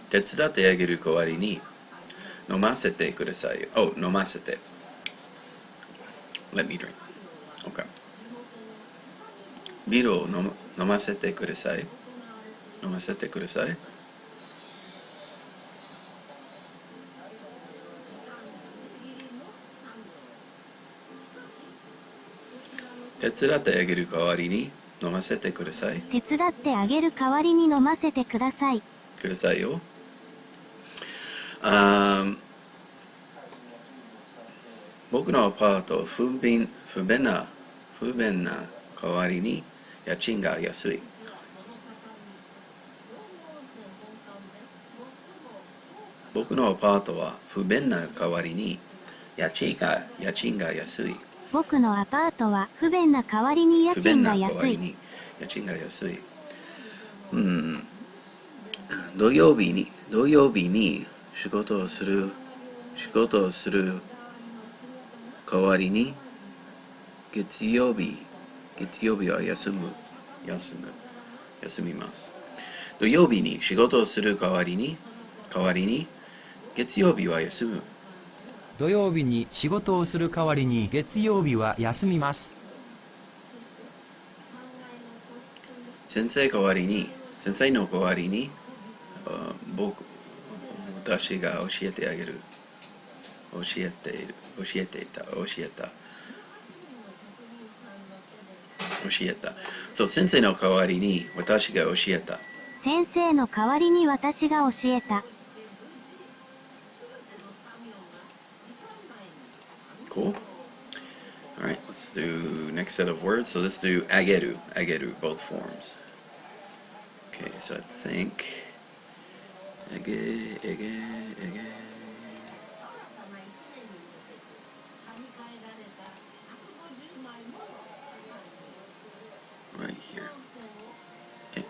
[SPEAKER 1] 手伝ってあげる代わりに飲ませてください。飲ませて。Let me drink. Okay. ビールを飲ませてください。手伝ってあげる代わりに飲ませてください。
[SPEAKER 6] 手伝ってあげる代わりに飲ませてください。
[SPEAKER 1] くださいよ。僕のアパート不便な代わりに家賃が安い。僕のアパートは不便な代わりに家賃が安い。
[SPEAKER 6] 僕のアパートは不便な代わりに家賃が安い。
[SPEAKER 1] 家賃が安い。土曜日に仕事をする代わりに月曜日は休みます。土曜日に仕事をする代わりに月曜日は休む。
[SPEAKER 4] 土曜日に仕事をする代わりに月曜日は休みます。
[SPEAKER 1] 先生の代わりに私が教えてあげる。教えた。そう、先生の代わりに私が教えた。
[SPEAKER 6] 先生の代わりに私が教えた。
[SPEAKER 1] Cool. All right, let's do next set of words. So let's do ageru, both forms. Okay, so I think ege. Right here. Okay.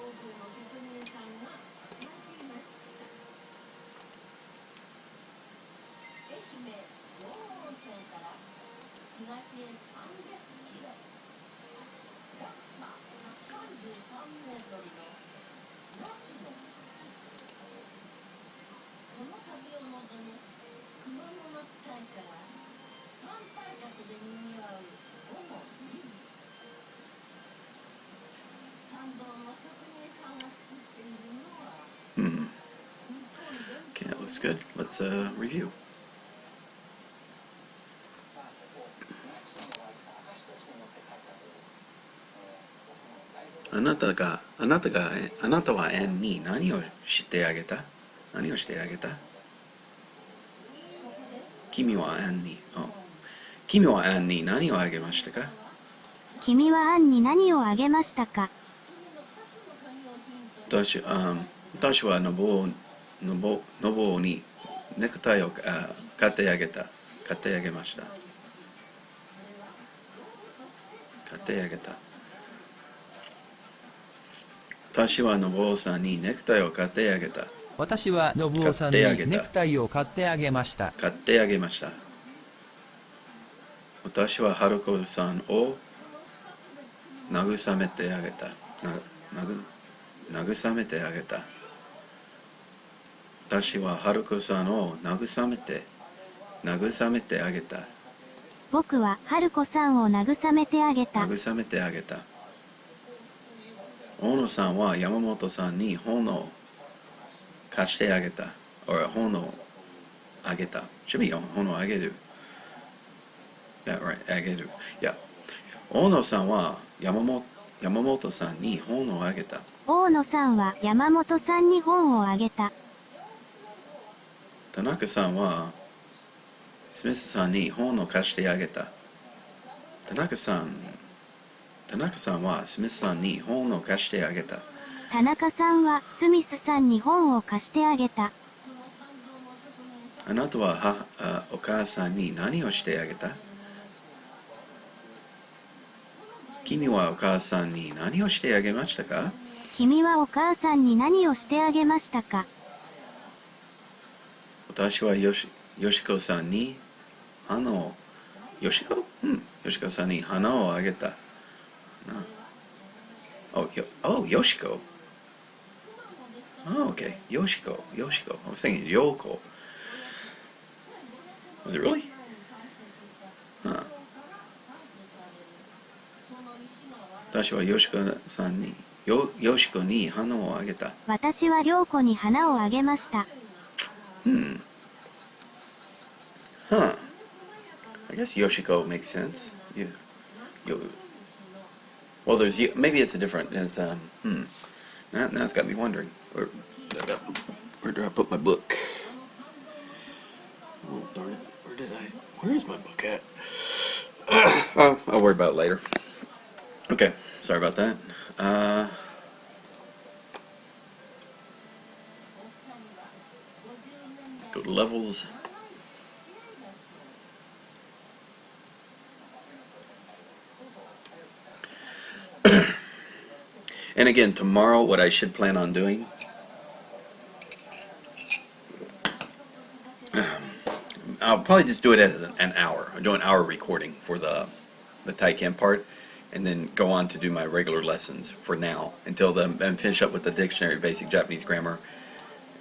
[SPEAKER 1] Okay, that looks good. Let's review. あなたはアンに何をしてあげた？君はアンに何をあげましたか？
[SPEAKER 6] 君はアンに何をあげましたか？
[SPEAKER 1] 私はノボにネクタイを買ってあげました。私はノボさんにネクタイを買ってあげた。
[SPEAKER 4] 私は信夫さんにネクタイを買ってあげました。
[SPEAKER 1] 私は春子さんを慰めてあげた。私は春子さんを慰めてあげた。
[SPEAKER 6] 僕は春子さんを慰めてあげた。
[SPEAKER 1] 大野さんは山本さんに本を貸してあげた。本をあげた。Should be本をあげる。Yeah, right. あげる。Yeah. 大野さんは山本さんに本をあげた。
[SPEAKER 6] 大野さんは山本さんに本をあげた。
[SPEAKER 1] 田中さんはスミスさんに本を貸してあげた。田中さんはスミスさんに本を貸してあげた。
[SPEAKER 6] 田中さんはスミスさんに本を貸してあげた。
[SPEAKER 1] あなたはお母さんに何をしてあげた？君はお母さんに何をしてあげましたか？
[SPEAKER 6] 君はお母さんに何をしてあげましたか？
[SPEAKER 1] 私はよしこさんによしこさんに花をあげた。よしこ。Oh, okay. よしこ。I was thinking りょうこ。Was it really? Huh. 私はよしこに花をあげた。
[SPEAKER 6] 私は涼子に花をあげました。
[SPEAKER 1] Huh. I guess Yoshiko makes sense. Well, maybe it's a different. Now it's got me wondering. Where did I put my book? Oh darn it! Where is my book at? I'll worry about it later. Okay, sorry about that. Go to levels. And again, tomorrow, what I should plan on doing, I'll probably just do it as an hour. I'll do an hour recording for the Taikien part, and then go on to do my regular lessons for now until then, and finish up with the dictionary, basic Japanese grammar,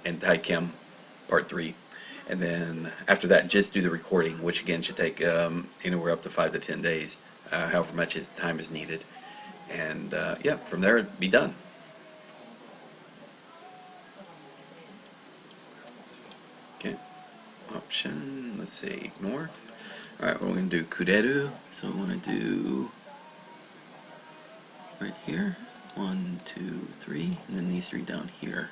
[SPEAKER 1] and Taikien part 3. And then after that, just do the recording, which again should take anywhere up to 5 to 10 days, however much time is needed. And yeah, from there, it'd be done. Okay, option, let's see, ignore. Alright, we're going to do kureru, so I'm going to do right here, 1, 2, 3, and then these 3 down here,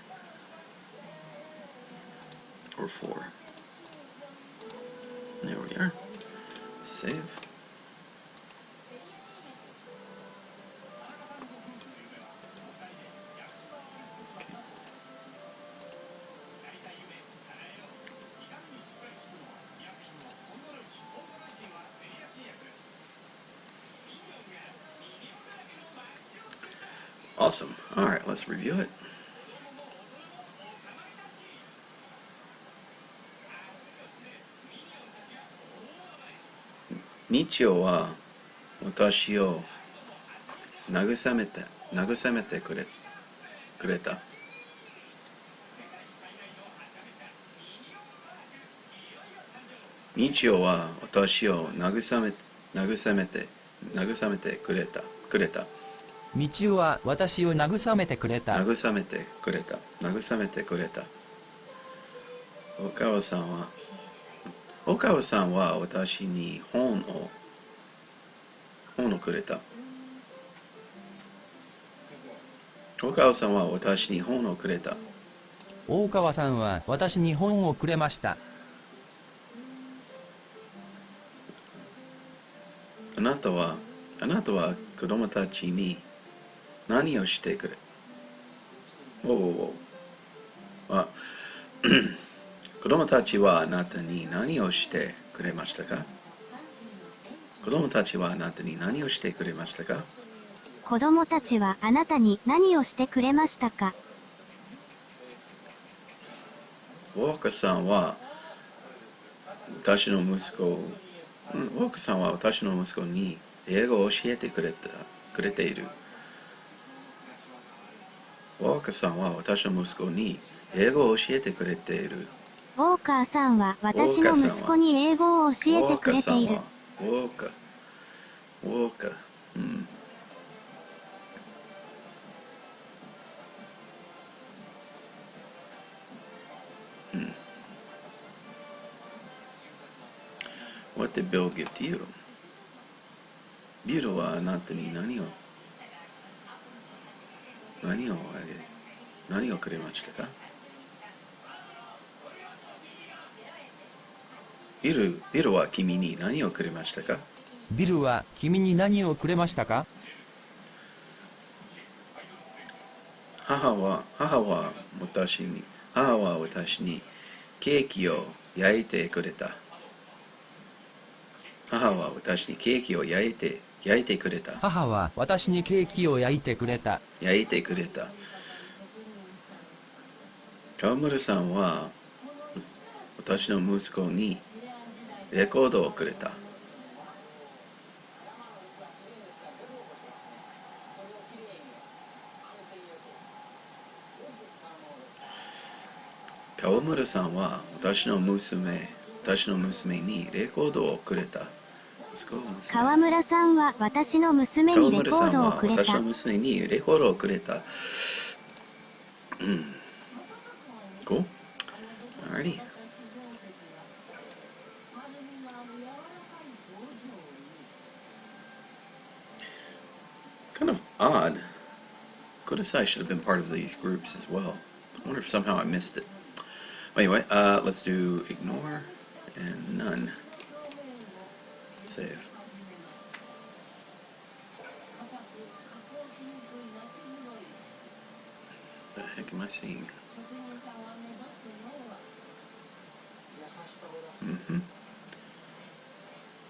[SPEAKER 1] or 4. There we are. Save. Awesome. Alright, let's review it. Nichio wa watashi o nagusamete kureta. Nichio wa watashi o nagusamete kureta.
[SPEAKER 4] 道は私を慰めてくれた。
[SPEAKER 1] 慰めてくれた。岡尾さんは私に本をくれた。岡尾さんは私に本をくれた。
[SPEAKER 4] 大川さんは私に本をくれました。
[SPEAKER 1] あなたは子供たちに何をしてくれ。子供たちはあなたに何をしてくれましたか。子供たちはあなたに何をしてくれましたか。
[SPEAKER 6] 子供たちはあなたに何をしてくれましたか。
[SPEAKER 1] ウォーカーさんは私の息子に英語を教えてくれている。ウォーカーさんは私の息子に英語を教えてくれている。
[SPEAKER 6] ウォーカーさんは私の息子に英語を教えてくれている。
[SPEAKER 1] ウォーカー。What did Bill give to you? ビルはあなたに何をくれましたか。ビルは君に何をくれましたか。
[SPEAKER 4] ビルは君に何をくれましたか。
[SPEAKER 1] 母は私にケーキを焼いてくれた。母は私にケーキを焼いてくれた。
[SPEAKER 4] 母は私にケーキを焼いてくれた。
[SPEAKER 1] 川村さんは私の息子にレコードをくれた。川村さんは私の娘にレコードをくれた。
[SPEAKER 6] 川村さんは私の娘にレコードをくれた。
[SPEAKER 1] 私の娘にレコードをくれた。Cool. Alrighty. Kind of odd. Kudasai should have been part of these groups as well. I wonder if somehow I missed it. Anyway, let's do ignore and none. Save. What the heck am I seeing?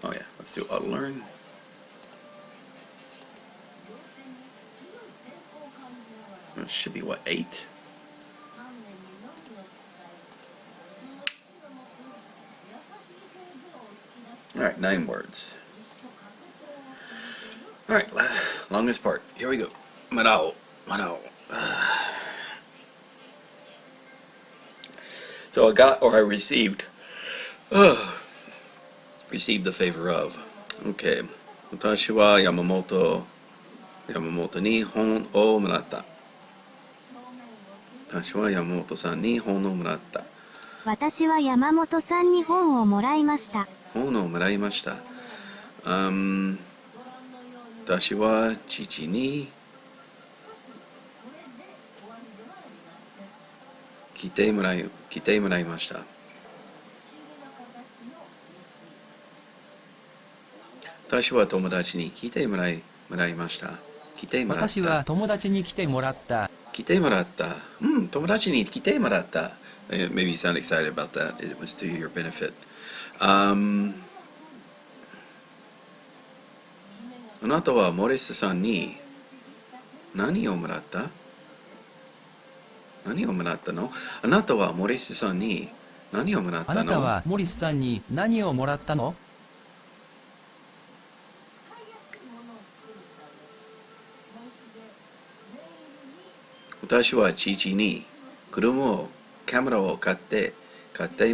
[SPEAKER 1] Oh yeah, let's do auto learn. It should be what, 8? Alright, 9 words. Alright, longest part. Here we go. Marao. Marao. So I got, or I received, received the favor of. Okay. 私は山本に本をもらった。私は山本さんに本をもらった。
[SPEAKER 6] 私は山本さんに本をもらいました。
[SPEAKER 1] 本をもらいました。私は父に来てもらいました。私は友達に来てもらいました。
[SPEAKER 4] 私は友達に来てもらった。
[SPEAKER 1] 来てもらった。友達に来てもらった。Maybe you sound excited about that. It was to your benefit. あなたはモリスさんに何をもらった？何をもらったの？あなたはモリスさんに何をもらったの？
[SPEAKER 4] あなたはモリスさんに何をもらったの？
[SPEAKER 1] 私は父にカメラを買って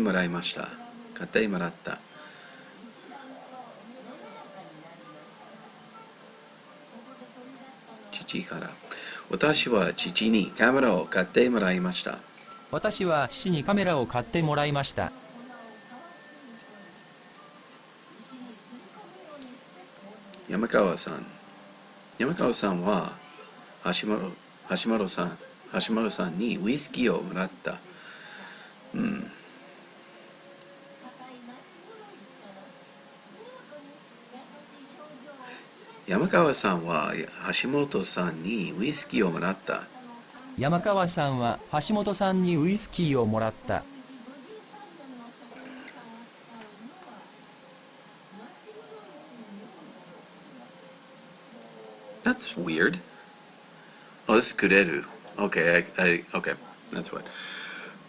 [SPEAKER 1] もらいました。買ってもらった。父から。私は父にカメラを買ってもらいました。
[SPEAKER 4] 私は父にカメラを買ってもらいました。
[SPEAKER 1] 山川さんは橋本さんにウイスキーをもらった。山川さんは橋本さんにウイスキーをもらった。
[SPEAKER 4] 山川さんは橋本さんにウイスキーをもらった。
[SPEAKER 1] That's weird. Oh, this is くれる。Okay, okay, that's what.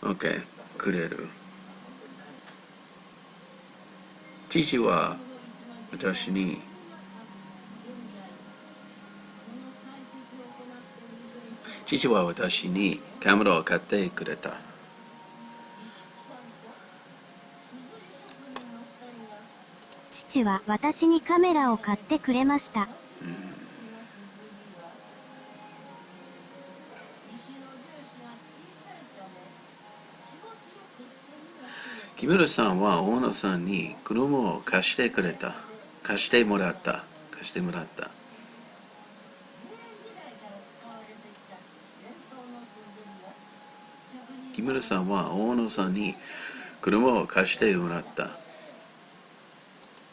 [SPEAKER 1] Okay, くれる。父は私にカメラを買ってくれた。
[SPEAKER 6] 父は私にカメラを買ってくれました。
[SPEAKER 1] 木村さんは大野さんに車を貸してもらった。木村さんは大野さんに車を貸してもらった。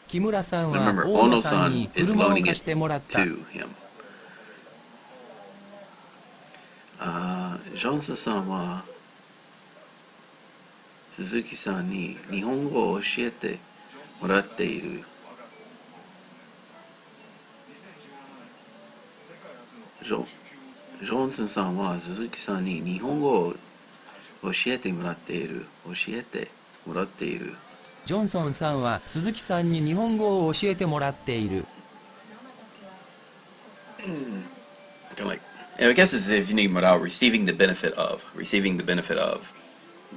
[SPEAKER 4] 木村さんは
[SPEAKER 1] Remember,
[SPEAKER 4] 大野さんに
[SPEAKER 1] is
[SPEAKER 4] 車を
[SPEAKER 1] loaning
[SPEAKER 4] 貸してもらっ
[SPEAKER 1] it
[SPEAKER 4] た。
[SPEAKER 1] to him. ジョンスさんは鈴木さんに日本語を教えてもらっている。ジョンスさんは鈴木さんに日本語を教えてもらっている。
[SPEAKER 4] ジョンソンさんは鈴木さんに日本語を教えてもらっている。
[SPEAKER 1] Kind of like, I guess it's if you need morale, receiving the benefit of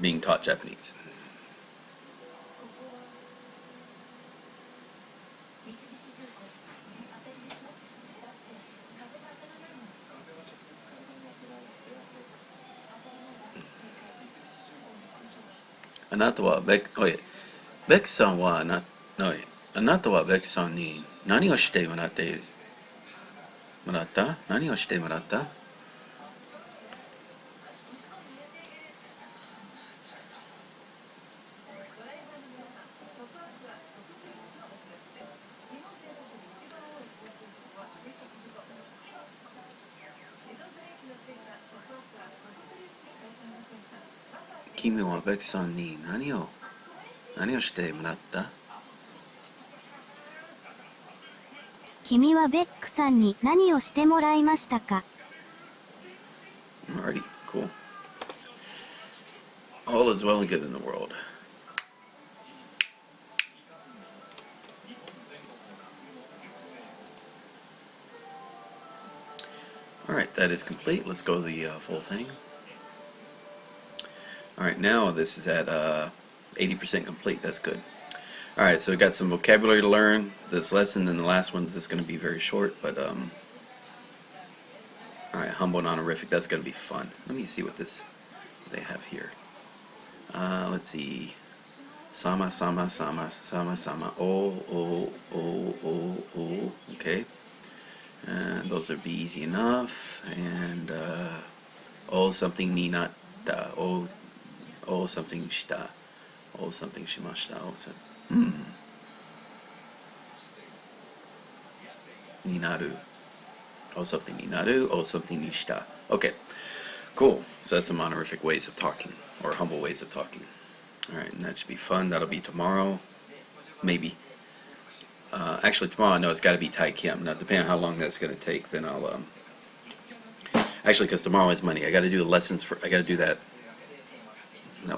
[SPEAKER 1] being taught Japanese. Beck さんはあなたはベックさんに何をしてもらっているもらった？何をしてもらった？君はベックさんに何をしてもらった？
[SPEAKER 6] 君はベックさんに何をしてもらいましたか？
[SPEAKER 1] Alrighty, cool. All is well and good in the world. Alright, that is complete. Let's go to the full thing. Alright, now this is at 80% complete. That's good. Alright, so we got some vocabulary to learn this lesson, and the last one is just going to be very short, but alright, humble and honorific, that's going to be fun. Let me see what they have here. Let's see. Sama, sama, sama, sama, sama. Oh. Okay. And those would be easy enough. And something ni natta. Something shita. Something shimashita. Ni naru. Something ni naru. Something ni shita. Okay. Cool. So that's some honorific ways of talking, or humble ways of talking. Alright, and that should be fun. That'll be tomorrow. Maybe. Actually, tomorrow I know it's got to be Tai Kim. Now, depending on how long that's going to take, then I'll actually, because tomorrow is Monday, I got to do the lessons I got to do that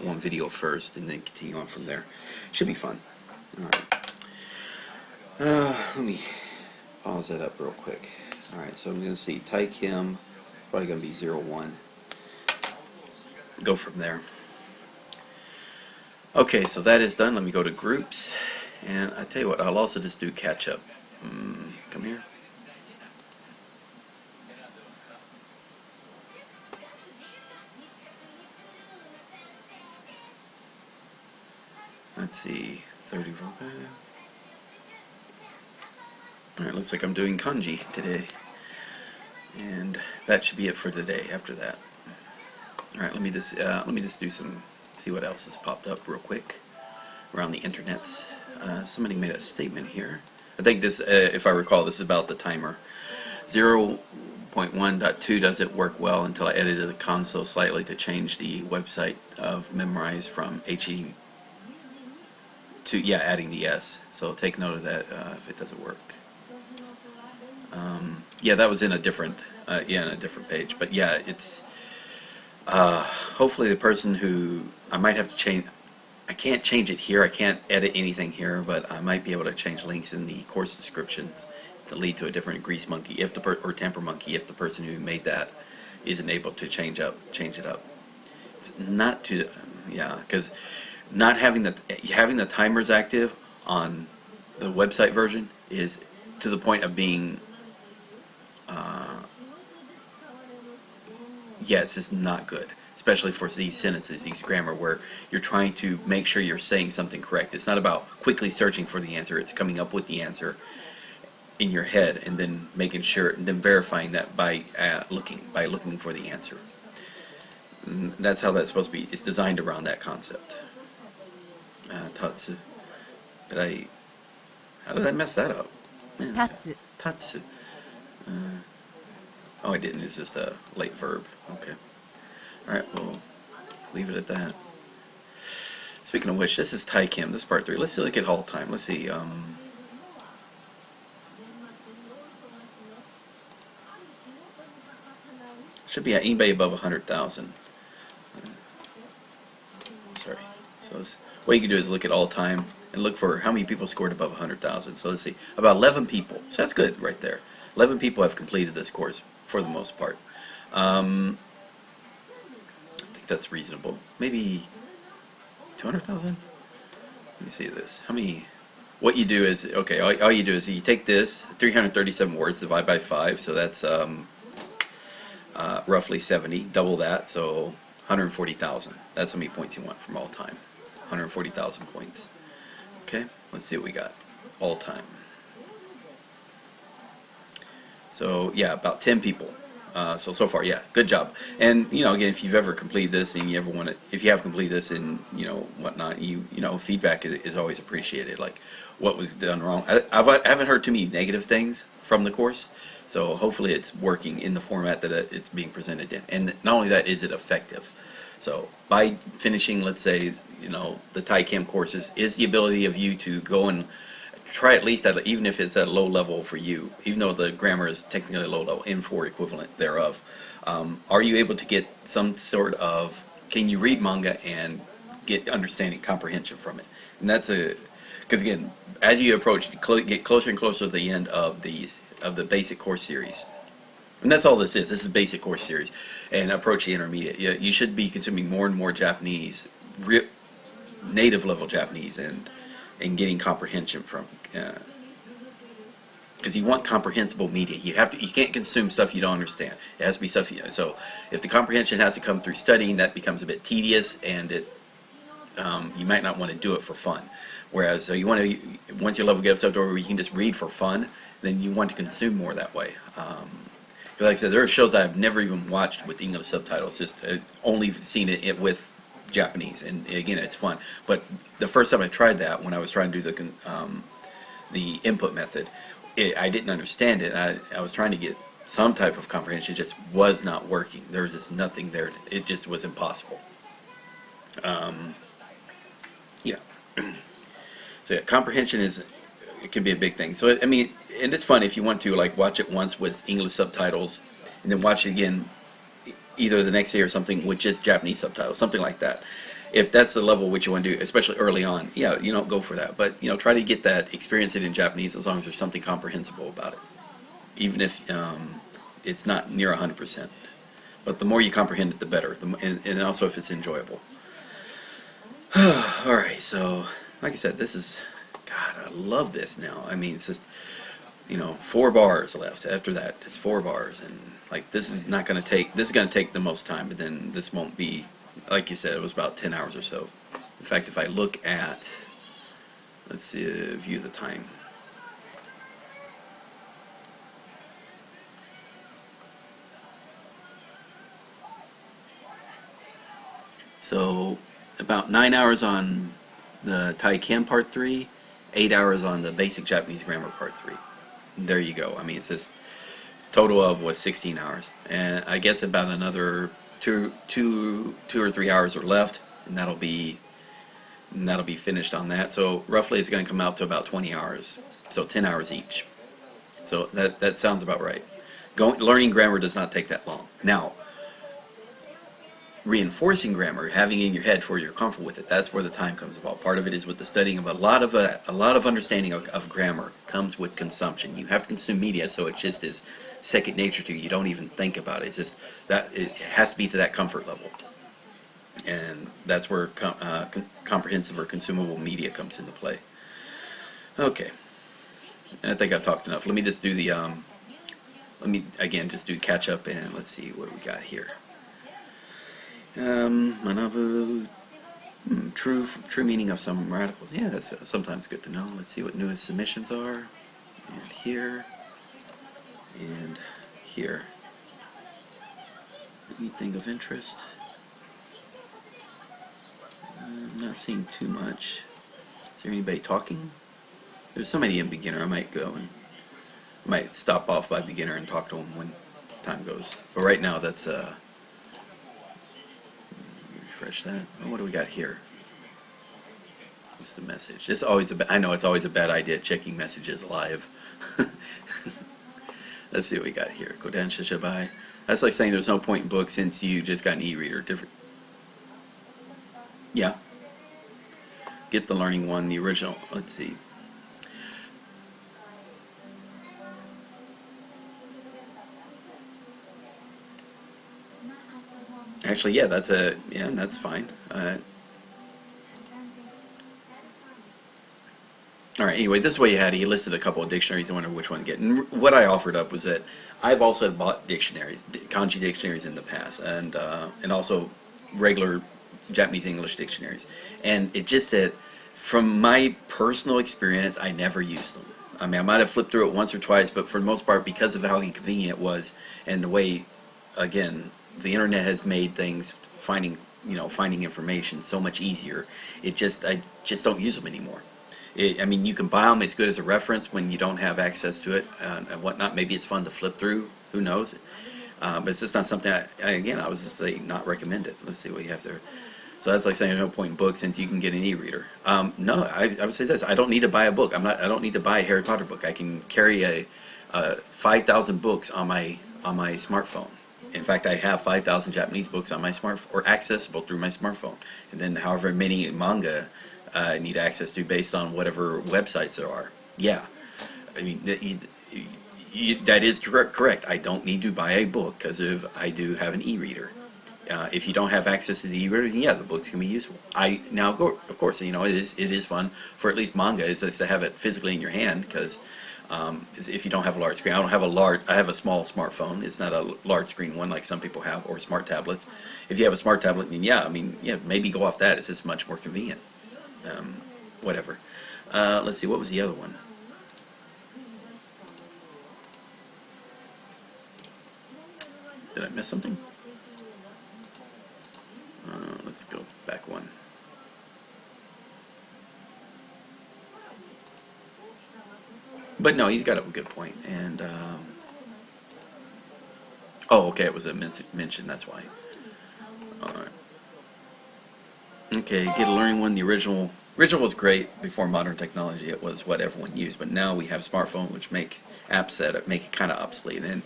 [SPEAKER 1] one video first, and then continue on from there. Should be fun. Alright. Let me pause that up real quick. Alright, so I'm going to see Tai Kim, probably going to be 01. Go from there. Okay, so that is done. Let me go to groups. And I tell you what, I'll also just do catch up. Come here. Let's see, 30 vocab. Alright, looks like I'm doing kanji today. And that should be it for today after that. Alright, let me just do see what else has popped up real quick around the internets. Somebody made a statement here. I think this, if I recall, this is about the timer. 0.1.2 doesn't work well until I edited the console slightly to change the website of Memrise from HE to, adding the S. So take note of that if it doesn't work. Yeah, that was in a different, in a different page. But yeah, it's hopefully the person who, I might have to change. I can't change it here. I can't edit anything here, but I might be able to change links in the course descriptions to lead to a different grease monkey or temper monkey if the person who made that isn't able to change it up. It's not to, because not having the timers active on the website version is to the point of being it's just not good, especially for these sentences, these grammar, where you're trying to make sure you're saying something correct. It's not about quickly searching for the answer, it's coming up with the answer in your head and then making sure, and then verifying that by looking for the answer. And that's how that's supposed to be. It's designed around that concept. Tatsu. How did I mess that up? Man,
[SPEAKER 2] Tatsu.
[SPEAKER 1] Tatsu. I didn't. It's just a late verb. Okay. Alright, we'll leave it at that. Speaking of which, this is Tai Kim. This is part 3. Let's look at haul time. Let's see. Should be at eBay above 100,000. Sorry. So what you can do is look at all time and look for how many people scored above 100,000. So let's see. About 11 people. So that's good right there. 11 people have completed this course for the most part. I think that's reasonable. Maybe 200,000? Let me see this. How many? What you do is, okay, all you do is you take this, 337 words, divide by 5, so that's roughly 70, double that, so 140,000. That's how many points you want from all time. 140,000 points. Okay, let's see what we got. All time. So yeah, about 10 people. So far, yeah, good job. And again, if you've ever completed this and you ever want to, if you have completed this and whatnot, feedback is always appreciated. Like what was done wrong. I haven't heard too many negative things from the course, so hopefully it's working in the format that it's being presented in. And not only that, is it effective? So by finishing, let's say, the TICAM courses, is the ability of you to go and try at least even if it's at a low level for you, even though the grammar is technically low level, M4 equivalent thereof, are you able to get some sort of, can you read manga and get understanding, comprehension from it? And that's because again, as you approach, get closer and closer to the end of the basic course series, and that's all this is. This is basic course series, and approach the intermediate. You should be consuming more and more Japanese, native level Japanese, and getting comprehension from. Because you want comprehensible media, you can't consume stuff you don't understand. It has to be stuff so if the comprehension has to come through studying, that becomes a bit tedious, and you might not want to do it for fun. Whereas you want to, once your level gets up to where you can just read for fun, then you want to consume more that way. Like I said, there are shows I've never even watched with English subtitles, just only seen it with Japanese, and again, it's fun. But the first time I tried that, when I was trying to do the input method, I didn't understand it. I was trying to get some type of comprehension, it just was not working. There was just nothing there. It just was impossible. Yeah. So yeah, comprehension it can be a big thing. So I mean, and it's fun if you want to watch it once with English subtitles, and then watch it again either the next day or something with just Japanese subtitles, something like that. If that's the level which you want to do, especially early on, yeah, go for that. But try to get that, experience it in Japanese, as long as there's something comprehensible about it, even if it's not near 100%. But the more you comprehend it, the better, and also if it's enjoyable. All right, so like I said, this is, God, I love this now. I mean, it's just 4 bars left. After that, it's 4 bars, and this is not going to take. This is going to take the most time, but then this won't be. Like you said, it was about 10 hours or so. In fact, if I look at, let's see, view the time. So about 9 hours on the TICAM Part 3, 8 hours on the Basic Japanese Grammar Part 3. There you go. I mean, it's just total of was 16 hours, and I guess about another two or 3 hours are left, and that'll be finished on that. So roughly, it's going to come out to about 20 hours. So 10 hours each. So that sounds about right. Learning grammar does not take that long. Now, reinforcing grammar, having it in your head where you're comfortable with it, that's where the time comes about. Part of it is with the studying of a lot of understanding of grammar comes with consumption. You have to consume media, so it just is second nature to you. You don't even think about it. It's just that it has to be to that comfort level, and that's where comprehensive or consumable media comes into play. Okay, I think I've talked enough. Let me just do the let me again just do catch up, and let's see what we got here. Manabu, true meaning of some radicals. Yeah, that's sometimes good to know. Let's see what newest submissions are. And here. And here. Anything of interest? I'm not seeing too much. Is there anybody talking? There's somebody in beginner. I might go and might stop off by beginner and talk to them when time goes. But right now, that's refresh that. Oh, what do we got here? What's the message? It's always I know it's always a bad idea checking messages live. Let's see what we got here. Kodansha Shabai. That's like saying there's no point in books since you just got an e-reader. Different. Yeah. Get the learning one, the original. Let's see. Actually, yeah, that's fine. All right. Anyway, this way he listed a couple of dictionaries. I wonder which one to get. And what I offered up was that I've also bought dictionaries, kanji dictionaries in the past, and also regular Japanese English dictionaries. And it just said, from my personal experience, I never used them. I mean, I might have flipped through it once or twice, but for the most part, because of how inconvenient it was, and the way, again, the internet has made things finding information so much easier. I just don't use them anymore. I mean, you can buy them as good as a reference when you don't have access to it and whatnot. Maybe it's fun to flip through. Who knows? But it's just not something. I was just saying not recommend it. Let's see what you have there. So that's like saying no point in books since you can get an e-reader. No, I would say this. I don't need to buy a book. I don't need to buy a Harry Potter book. I can carry a 5,000 books on my smartphone. In fact, I have 5,000 Japanese books on my smartphone, or accessible through my smartphone. And then however many manga I need access to based on whatever websites there are. Yeah, I mean, that is correct. I don't need to buy a book because I do have an e-reader. If you don't have access to the e-reader, then yeah, the books can be useful. Of course, it is fun for at least manga is to have it physically in your hand because if you don't have a large screen, I have a small smartphone. It's not a large screen one like some people have, or smart tablets. If you have a smart tablet, then maybe go off that. It's just much more convenient. Whatever. Let's see, what was the other one? Did I miss something? Let's go back one. But no, he's got a good point. And okay, it was a mention. That's why. All right. Okay, get a learning one. The original was great before modern technology. It was what everyone used. But now we have smartphone, which makes apps that make it kind of obsolete, and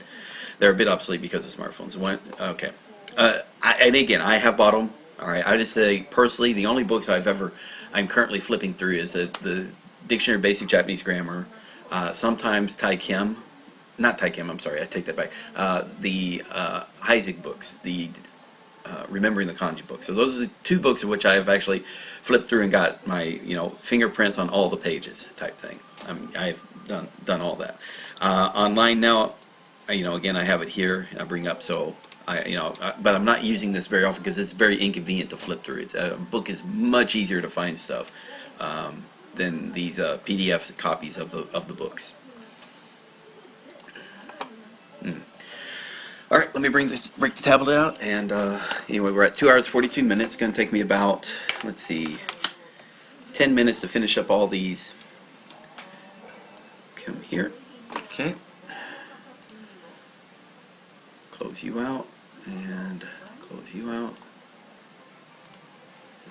[SPEAKER 1] they're a bit obsolete because of smartphones. Okay. And again, I have bought them. All right. I just say personally, the only books I'm currently flipping through is the Dictionary of Basic Japanese Grammar. Sometimes Taikem, not Taikem, I'm sorry, I take that back. The Heisig books, the Remembering the Kanji books. So those are the two books of which I have actually flipped through and got my fingerprints on all the pages type thing. I mean, I've done all that. Online now, again, I have it here. I bring up but I'm not using this very often because it's very inconvenient to flip through. A book is much easier to find stuff. Than these PDF copies of the books. All right, let me break the tablet out, and anyway, we're at 2 hours 42 minutes. It's going to take me about 10 minutes to finish up all these. Come here, okay. Close you out and close you out.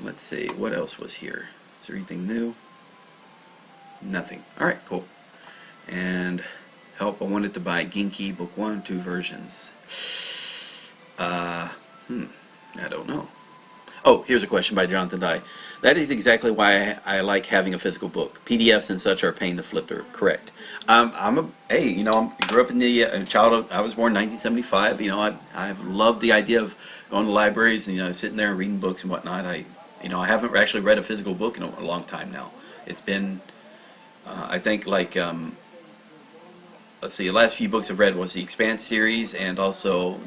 [SPEAKER 1] Let's see what else was here. Is there anything new? Nothing. Alright, cool. And help, I wanted to buy Genki Book 1, 2 versions. I don't know. Oh, here's a question by Jonathan Dye. That is exactly why I like having a physical book. PDFs and such are a pain to flip through. Correct. I grew up in the child. I was born in 1975. I've loved the idea of going to libraries and sitting there and reading books and whatnot. I haven't actually read a physical book in a long time now. It's been I think let's see, the last few books I've read was the Expanse series and also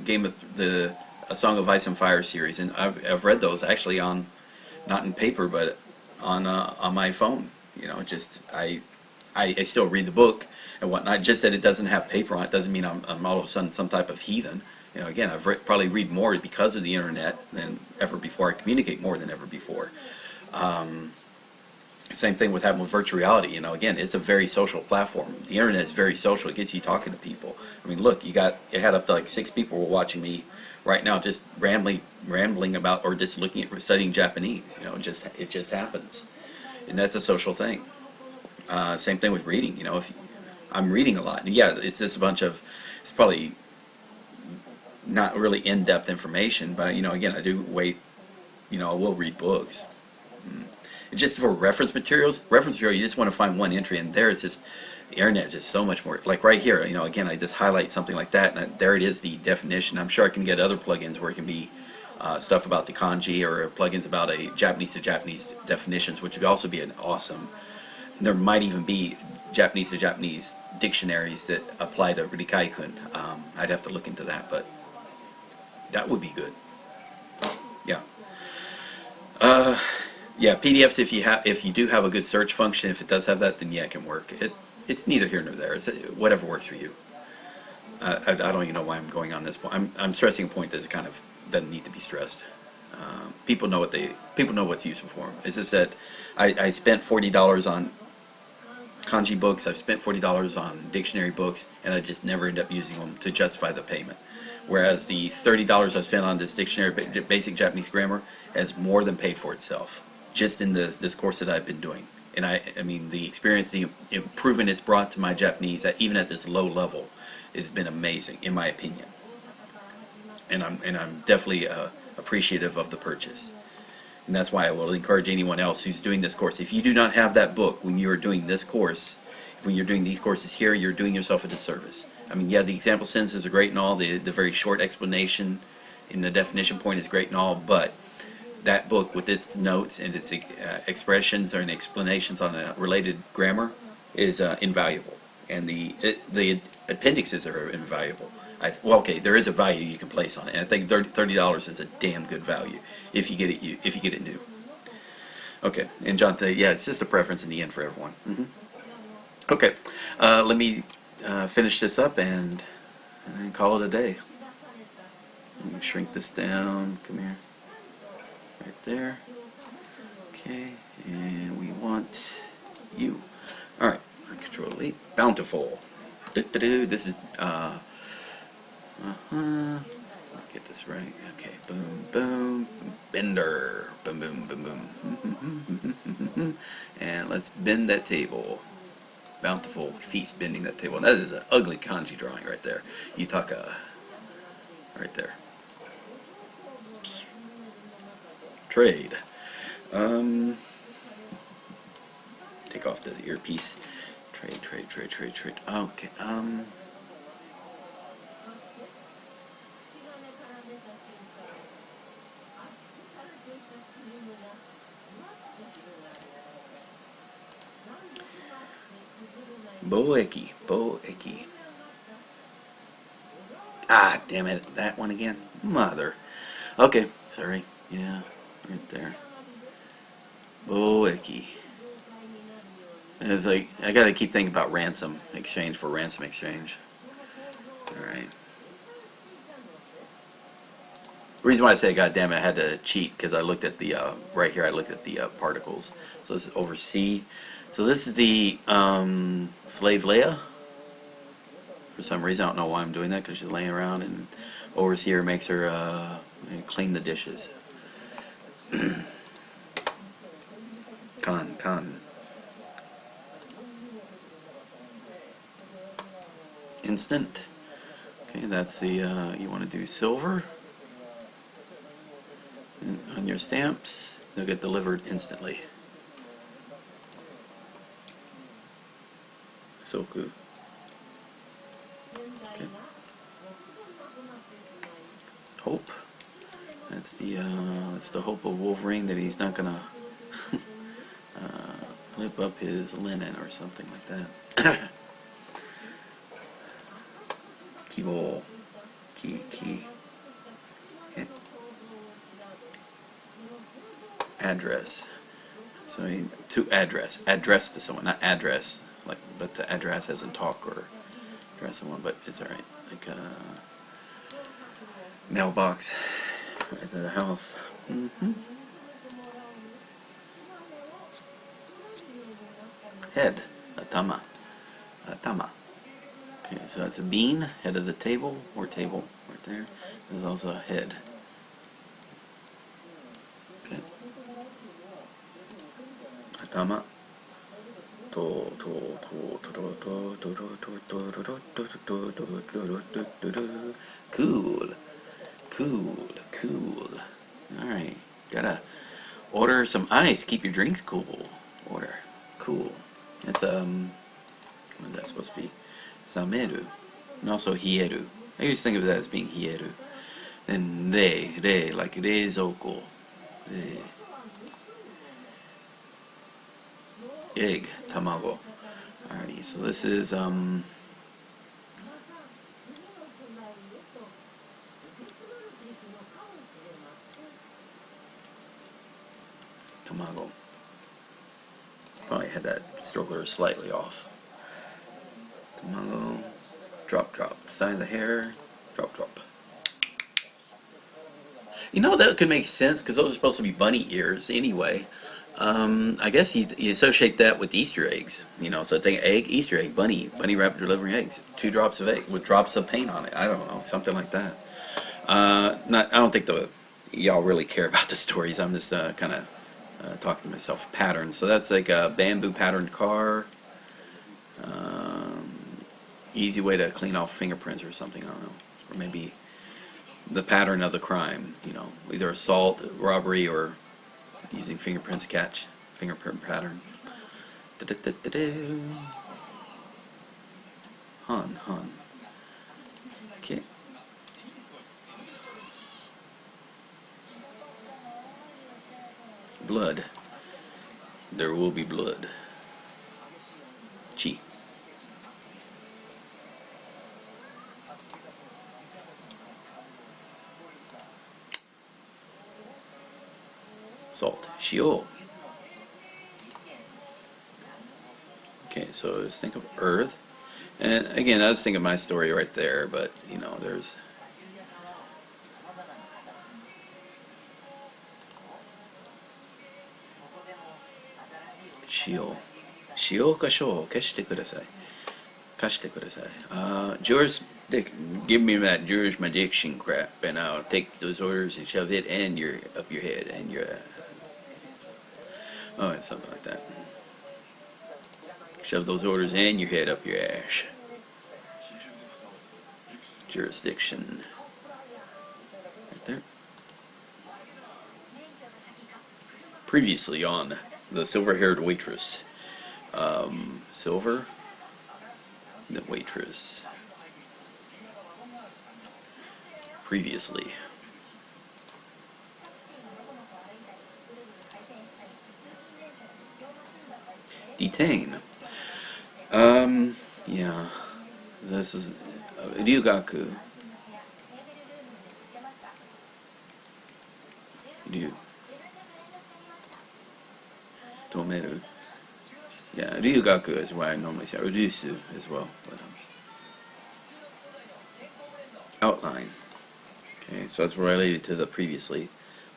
[SPEAKER 1] A Song of Ice and Fire series, and I've read those actually not in paper but on my phone. I still read the book and whatnot. Just that it doesn't have paper on it doesn't mean I'm all of a sudden some type of heathen. Again, I've probably read more because of the internet than ever before. I communicate more than ever before. Same thing with having virtual reality. Again, it's a very social platform. The internet is very social. It gets you talking to people. I mean, look, it had up to like 6 people were watching me right now, just rambling about or just looking at studying Japanese. It just happens, and that's a social thing. Same thing with reading. If I'm reading a lot, yeah, it's just it's probably not really in-depth information, but again, I do wait. I will read books. Just for reference material, you just want to find one entry, and there it's just the internet is just so much more. Like right here, again, I just highlight something like that, and there it is, the definition. I'm sure I can get other plugins where it can be stuff about the kanji or plugins about a Japanese to Japanese definitions, which would also be an awesome. There might even be Japanese to Japanese dictionaries that apply to Rikaikun. I'd have to look into that, but that would be good. Yeah. Yeah, PDFs. If you do have a good search function, if it does have that, then yeah, it can work. it's neither here nor there. It's whatever works for you. I don't even know why I'm going on this point. I'm stressing a point that kind of doesn't need to be stressed. People know what's useful for them. It's just that I spent $40 on kanji books. I've spent $40 on dictionary books, and I just never end up using them to justify the payment. Whereas the $30 I spent on this dictionary, basic Japanese grammar, has more than paid for itself, just in this course that I've been doing. And I mean, the experience, the improvement it's brought to my Japanese, even at this low level, has been amazing, in my opinion. And I'm definitely appreciative of the purchase. And that's why I will encourage anyone else who's doing this course. If you do not have that book when you are doing this course, when you're doing these courses here, you're doing yourself a disservice. I mean, yeah, the example sentences are great and all, the very short explanation in the definition point is great and all, but that book with its notes and its expressions and explanations on a related grammar is invaluable. And the appendixes are invaluable. Well, okay, there is a value you can place on it, and I think $30 is a damn good value if you get it new. Okay, and John, yeah, it's just a preference in the end for everyone. Okay, let me finish this up and call it a day. Let me shrink this down. Come here, right there. Okay, and we want you. All right, Control Delete. Bountiful. This is get this right. Okay, boom, boom, bender, boom, boom, boom, boom. And let's bend that table. Bountiful feast bending that table. And that is an ugly kanji drawing right there. Yutaka, right there. Trade. Take off the earpiece. Trade. Okay. Boeki. Ah, damn it. That one again. Mother. Okay, sorry. Yeah, right there. Boeki. It's like, I gotta keep thinking about ransom exchange for ransom exchange. Alright. The reason why I say God damn it, I had to cheat because I looked at the right here. I looked at the particles. So this is over C. So this is the slave Leia. For some reason, I don't know why I'm doing that because she's laying around, and over here makes her clean the dishes. Con. Instant. Okay, that's the you want to do silver. And on your stamps, they'll get delivered instantly. Soku. Okay. Hope. That's the hope of Wolverine that he's not gonna lip up his linen or something like that. Keyboard. Key. Okay. Address. So to address to someone, not address, like, but to address as in talk or address someone, but it's all right. Like mailbox at the house. Head, atama. Okay, so that's a bean, head of the table, or table, right there. There's also a head. Okay. Atama. Cool. Alright, gotta order some ice, keep your drinks cool. Order. Cool. It's what is that supposed to be? Sameru. And also hieru. I used to think of that as being hieru. Then re, like reizouko. Egg, tamago. Alrighty, so this is tamago. Probably had that stroke order slightly off. Tamago. Drop, drop. Side of the hair. Drop, drop. You know, that could make sense because those are supposed to be bunny ears anyway. I guess you associate that with Easter eggs. You know, so take egg, Easter egg, bunny rabbit delivering eggs. 2 drops of egg with drops of paint on it. I don't know, something like that. I don't think y'all really care about the stories. I'm just kind of talking to myself. Patterns. So that's like a bamboo patterned car. Easy way to clean off fingerprints or something. I don't know, or maybe the pattern of the crime. You know, either assault, robbery, or using fingerprints to catch fingerprint pattern. Hun. Okay. Blood. There will be blood. Chi. Salt. Shio. Okay, so just think of earth. And again, I just think of my story right there, but you know, there's Shio. Shio ka shou kashite kudasai. Kashite kudasai. Give me that jurisdiction crap, and I'll take those orders and shove it and up your head and your oh, it's something like that. Shove those orders and your head up your ass. Jurisdiction. Right there. Previously on the silver-haired waitress. Silver. The waitress. Previously. Detain. Yeah. This is Ryugaku. Tomeru. Yeah, Ryugaku is why I normally say Ryusu as well. But, outline. Okay, so that's related to the previously.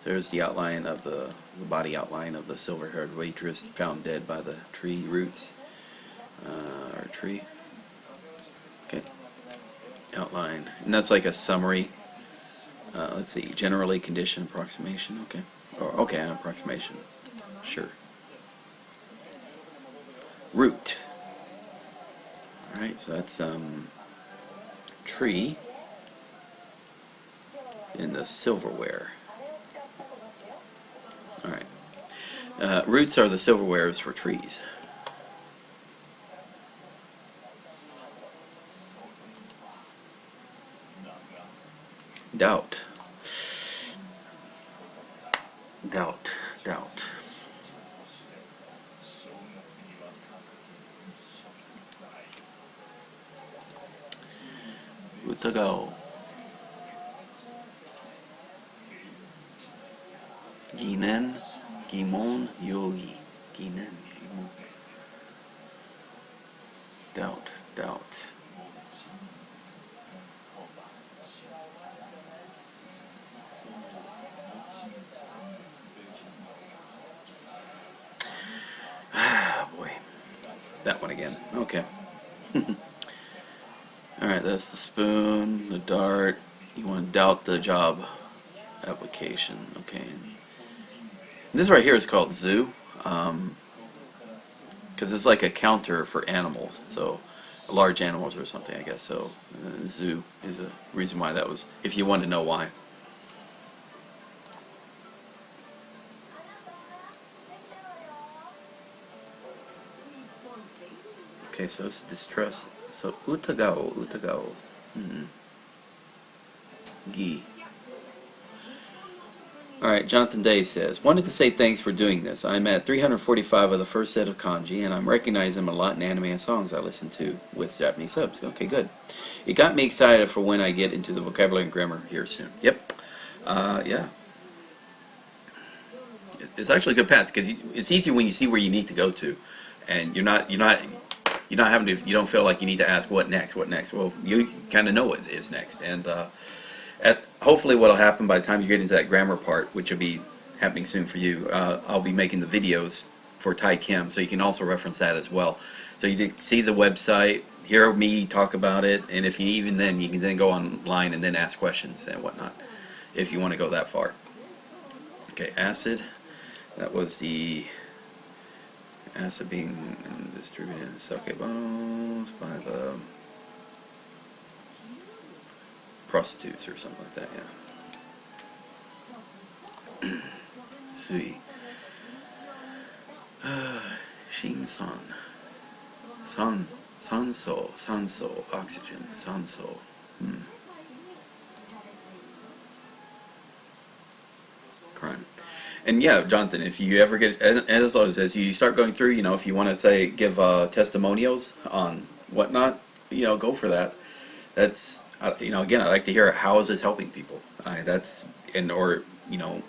[SPEAKER 1] There's the outline of the body outline of the silver-haired waitress found dead by the tree roots. Or tree. Okay. Outline. And that's like a summary. Let's see. Generally condition approximation. Okay. Okay, an approximation. Sure. Root. Alright, so that's tree in the silverware. Alright. Roots are the silverwares for trees. Doubt. Utagao. Ginen, Gimon, Yogi. Ginen, Gimon. Doubt. Boy. That one again. Okay. Alright, that's the spoon, the dart. You want to doubt the job application. Okay. This right here is called zoo. Because it's like a counter for animals. So, large animals or something, I guess. So, zoo is a reason why that was, if you want to know why. Okay, so it's distrust. So, utagao. Gi. Alright, Jonathan Day says, wanted to say thanks for doing this. I'm at 345 of the first set of kanji, and I'm recognizing them a lot in anime and songs I listen to with Japanese subs. Okay, good. It got me excited for when I get into the vocabulary and grammar here soon. Yep. Yeah. It's actually a good path, because it's easy when you see where you need to go to, and you're not you're not having to, you don't feel like you need to ask what next, what next. Well, you kind of know what is next. And hopefully what will happen by the time you get into that grammar part, which will be happening soon for you, I'll be making the videos for Thai Kim, so you can also reference that as well. So you see the website, hear me talk about it, and if you even then, you can then go online and then ask questions and whatnot, if you want to go that far. Okay, acid. That was the acid being distributed in sake bottles by the prostitutes or something like that, yeah. Sui. Shin-san. Sanso, oxygen, sanso. Crime. And yeah, Jonathan, if you ever get, as always, as you start going through, you know, if you want to say, give testimonials on whatnot, you know, go for that. That's, you know, again, I like to hear how is this helping people. That's, and, or, you know,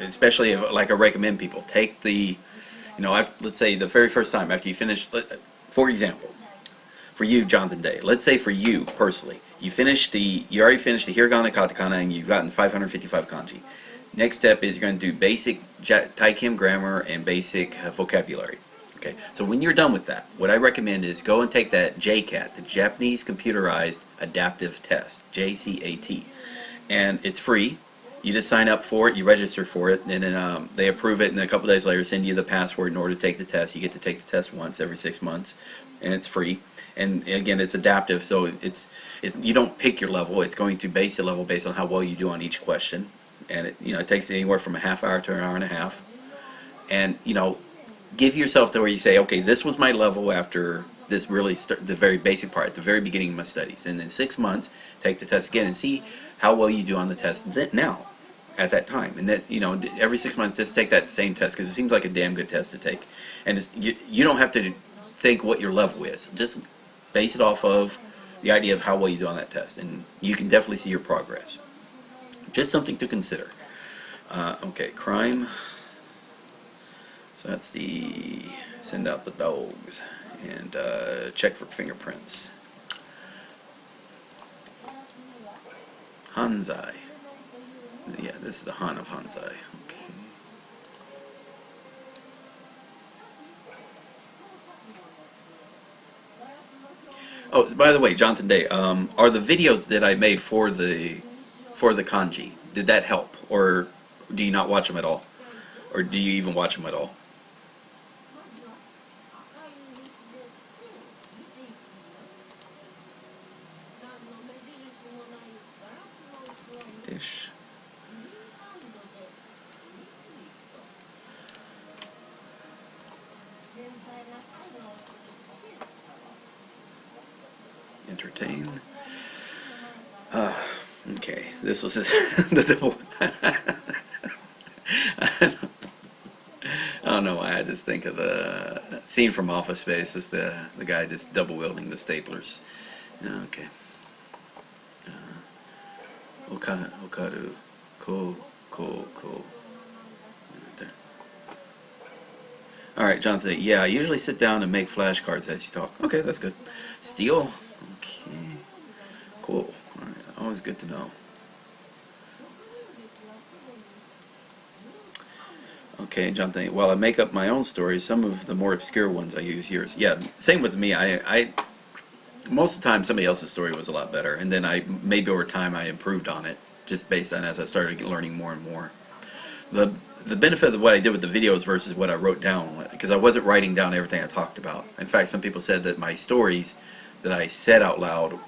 [SPEAKER 1] especially if, like, I recommend people take the, you know, let's say the very first time after you finish, for example, for you, Jonathan Day, let's say for you personally, you already finished the hiragana, katakana, and you've gotten 555 kanji. Next step is you're going to do basic Thai Kim grammar and basic vocabulary. Okay, so when you're done with that, what I recommend is go and take that JCAT, the Japanese Computerized Adaptive Test, JCAT, and it's free. You just sign up for it, you register for it, and then they approve it, and then a couple days later send you the password in order to take the test. You get to take the test once every 6 months, and it's free. And again, it's adaptive, so you don't pick your level. It's going to base your level based on how well you do on each question. And it takes anywhere from a half hour to an hour and a half. And give yourself to where you say, okay, this was my level after this really the very basic part, at the very beginning of my studies. And in 6 months, take the test again and see how well you do on the test now, at that time. And that every 6 months, just take that same test, because it seems like a damn good test to take. And you don't have to think what your level is. Just base it off of the idea of how well you do on that test, and you can definitely see your progress. Just something to consider. Okay, crime. So that's the send out the dogs and check for fingerprints. Hanzai. Yeah, this is the Han of Hanzai. Okay. Oh, by the way, Jonathan Day, are the videos that I made for the kanji, did that help, or do you not watch them at all, or do you even watch them at all? Dish. Entertain. Okay, this was I don't know why I just think of the scene from Office Space. It's the guy just double wielding the staplers. Okay. Okaru. Cool. Alright, Jonathan, yeah, I usually sit down and make flashcards as you talk. Okay, that's good. Steel. Okay. Cool. Alright, always good to know. Okay, Jonathan, while I make up my own stories, some of the more obscure ones I use yours. Yeah, same with me. I most of the time somebody else's story was a lot better, and then maybe over time I improved on it, just based on as I started learning more and more. The benefit of what I did with the videos versus what I wrote down, because I wasn't writing down everything I talked about. In fact, some people said that my stories that I said out loud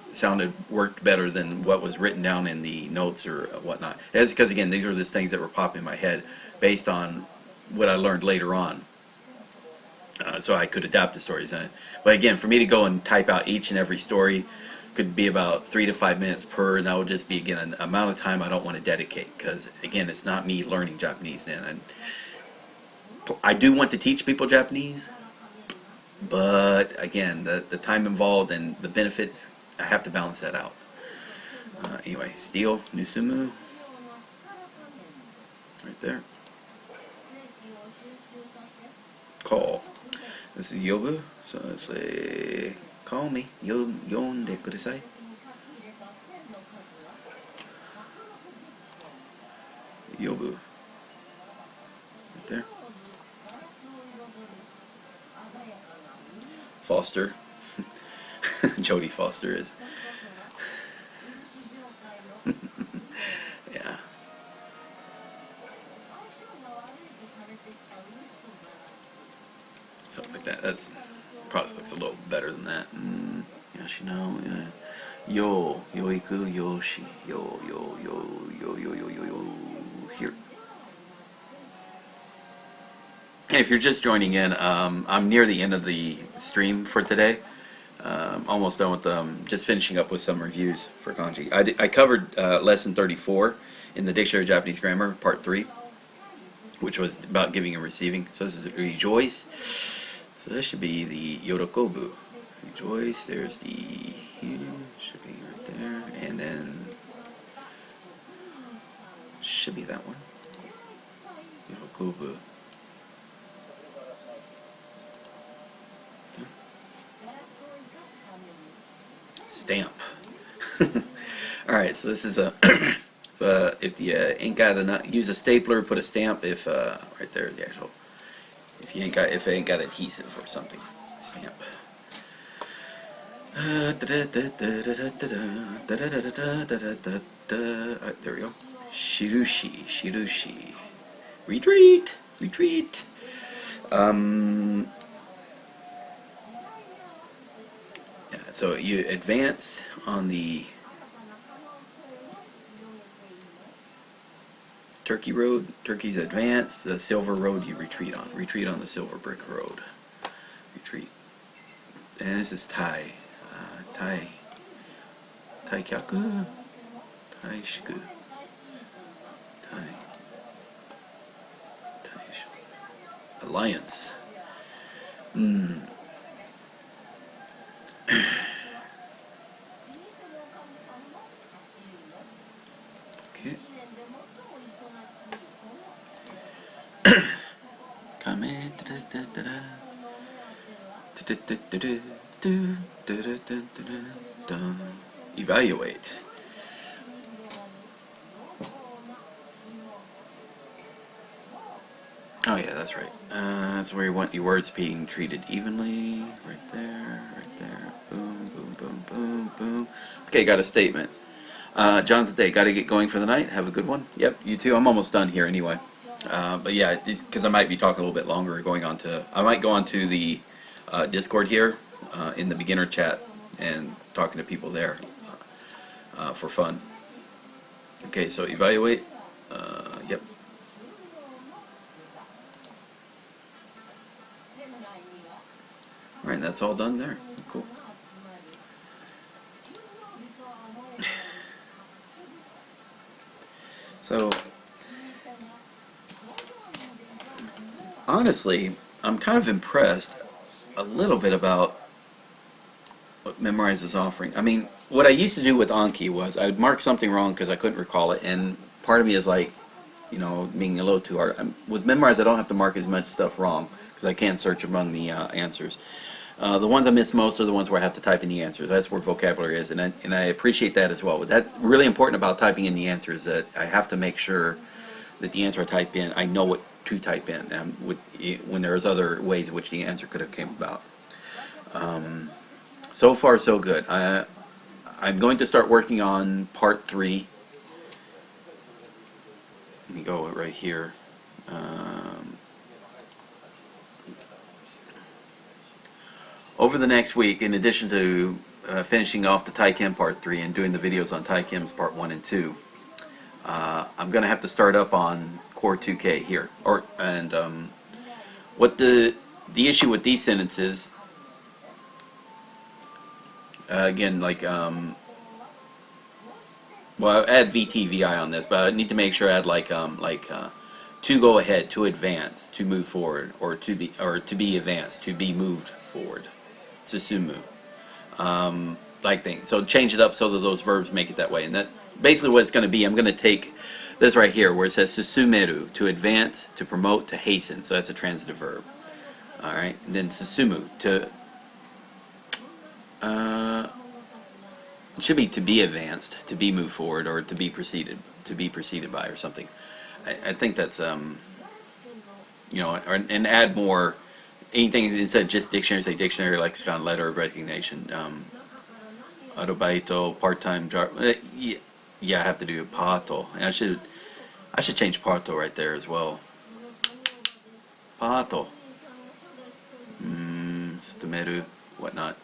[SPEAKER 1] worked better than what was written down in the notes or whatnot. That's because, again, these were just things that were popping in my head based on what I learned later on. So I could adapt the stories in it. But again, for me to go and type out each and every story could be about 3 to 5 minutes per, and that would just be, again, an amount of time I don't want to dedicate, because, again, it's not me learning Japanese then. And I do want to teach people Japanese, but, again, the time involved and the benefits, I have to balance that out. Anyway, steel, Nusumu, right there. call. This is yobu, so I say call me. Yonde kudasai. Yobu. Right there. Foster. Jodie Foster is. Yeah. Something like that. That's probably looks a little better than that. Yoshino. Yo. Yoiku. Yoshi. Yo. Here. And if you're just joining in, I'm near the end of the stream for today. Almost done with just finishing up with some reviews for kanji. I covered lesson 34 in the Dictionary of Japanese Grammar, part 3, which was about giving and receiving. So this is rejoice. So this should be the yorokobu. Rejoice. There's the here. Should be right there, and then should be that one. Yorokobu. Stamp. Alright, so this is a if you ain't got enough, use a stapler, put a stamp if right there the actual if it ain't got adhesive or something. Stamp. There we go. Shirushi. Retreat. Yeah, so you advance on the Turkey road. Turkey's advance. The silver road you retreat on. Retreat on the silver brick road. Retreat. And this is Tai. Tai kyaku. Tai shiku. Tai. Alliance. Okay. Comment. Evaluate. Oh yeah, that's right. That's where you want your words being treated evenly. Right there. Boom, boom, boom, boom, boom. Okay, got a statement. Jonathan Day, got to get going for the night. Have a good one. Yep, you too. I'm almost done here anyway. But yeah, because I might be talking a little bit longer. I might go on to the Discord here in the beginner chat and talking to people there for fun. Okay, so evaluate. Yep. Alright, that's all done there. Cool. So, honestly, I'm kind of impressed a little bit about what Memorize is offering. I mean, what I used to do with Anki was I would mark something wrong because I couldn't recall it, and part of me is like, you know, being a little too hard. With Memorize, I don't have to mark as much stuff wrong because I can search among the answers. The ones I miss most are the ones where I have to type in the answers. That's where vocabulary is, and I appreciate that as well. But that's really important about typing in the answers, that I have to make sure that the answer I type in, I know what to type in, and when there's other ways in which the answer could have came about. So far, so good. I'm going to start working on part 3. Let me go right here. Over the next week, in addition to finishing off the Taikym Part 3 and doing the videos on Taikyms Part 1 and 2, I'm going to have to start up on Core 2K here. What the issue with these sentences, again, like, well, I add VTVI on this, but I need to make sure I add to go ahead, to advance, to move forward, or to be advanced, to be moved forward. Susumu, like things. So change it up so that those verbs make it that way. And that basically what it's going to be. I'm going to take this right here where it says susumeru, to advance, to promote, to hasten. So that's a transitive verb. All right, and then Susumu to it should be to be advanced, to be moved forward, or to be preceded by, or something. I think that's and add more anything instead of just dictionary, say dictionary, lexicon, letter of resignation. Arubaito, part-time job. Yeah, I have to do pato. And I should change pato right there as well. Pato. Sutomeru, whatnot.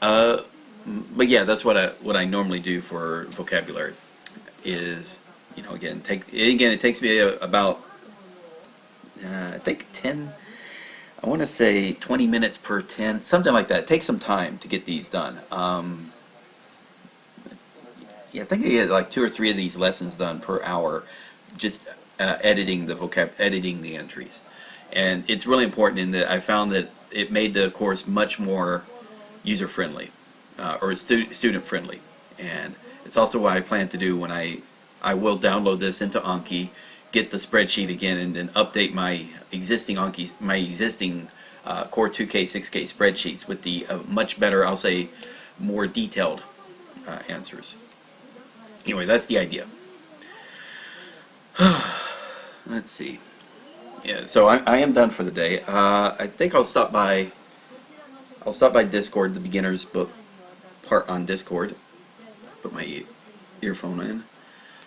[SPEAKER 1] But yeah, that's what I normally do for vocabulary. Is again it takes me about I think 10. I want to say 20 minutes per 10, something like that. It takes some time to get these done. Yeah, I think I get like 2 or 3 of these lessons done per hour, just editing the entries. And it's really important in that I found that it made the course much more user-friendly, or student-friendly. And it's also what I plan to do when I will download this into Anki, get the spreadsheet again, and then update my existing Anki, Core 2K, 6K spreadsheets with the much better, I'll say, more detailed answers. Anyway, that's the idea. Let's see. Yeah, so I am done for the day. I think I'll stop by Discord, the beginner's book part on Discord. Put my earphone in.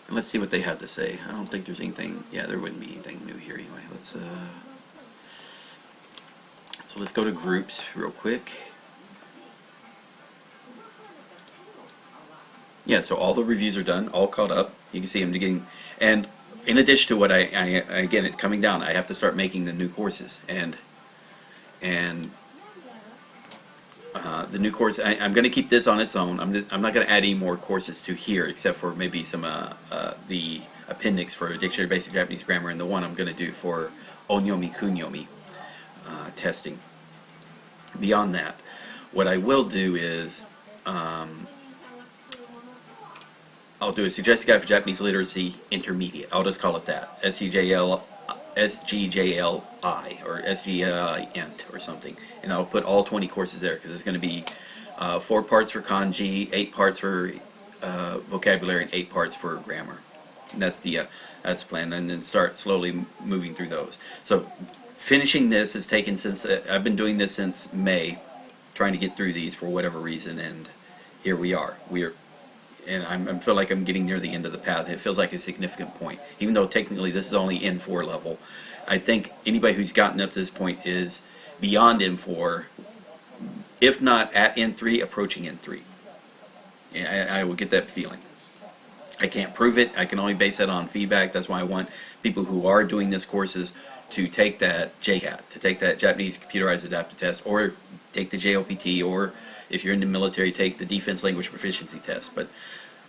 [SPEAKER 1] And let's see what they have to say. I don't think there's anything. Yeah, there wouldn't be anything new here anyway. So let's go to groups real quick. Yeah, so all the reviews are done, all caught up. You can see I'm getting, and in addition to what again, it's coming down. I have to start making the new courses, and the new course. I'm going to keep this on its own. I'm not going to add any more courses to here, except for maybe some the appendix for Dictionary of Basic Japanese Grammar, and the one I'm going to do for Onyomi Kunyomi testing. Beyond that, what I will do is I'll do a suggested guide for Japanese literacy intermediate. I'll just call it that. SGJL I or SGJL Int or something. And I'll put all 20 courses there because it's going to be 4 parts for kanji, 8 parts for vocabulary, and 8 parts for grammar. And that's the plan. And then start slowly moving through those. So finishing this has taken since I've been doing this since May, trying to get through these for whatever reason, and here we are. And I feel like I'm getting near the end of the path. It feels like a significant point. Even though technically this is only N4 level, I think anybody who's gotten up to this point is beyond N4, if not at N3, approaching N3. I will get that feeling. I can't prove it. I can only base that on feedback. That's why I want people who are doing this courses to take that JHAT, to take that Japanese Computerized Adaptive Test, or take the JOPT, or if you're in the military, take the Defense Language Proficiency Test. But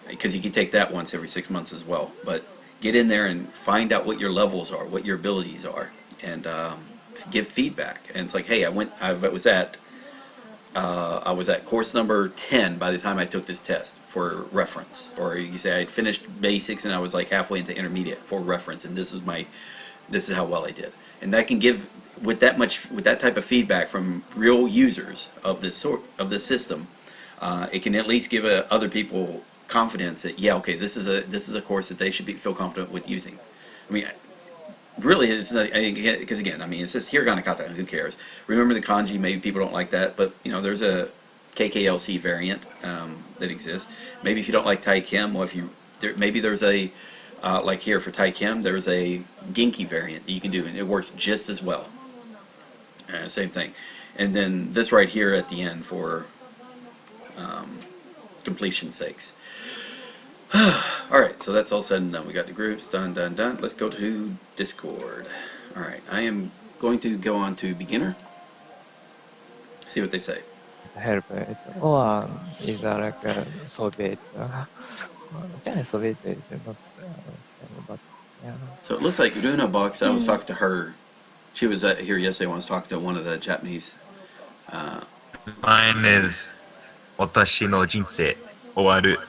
[SPEAKER 1] because you can take that once every 6 months as well. But get in there and find out what your levels are, what your abilities are, and give feedback. And it's like, hey, I was at course number 10 by the time I took this test for reference. Or you can say I had finished basics and I was like halfway into intermediate for reference, and this is how well I did. And that can give, with that type of feedback from real users of this system, it can at least give other people confidence that, yeah, okay, this is a course that they should feel confident with using. I mean, really, it's not, because again, I mean, it says hiragana kata, who cares? Remember the kanji, maybe people don't like that, but there's a KKLC variant that exists. Maybe if you don't like Tai Kim, well, maybe there's a like here for Tai Kim, there's a Genki variant that you can do, and it works just as well. Same thing. And then this right here at the end for completion's sakes. Alright, so that's all said and done. We got the groups done. Let's go to Discord. Alright, I am going to go on to beginner. See what they say.
[SPEAKER 8] Help it. Or is that like a Soviet? Soviet is not, but yeah.
[SPEAKER 1] So it looks like Runa Box, I was talking to her. She was here yesterday when I was talking to one of the Japanese.
[SPEAKER 9] Mine is 私の人生終わる.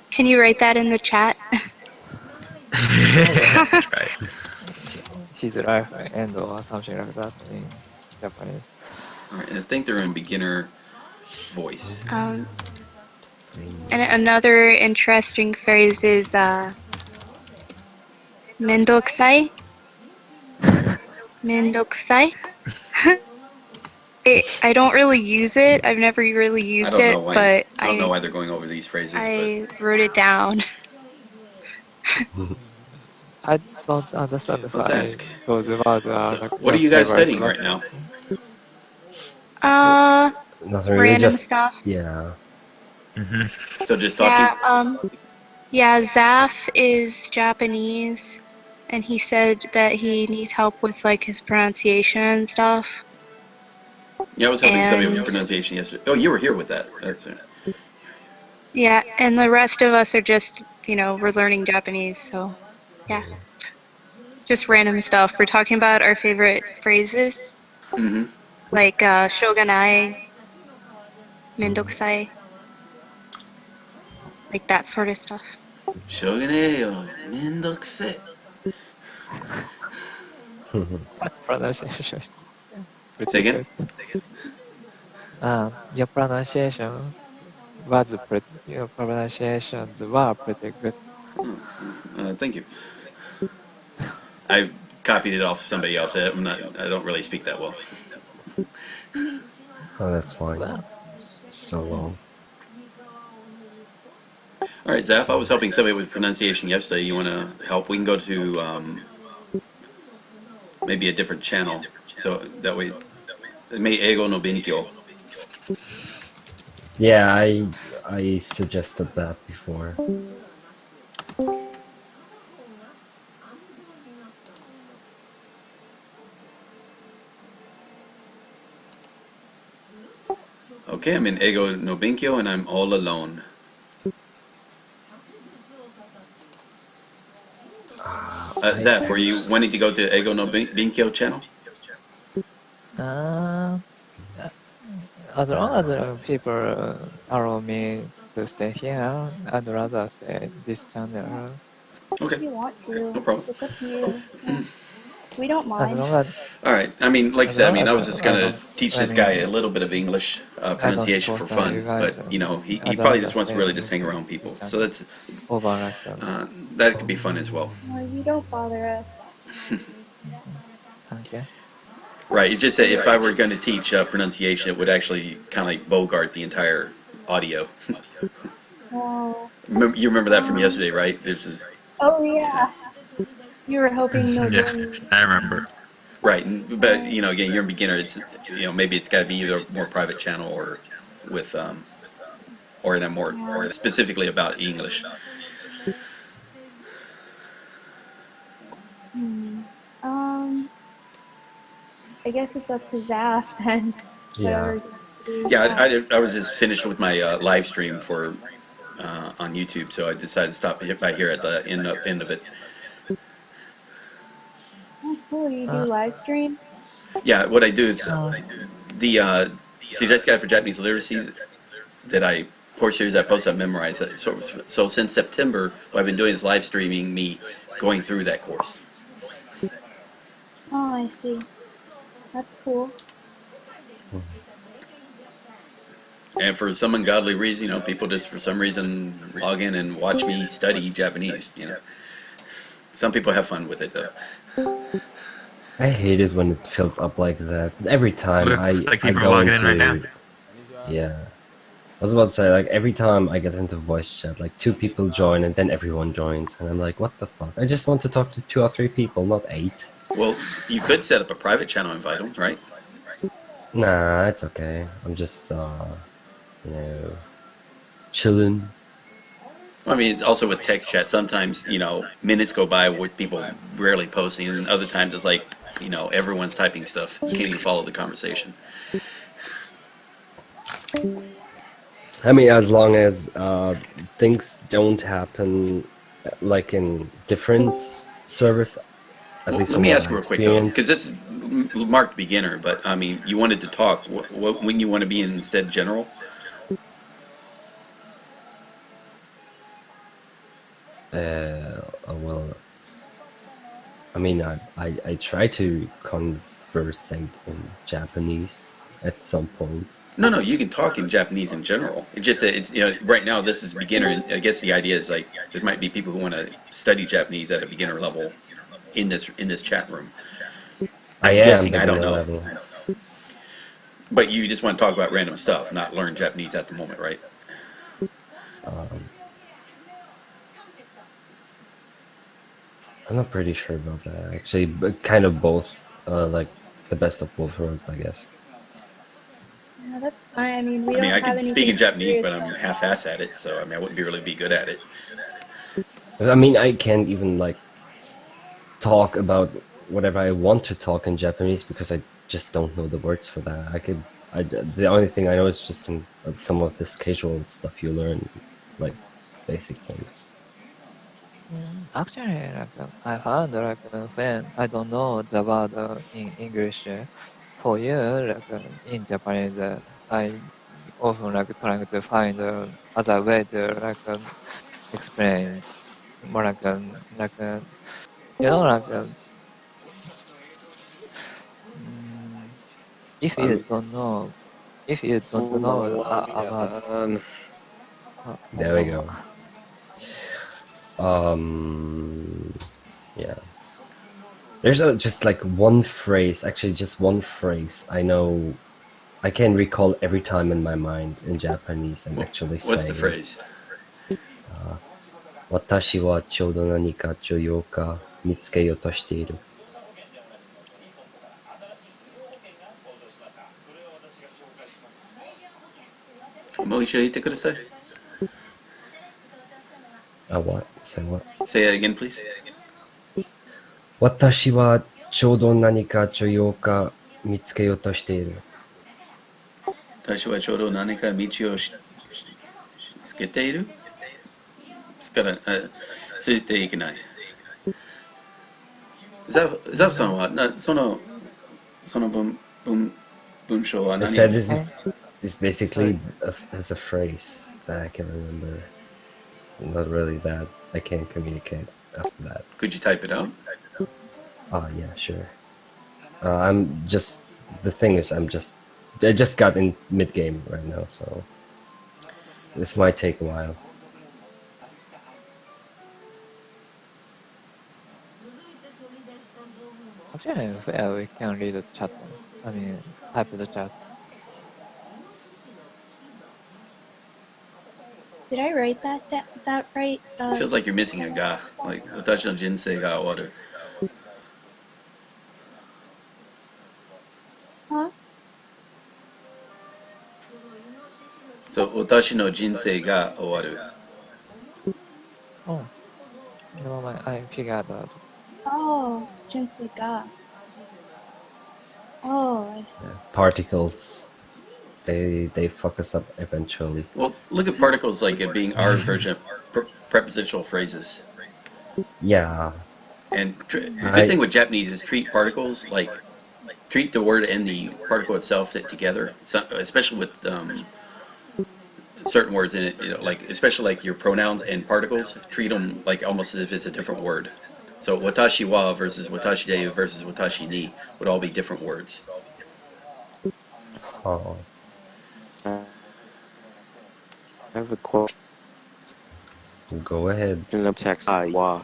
[SPEAKER 10] Can you write that in the chat?
[SPEAKER 9] Right.
[SPEAKER 8] his life end or something like that in Japanese.
[SPEAKER 1] All right, and I think they're in beginner voice.
[SPEAKER 10] And another interesting phrase is めんどくさい. めんどくさい. I don't really use it. I've never really
[SPEAKER 1] I
[SPEAKER 10] used
[SPEAKER 1] don't know
[SPEAKER 10] it,
[SPEAKER 1] why.
[SPEAKER 10] but
[SPEAKER 1] I don't know why they're going over these phrases,
[SPEAKER 10] I wrote it down.
[SPEAKER 8] I don't understand
[SPEAKER 1] but let's
[SPEAKER 8] why
[SPEAKER 1] ask.
[SPEAKER 8] those words are
[SPEAKER 1] So,
[SPEAKER 8] like
[SPEAKER 1] what are
[SPEAKER 8] your
[SPEAKER 1] you guys
[SPEAKER 8] favorite
[SPEAKER 1] studying
[SPEAKER 8] word.
[SPEAKER 1] right now?
[SPEAKER 11] Nothing really,
[SPEAKER 10] Random
[SPEAKER 11] just
[SPEAKER 10] stuff.
[SPEAKER 11] yeah.
[SPEAKER 1] So just talking.
[SPEAKER 10] Yeah, Zaf is Japanese, and he said that he needs help with like his pronunciation and stuff.
[SPEAKER 1] Yeah, I was helping somebody with
[SPEAKER 10] And
[SPEAKER 1] pronunciation yesterday. Oh, you were here with that. That's it.
[SPEAKER 10] yeah, and the rest of us are just, we're learning Japanese, so yeah. Just random stuff. We're talking about our favorite phrases, like shogunai, mendokusai, like that sort of stuff.
[SPEAKER 1] Shoguneo, mendokuse.
[SPEAKER 8] Pronunciation.
[SPEAKER 1] Say again?
[SPEAKER 8] Your pronunciation was your pronunciations were pretty good.
[SPEAKER 1] Thank you. I copied it off somebody else. I don't really speak that well.
[SPEAKER 11] Oh, that's fine.
[SPEAKER 8] Well,
[SPEAKER 11] So long.
[SPEAKER 1] All right, Zaf, I was helping somebody with pronunciation yesterday. You want to help? We can go to maybe a different channel. So that way, may ego no benkyo.
[SPEAKER 11] Yeah, I suggested that before.
[SPEAKER 1] Okay, I'm in ego no benkyo and I'm all alone. Zaf, were you wanting to go to ego no benkyo channel?
[SPEAKER 8] As long as people allow me to stay here, I'd rather stay this channel.
[SPEAKER 1] Okay.
[SPEAKER 12] If you want to,
[SPEAKER 1] No problem.
[SPEAKER 12] it's up to you. Yeah. We don't
[SPEAKER 8] As
[SPEAKER 12] mind.
[SPEAKER 8] long as
[SPEAKER 1] All right. I mean, like I said, I was just
[SPEAKER 8] I
[SPEAKER 1] gonna
[SPEAKER 8] don't,
[SPEAKER 1] teach
[SPEAKER 8] I
[SPEAKER 1] this guy a
[SPEAKER 8] mean,
[SPEAKER 1] little bit of English
[SPEAKER 8] I don't
[SPEAKER 1] pronunciation for
[SPEAKER 8] bother you
[SPEAKER 1] fun,
[SPEAKER 8] guys.
[SPEAKER 1] but he
[SPEAKER 8] I'd
[SPEAKER 1] probably
[SPEAKER 8] rather
[SPEAKER 1] just wants to
[SPEAKER 8] stay
[SPEAKER 1] really just hang around
[SPEAKER 8] this
[SPEAKER 1] people.
[SPEAKER 8] channel
[SPEAKER 1] So that's
[SPEAKER 8] over like
[SPEAKER 1] that could be fun as well.
[SPEAKER 12] No, you don't bother us.
[SPEAKER 8] Okay.
[SPEAKER 1] Right. You just said if I were going to teach pronunciation, it would actually kind of like bogart the entire audio.
[SPEAKER 12] Oh.
[SPEAKER 1] You remember that from yesterday, right? There's this.
[SPEAKER 12] Oh yeah. You were hoping
[SPEAKER 9] Yeah,
[SPEAKER 12] nobody.
[SPEAKER 9] I remember.
[SPEAKER 1] Right, but again, you're a beginner. It's maybe it's got to be either a more private channel or with or in a more specifically about English.
[SPEAKER 12] I guess it's up to Zaf then.
[SPEAKER 11] Yeah.
[SPEAKER 12] Whatever.
[SPEAKER 1] Yeah, I was just finished with my live stream for on YouTube, so I decided to stop by here at the end of it.
[SPEAKER 12] Oh, cool. You do live stream?
[SPEAKER 1] Yeah, what I do is the CJS Guide for Japanese Literacy that I course series I post, I memorize it. So since September, what I've been doing is live streaming me going through that course.
[SPEAKER 12] Oh, I see. That's cool.
[SPEAKER 1] And for some ungodly reason, people just for some reason log in and watch me study Japanese. Some people have fun with it though.
[SPEAKER 11] I hate it when it fills up like that. Every time
[SPEAKER 9] Looks like
[SPEAKER 11] I
[SPEAKER 9] people are
[SPEAKER 11] go
[SPEAKER 9] logging
[SPEAKER 11] into
[SPEAKER 9] in right now.
[SPEAKER 11] yeah. I was about to say, like, every time I get into voice chat, like 2 people join and then everyone joins, and I'm like, what the fuck? I just want to talk to 2 or 3 people, not 8.
[SPEAKER 1] Well, you could set up a private channel and invite them, right?
[SPEAKER 11] Nah, it's okay. I'm just chilling.
[SPEAKER 1] I mean, it's also with text chat. Sometimes, minutes go by with people rarely posting, and other times it's like, everyone's typing stuff. You can't even follow the conversation.
[SPEAKER 11] I mean, as long as things don't happen like in different servers, at least
[SPEAKER 1] Let
[SPEAKER 11] from
[SPEAKER 1] me
[SPEAKER 11] what
[SPEAKER 1] ask
[SPEAKER 11] I
[SPEAKER 1] real quick though,
[SPEAKER 11] experienced.
[SPEAKER 1] because this is marked beginner, but I mean, you wanted to talk. When you want to be in instead general?
[SPEAKER 11] Well, I mean, I try to conversate in Japanese at some point.
[SPEAKER 1] No, you can talk in Japanese in general. It's just that it's right now this is beginner. And I guess the idea is like there might be people who want to study Japanese at a beginner level in this chat room.
[SPEAKER 11] I
[SPEAKER 1] I'm
[SPEAKER 11] am
[SPEAKER 1] guessing. I don't
[SPEAKER 11] beginner
[SPEAKER 1] know.
[SPEAKER 11] level.
[SPEAKER 1] But you just want to talk about random stuff, not learn Japanese at the moment, right?
[SPEAKER 11] I'm not pretty sure about that actually, but kind of both. Like the best of both worlds, I guess.
[SPEAKER 12] Yeah, that's fine. I mean, we
[SPEAKER 1] I mean,
[SPEAKER 12] don't
[SPEAKER 1] I
[SPEAKER 12] have
[SPEAKER 1] can speak
[SPEAKER 12] anything
[SPEAKER 1] in Japanese,
[SPEAKER 12] serious
[SPEAKER 1] but I'm
[SPEAKER 12] going
[SPEAKER 1] half-ass at it, so I mean, I wouldn't really be good at it.
[SPEAKER 11] I mean, I can't even like talk about whatever I want to talk in Japanese because I just don't know the words for that. The only thing I know is just some of this casual stuff you learn, like basic things.
[SPEAKER 8] Actually, I found when I don't know the word in English, for you, in Japanese, I often trying to find other way to explain more you know if you don't know about
[SPEAKER 11] There we go. Yeah. There's just like one phrase, actually just one phrase I know I can recall every time in my mind in Japanese and actually
[SPEAKER 1] What's the
[SPEAKER 11] say.
[SPEAKER 1] phrase?
[SPEAKER 11] 私はちょうど何か重要か見つけようとしている。
[SPEAKER 1] もう一度言ってください。
[SPEAKER 11] What? Say what?
[SPEAKER 1] Say that again, please.
[SPEAKER 11] 私はちょうど何か重要か見つけようとしている。
[SPEAKER 1] 私はちょうど何か道をつけている。ですから、ついていけない。ザフさんはその文章は
[SPEAKER 11] I
[SPEAKER 1] 何
[SPEAKER 11] said this basically as a phrase that I can remember. It's not really that I can't communicate after that.
[SPEAKER 1] Could you type it out?
[SPEAKER 11] Yeah, sure. The thing is, I just got in mid game right now, so this might take a while.
[SPEAKER 8] actually where we can read the chat. I mean, type the chat.
[SPEAKER 12] Did I write that right?
[SPEAKER 1] It feels like you're missing a ga. Like 私の人生が終わる。
[SPEAKER 12] Huh?
[SPEAKER 1] So 私の人生が終わる。
[SPEAKER 8] Oh, never mind. I figured out.
[SPEAKER 12] Oh, Jinsei ga. Oh, I see.
[SPEAKER 11] Yeah, particles, they fuck us up eventually.
[SPEAKER 1] Well, look at particles like it being our version of prepositional phrases.
[SPEAKER 11] Yeah.
[SPEAKER 1] And the good thing with Japanese is treat particles like treat the word and the particle itself together. So, especially with certain words in it, like especially like your pronouns and particles, treat them like almost as if it's a different word. So watashi wa versus watashi de versus watashi ni would all be different words.
[SPEAKER 11] Oh.
[SPEAKER 13] I have a question.
[SPEAKER 11] Go ahead.
[SPEAKER 13] Text wa.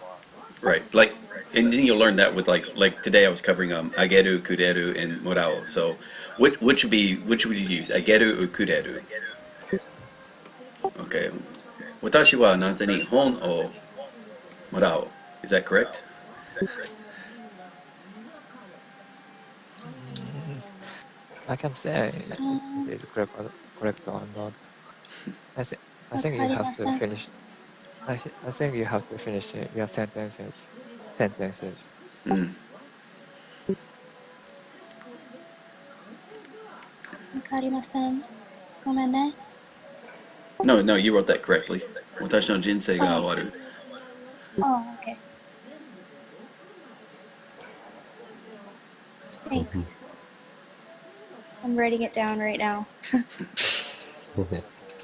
[SPEAKER 1] Right, like, and then you'll learn that with like today I was covering ageru, kureru, and morao. So, which would you use, ageru or kureru? Okay, watashi wa anata ni hon o morao. Is that correct?
[SPEAKER 8] I can say it is correct or not. I think you have to finish. I think you have to finish your sentences.
[SPEAKER 1] Mm.
[SPEAKER 12] わかりません。ごめんね。
[SPEAKER 1] No, you wrote that correctly. 私の人生が終わる。
[SPEAKER 12] Oh, okay. Thanks. I'm writing it down right now.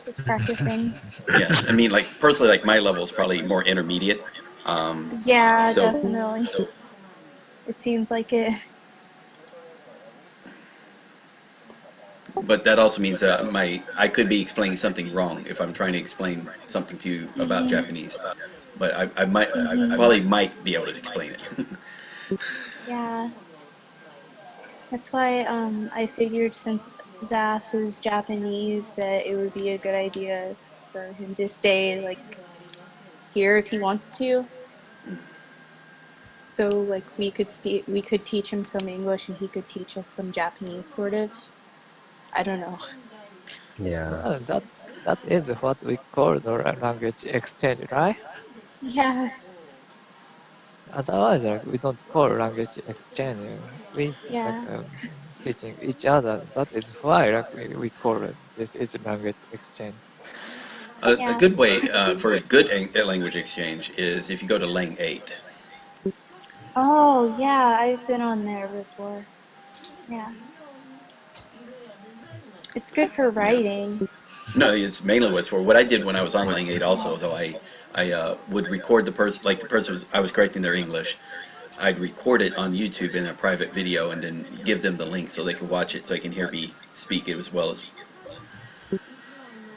[SPEAKER 12] Just practicing.
[SPEAKER 1] Yeah, I mean, like personally, like my level is probably more intermediate.
[SPEAKER 12] Yeah,
[SPEAKER 1] so,
[SPEAKER 12] definitely. It seems like it.
[SPEAKER 1] But that also means that I could be explaining something wrong if I'm trying to explain something to you about
[SPEAKER 12] Mhm.
[SPEAKER 1] Japanese. But I
[SPEAKER 12] Mhm.
[SPEAKER 1] probably might be able to explain it.
[SPEAKER 12] Yeah. That's why I figured since Zaf is Japanese that it would be a good idea for him to stay like here if he wants to. So like we could teach him some English and he could teach us some Japanese sort of. I don't know.
[SPEAKER 11] Yeah.
[SPEAKER 8] Well, that is what we call the language exchange, right?
[SPEAKER 12] Yeah.
[SPEAKER 8] Otherwise, like we don't call language exchange. We like
[SPEAKER 12] Yeah.
[SPEAKER 8] teaching each other. That is why like we call it this is language exchange.
[SPEAKER 1] A
[SPEAKER 12] Yeah.
[SPEAKER 1] good way for a good language exchange is if you go to Lang 8.
[SPEAKER 12] Oh, yeah, I've been on there before. Yeah. It's good for
[SPEAKER 1] Yeah.
[SPEAKER 12] writing.
[SPEAKER 1] No, it's mainly what's for. What I did when I was on Lang 8 also, though, I would record the person, like the person I was correcting their English. I'd record it on YouTube in a private video and then give them the link so they could watch it so they can hear me speak it as well as.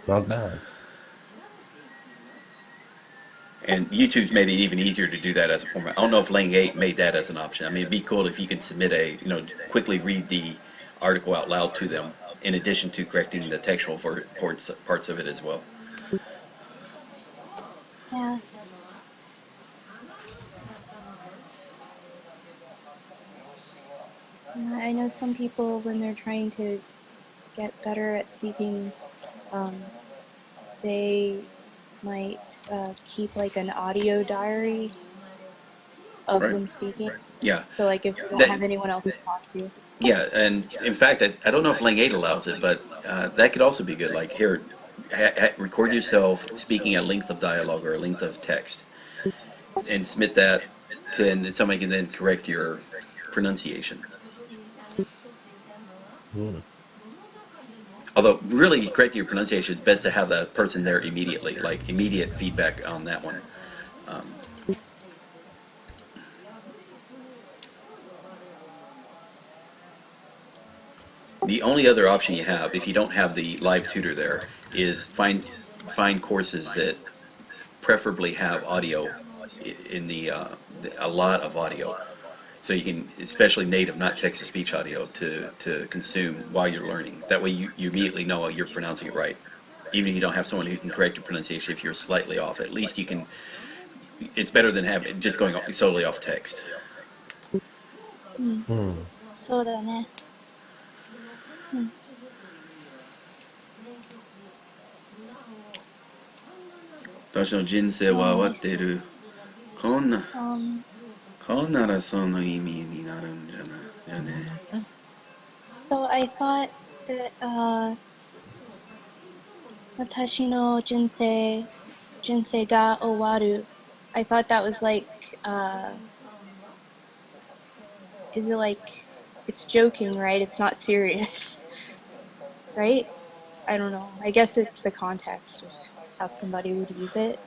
[SPEAKER 11] Not bad.
[SPEAKER 1] And YouTube's made it even easier to do that as a format. I don't know if Lang 8 made that as an option. I mean, it'd be cool if you could submit quickly read the article out loud to them in addition to correcting the textual parts of it as well.
[SPEAKER 12] Yeah. I know some people when they're trying to get better at speaking, um, they might keep like an audio diary of
[SPEAKER 1] Right.
[SPEAKER 12] them speaking.
[SPEAKER 1] Yeah.
[SPEAKER 12] So like if they don't
[SPEAKER 1] That,
[SPEAKER 12] have anyone else to talk to.
[SPEAKER 1] yeah, and in fact, I don't know if Lang 8 allows it, but that could also be good. Like here, record yourself speaking a length of dialogue or a length of text, and submit that to, and then somebody can then correct your pronunciation.
[SPEAKER 11] Hmm.
[SPEAKER 1] Although, really, correcting your pronunciation, it's best to have the person there immediately, like immediate feedback on that one. Um, the only other option you have, if you don't have the live tutor there, is find courses that preferably have audio in a lot of audio, so you can, especially native, not text-to-speech audio, to consume while you're learning. That way, you immediately know you're pronouncing it right. Even if you don't have someone who can correct your pronunciation if you're slightly off, at least you can. It's better than having just going solely off text.
[SPEAKER 12] そうだね。うん。
[SPEAKER 1] 私の人生は終わっている。こんな、こんならその意味になるんじゃないじゃね。
[SPEAKER 12] So I thought that 私の人生が終わる. I thought that was like is it like it's joking, right? It's not serious. Right? I don't know. I guess it's the context of how somebody would use it.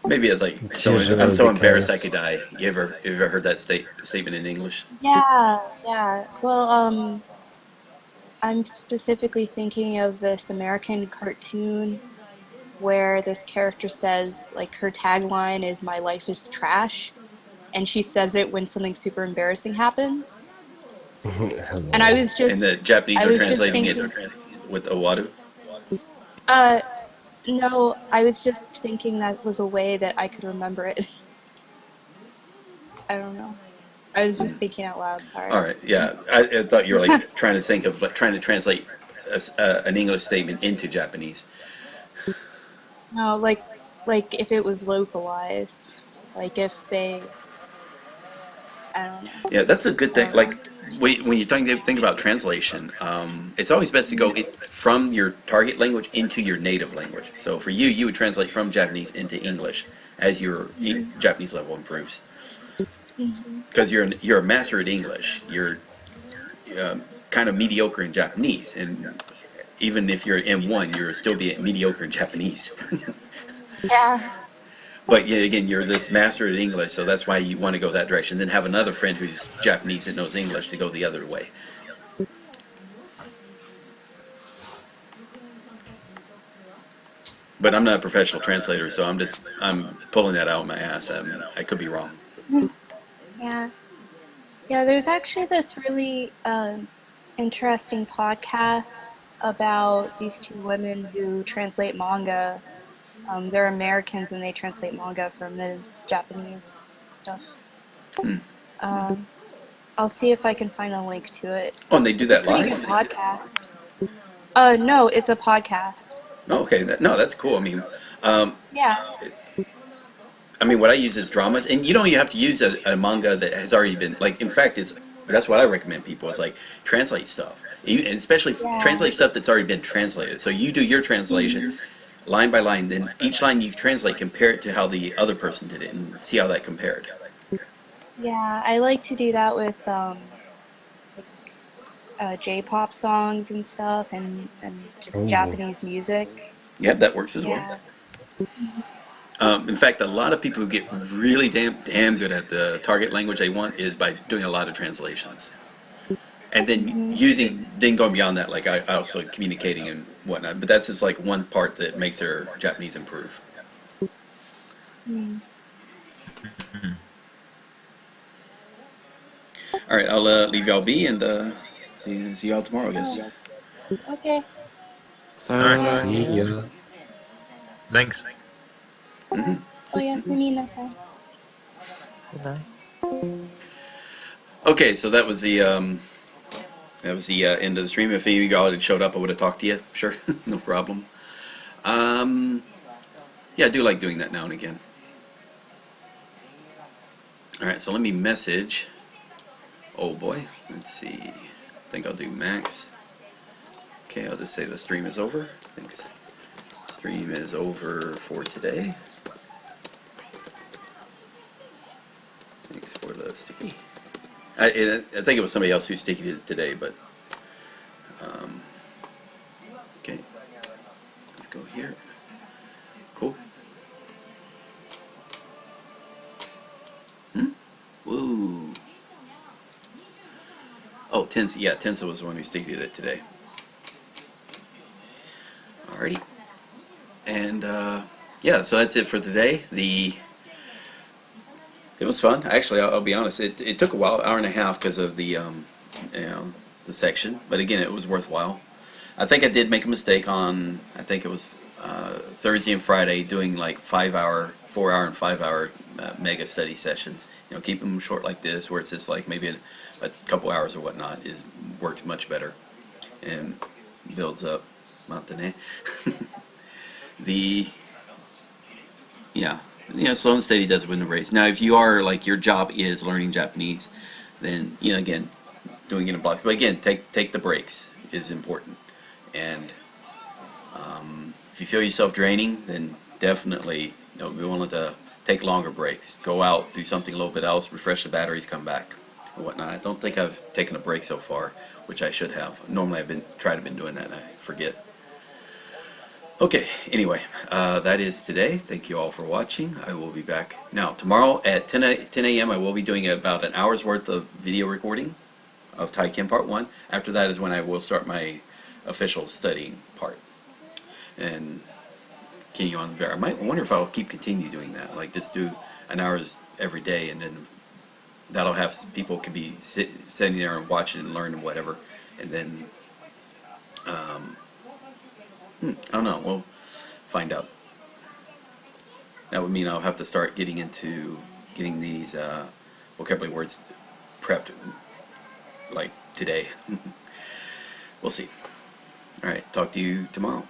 [SPEAKER 1] Maybe it's like,
[SPEAKER 11] It's
[SPEAKER 1] so,
[SPEAKER 11] usually
[SPEAKER 1] I'm so embarrassed
[SPEAKER 11] because-
[SPEAKER 1] I could die. You ever heard that statement in English?
[SPEAKER 12] Yeah, yeah. Well, I'm specifically thinking of this American cartoon where this character says, like, her tagline is "My life is trash," and she says it when something super embarrassing happens. And I was just,
[SPEAKER 1] And the Japanese
[SPEAKER 12] I
[SPEAKER 1] are
[SPEAKER 12] was just
[SPEAKER 1] translating
[SPEAKER 12] thinking,
[SPEAKER 1] it with Owadu.
[SPEAKER 12] No, I was just thinking that was a way that I could remember it. I don't know. I was just thinking out loud. Sorry.
[SPEAKER 1] All right, yeah. I thought you were like trying to think of like, trying to translate an English statement into Japanese.
[SPEAKER 12] No, like if it was localized, like if they, I don't know.
[SPEAKER 1] Yeah, that's a good thing. Like when you think about translation, it's always best to go from your target language into your native language. So for you, you would translate from Japanese into English as your Japanese level improves. Because you're a master at English, you're kind of mediocre in Japanese, and even if you're M1, you're still be mediocre in Japanese.
[SPEAKER 12] Yeah.
[SPEAKER 1] But yeah, again, you're this master at English, so that's why you want to go that direction. Then have another friend who's Japanese that knows English to go the other way. But I'm not a professional translator, so I'm pulling that out of my ass. I could be wrong.
[SPEAKER 12] Yeah. Yeah, there's actually this really interesting podcast about these two women who translate manga. They're Americans and they translate manga from the Japanese stuff. Um, I'll see if I can find a link to it.
[SPEAKER 1] Oh, and they do
[SPEAKER 12] It's a
[SPEAKER 1] that
[SPEAKER 12] pretty
[SPEAKER 1] live?
[SPEAKER 12] good podcast. No, it's a podcast.
[SPEAKER 1] Oh, okay. No, that's cool.
[SPEAKER 12] Yeah.
[SPEAKER 1] What I use is dramas, and you don't even have to use a manga that has already been like. In fact, that's what I recommend people is like translate stuff, and especially
[SPEAKER 12] Yeah.
[SPEAKER 1] translate stuff that's already been translated. So you do your translation line by line, then each line you translate, compare it to how the other person did it, and see how that compared.
[SPEAKER 12] Yeah, I like to do that with J-pop songs and stuff, and just
[SPEAKER 11] Oh.
[SPEAKER 12] Japanese music.
[SPEAKER 1] Yeah, that works as well.
[SPEAKER 12] Yeah.
[SPEAKER 1] In fact, a lot of people who get really damn good at the target language they want is by doing a lot of translations, and then then going beyond that, like I also communicating and whatnot. But that's just like one part that makes their Japanese improve.
[SPEAKER 12] Mm.
[SPEAKER 1] All right, I'll leave y'all be and see y'all tomorrow, I guess.
[SPEAKER 12] Okay.
[SPEAKER 13] Sayonara.
[SPEAKER 11] See ya.
[SPEAKER 9] Thanks.
[SPEAKER 12] Oyasumi nasai.
[SPEAKER 8] Good night.
[SPEAKER 1] Okay, so that was the end of the stream. If any of y'all had showed up, I would have talked to you. Sure, no problem. Yeah, I do like doing that now and again. All right, so let me message. Oh boy, let's see. I think I'll do Max. Okay, I'll just say the stream is over. Thanks. Stream is over for today. Thanks for the sticky. I think it was somebody else who stickied it today, but okay. Let's go here. Cool. Woo. Oh, Tensa. Yeah, Tensa was the one who stickied it today. Alrighty. And yeah, so that's it for today. It was fun. Actually, I'll be honest. It took a while, hour and a half, because of the the section. But again, it was worthwhile. I think I did make a mistake on. I think it was Thursday and Friday doing like 4-hour and 5-hour mega study sessions. Keep them short like this, where it's just like maybe a couple hours or whatnot. Works much better and builds up. Matane. Slow and steady does win the race. Now, if you are like your job is learning Japanese, then again, doing it in blocks. But again, take the breaks is important. And if you feel yourself draining, then definitely be willing to take longer breaks. Go out, do something a little bit else, refresh the batteries, come back, or whatnot. I don't think I've taken a break so far, which I should have. Normally, I've been doing that, and I forget. Okay, anyway, that is today. Thank you all for watching. I will be back. Now, tomorrow at 10 a.m. I will be doing about an hour's worth of video recording of Taiken Part 1. After that is when I will start my official studying part. And continue on there. I wonder if I'll continue doing that. Like, just do an hour's every day, and then that'll have people can be sitting there and watching and learn and whatever. And then I don't know. We'll find out. That would mean I'll have to start getting these vocabulary words prepped like today. We'll see. All right. Talk to you tomorrow.